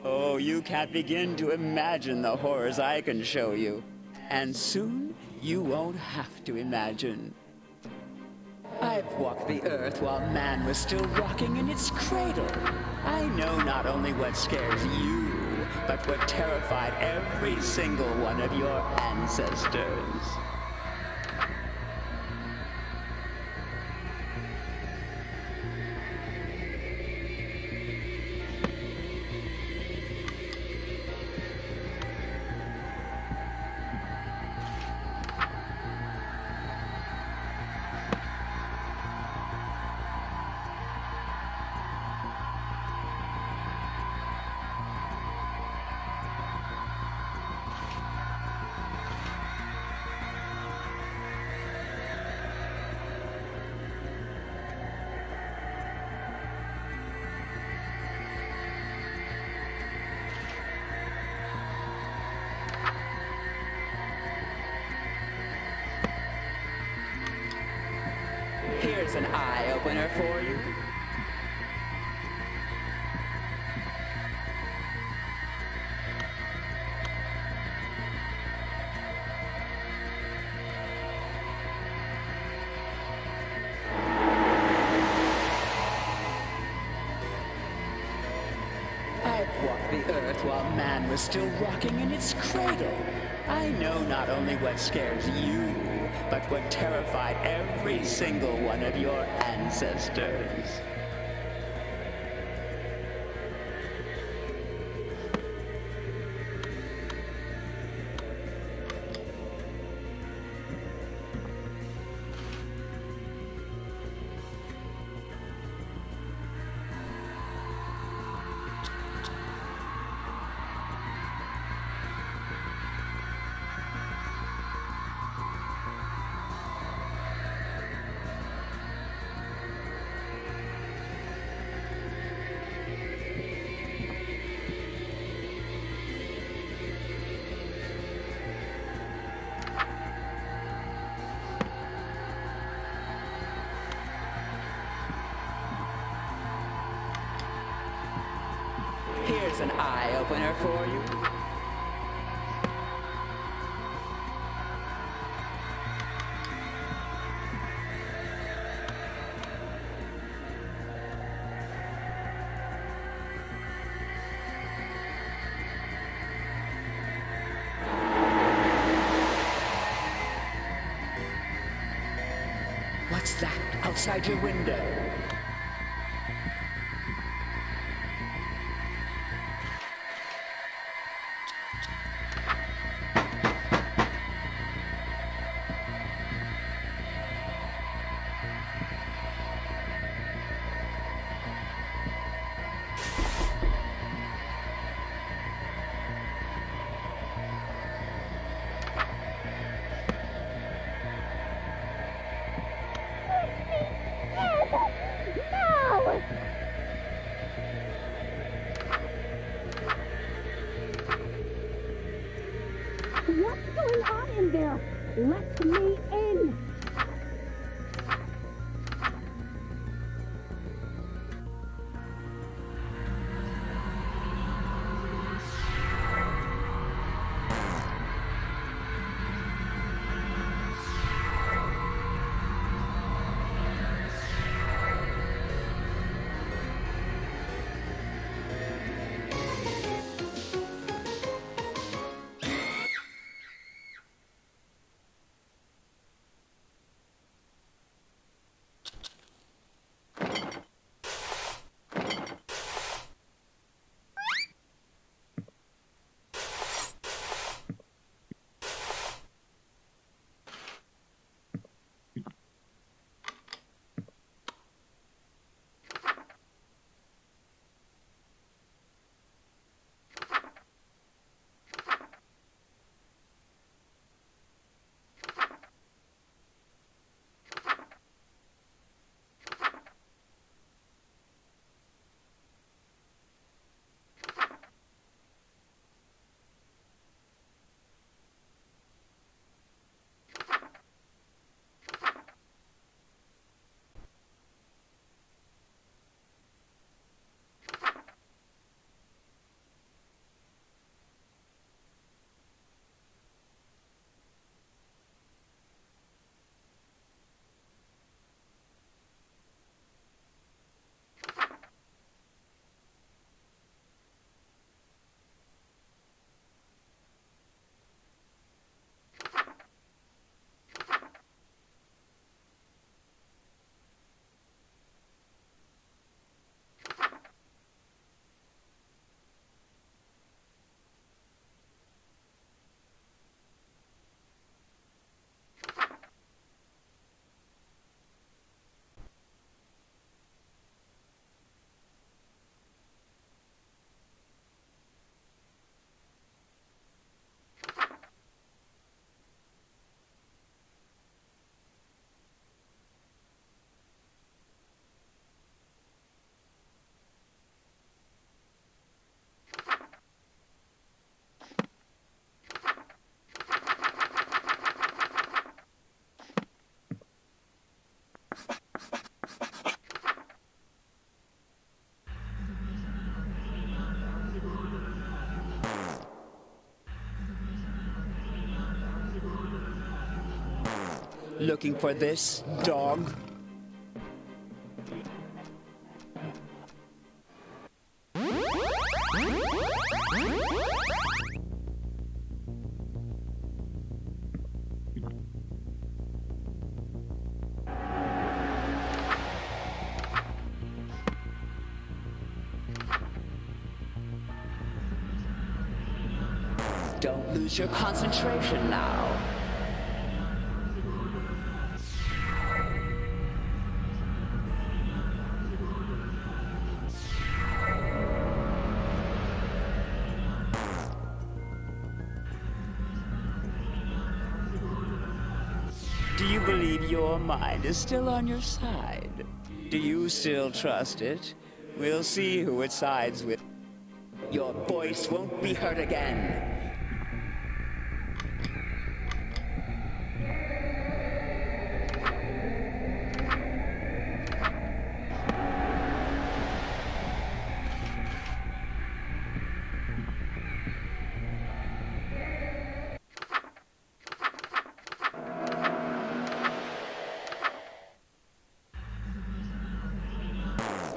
Oh, you can't begin to imagine the horrors I can show you. And soon, you won't have to imagine. I've walked the earth while man was still rocking in its cradle. I know not only what scares you, but what terrified every single one of your ancestors. eye-opener for you. I've walked the earth while man was still rocking in its cradle. I know not only what scares you, but what terrified every single one of your ancestors. Here's an eye-opener for you. What's that outside your window? What's going on in there? Let me in! Looking for this, dog? Don't lose your concentration now. Do you believe your mind is still on your side? Do you still trust it? We'll see who it sides with. Your voice won't be heard again.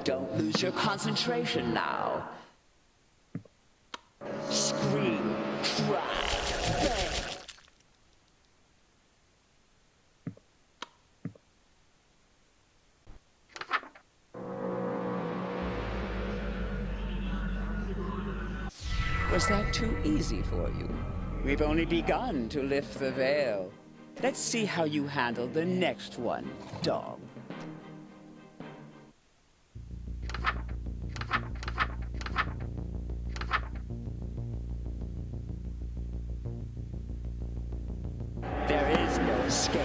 Don't lose your concentration now. Scream, cry, beg. Was that too easy for you? We've only begun to lift the veil. Let's see how you handle the next one, dog. There is no escape.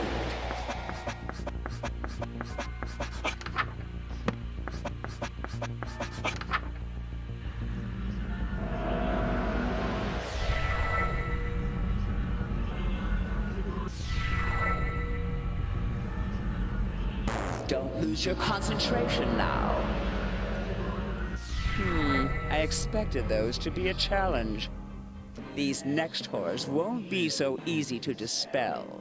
Don't lose your concentration now. I expected those to be a challenge. These next horrors won't be so easy to dispel.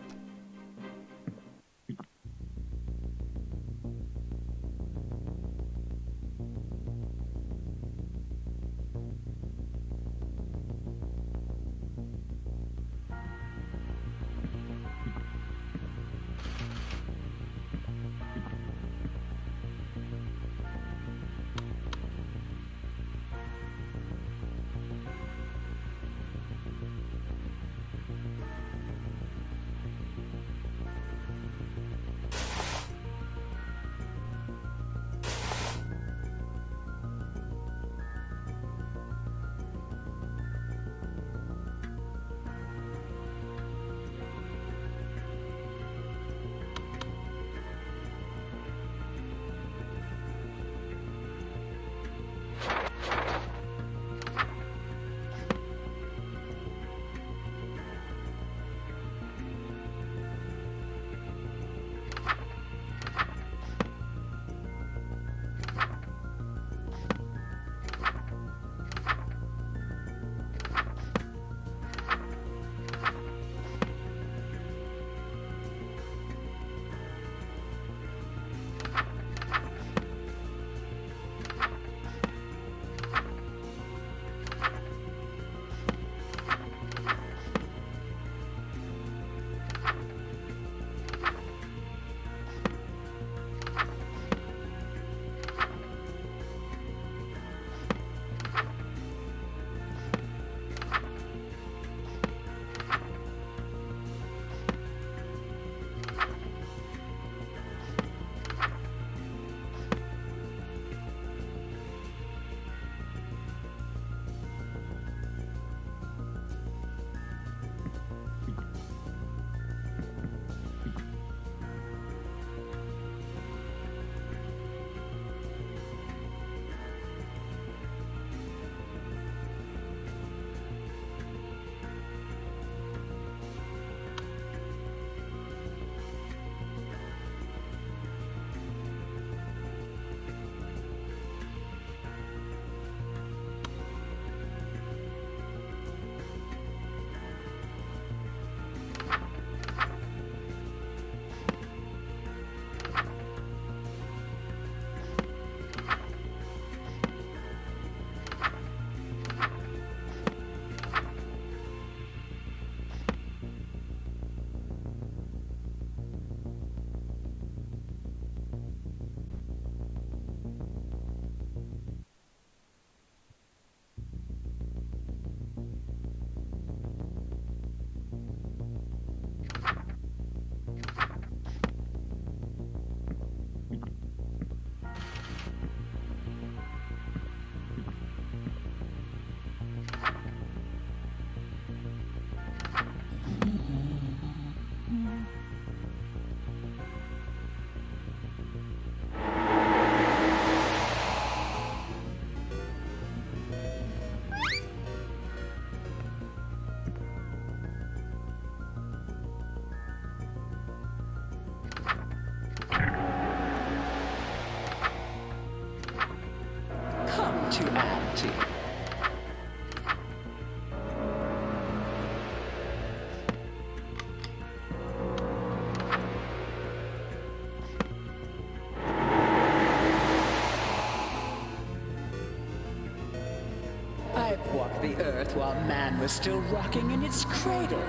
walk the earth while man was still rocking in its cradle.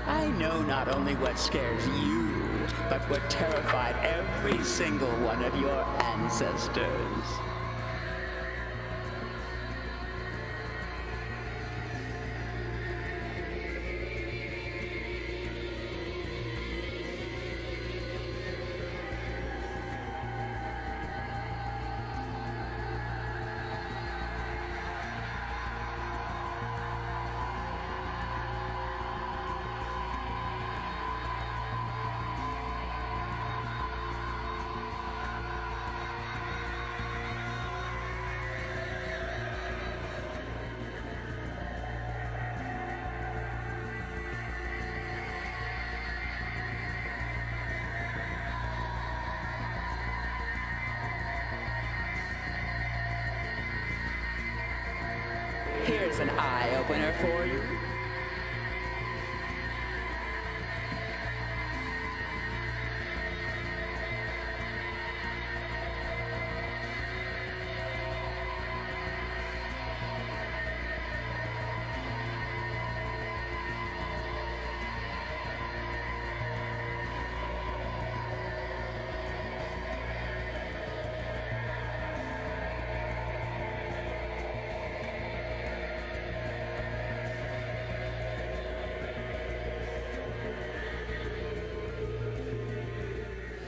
I know not only what scares you, but what terrified every single one of your ancestors. Here's an eye-opener for you.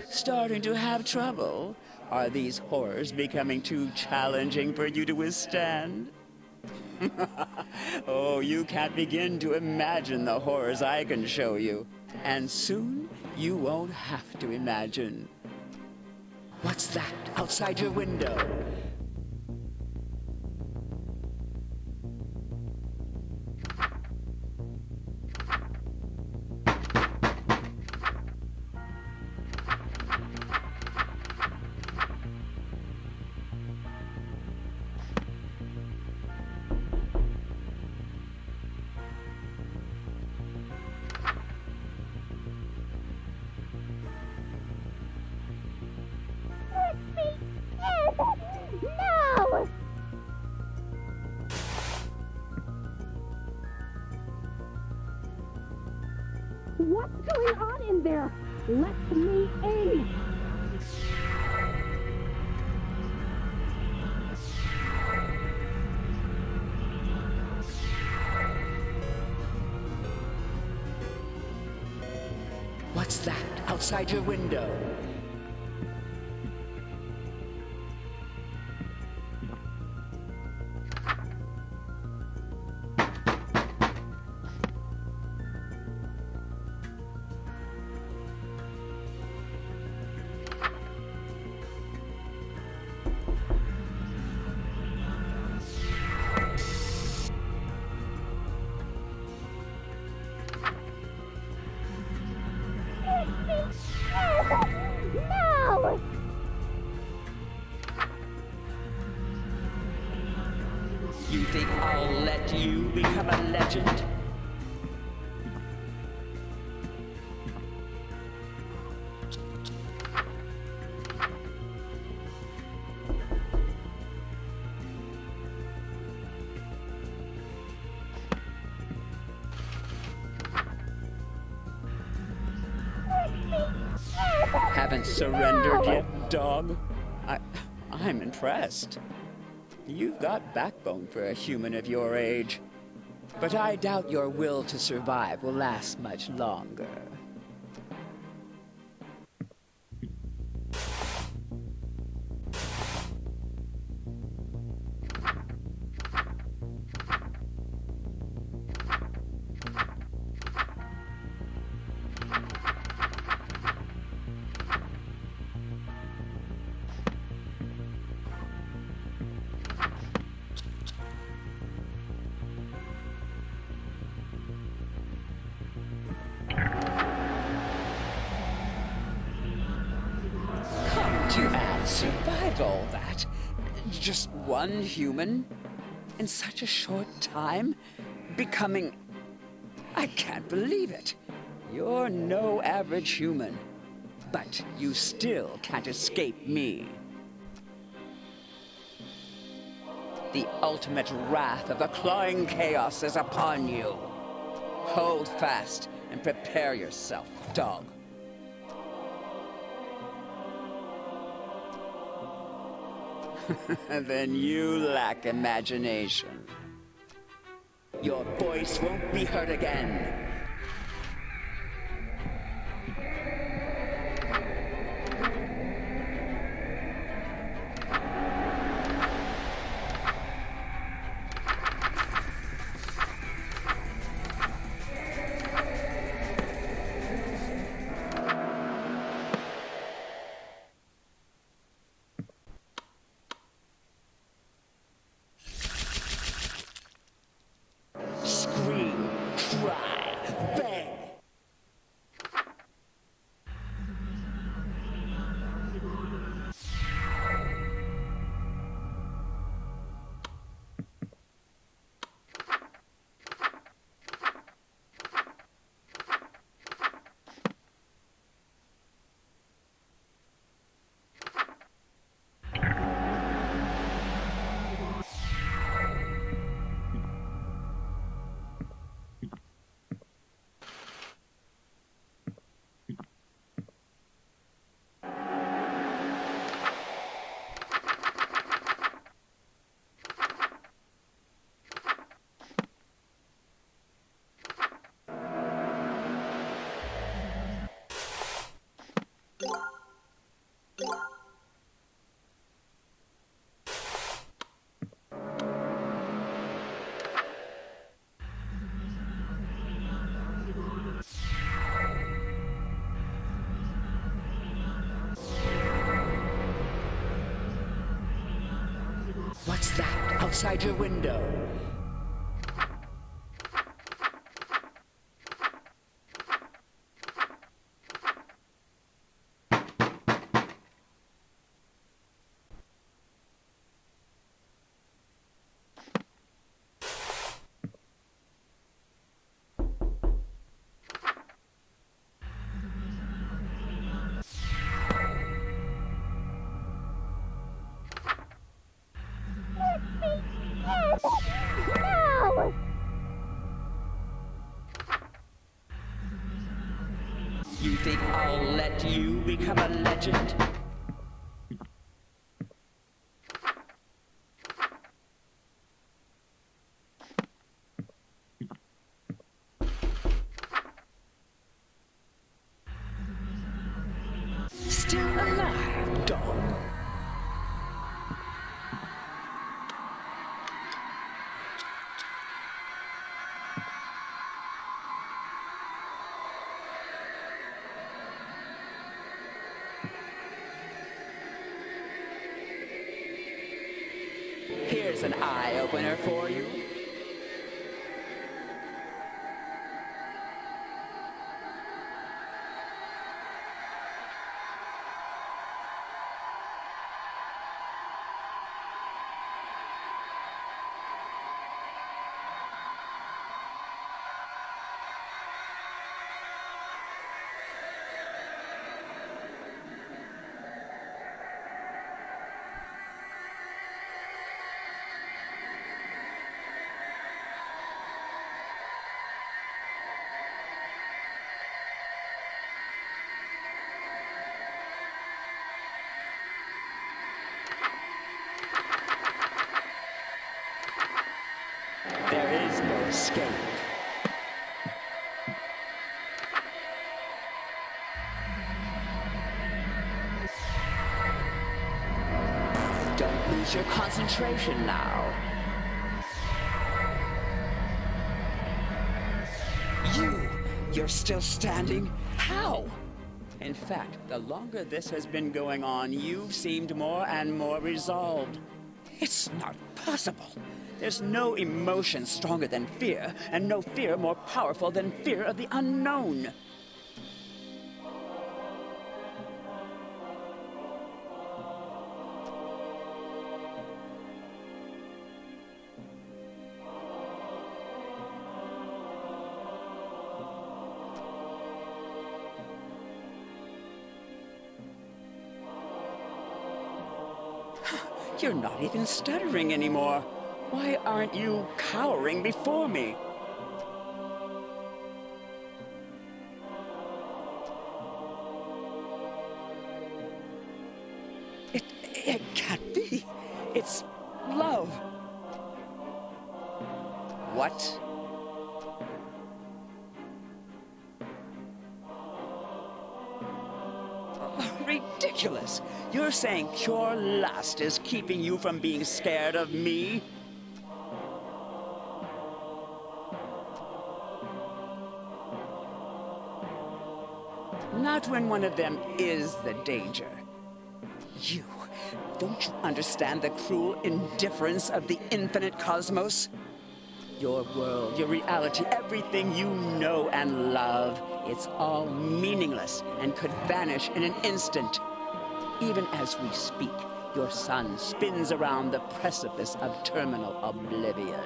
Starting to have trouble? Are these horrors becoming too challenging for you to withstand? Oh, you can't begin to imagine the horrors I can show you. And soon, you won't have to imagine. What's that outside your window? No! What's going on in there? Let me in! What's that outside your window? No! You think I'll let you become a legend? Haven't surrendered yet, dog? I'm impressed. You've got backbone for a human of your age. But I doubt your will to survive will last much longer. You have survived all that? Just one human? In such a short time? Becoming... I can't believe it. You're no average human. But you still can't escape me. The ultimate wrath of the clawing chaos is upon you. Hold fast and prepare yourself, dog. Then you lack imagination. Your voice won't be heard again. Scream, cry, beg. What's that outside your window? No! You think I'll let you become a legend? Still alive, dog. Here's an eye-opener for you. There is no escape. Don't lose your concentration now. You're still standing? How? In fact, the longer this has been going on, you've seemed more and more resolved. It's not possible. There's no emotion stronger than fear, and no fear more powerful than fear of the unknown. You're not even stuttering anymore. Why aren't you cowering before me? It can't be. It's love. What? Ridiculous. You're saying pure lust is keeping you from being scared of me? Not when one of them is the danger. You, don't you understand the cruel indifference of the infinite cosmos? Your world, your reality, everything you know and love, it's all meaningless and could vanish in an instant. Even as we speak, your sun spins around the precipice of terminal oblivion.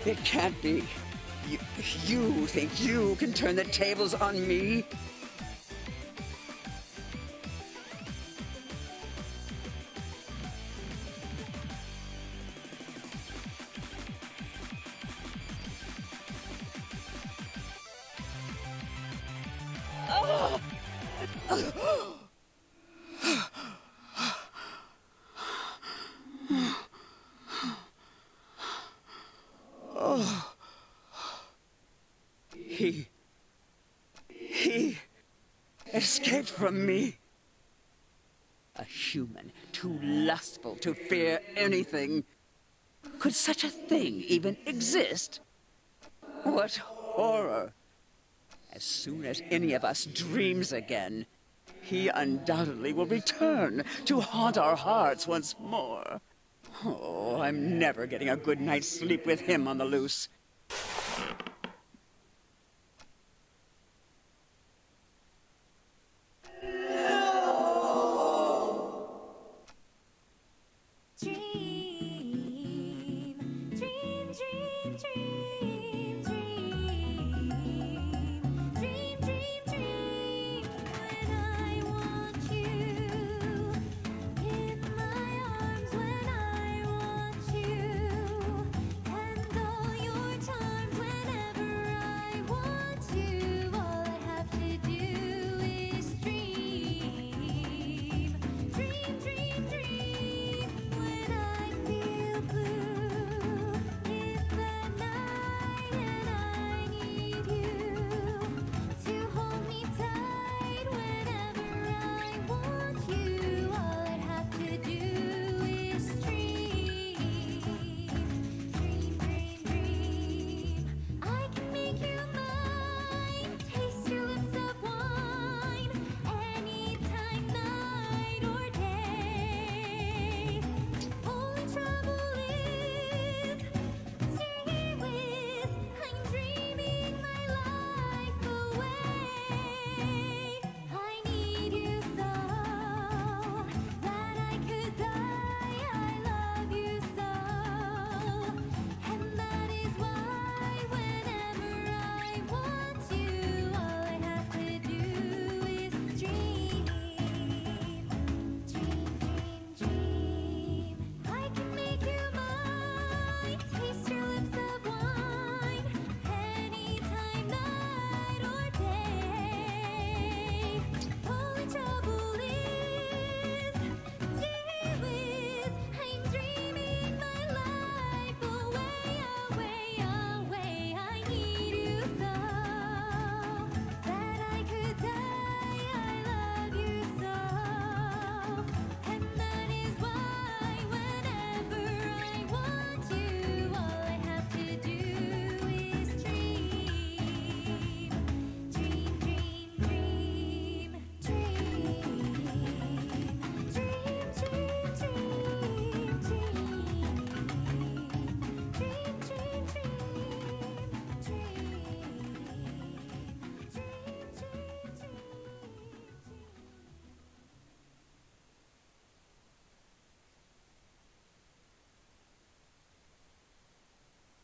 It can't be. You think you can turn the tables on me? He escaped from me. A human, too lustful to fear anything. Could such a thing even exist? What horror! As soon as any of us dreams again, he undoubtedly will return to haunt our hearts once more. Oh, I'm never getting a good night's sleep with him on the loose.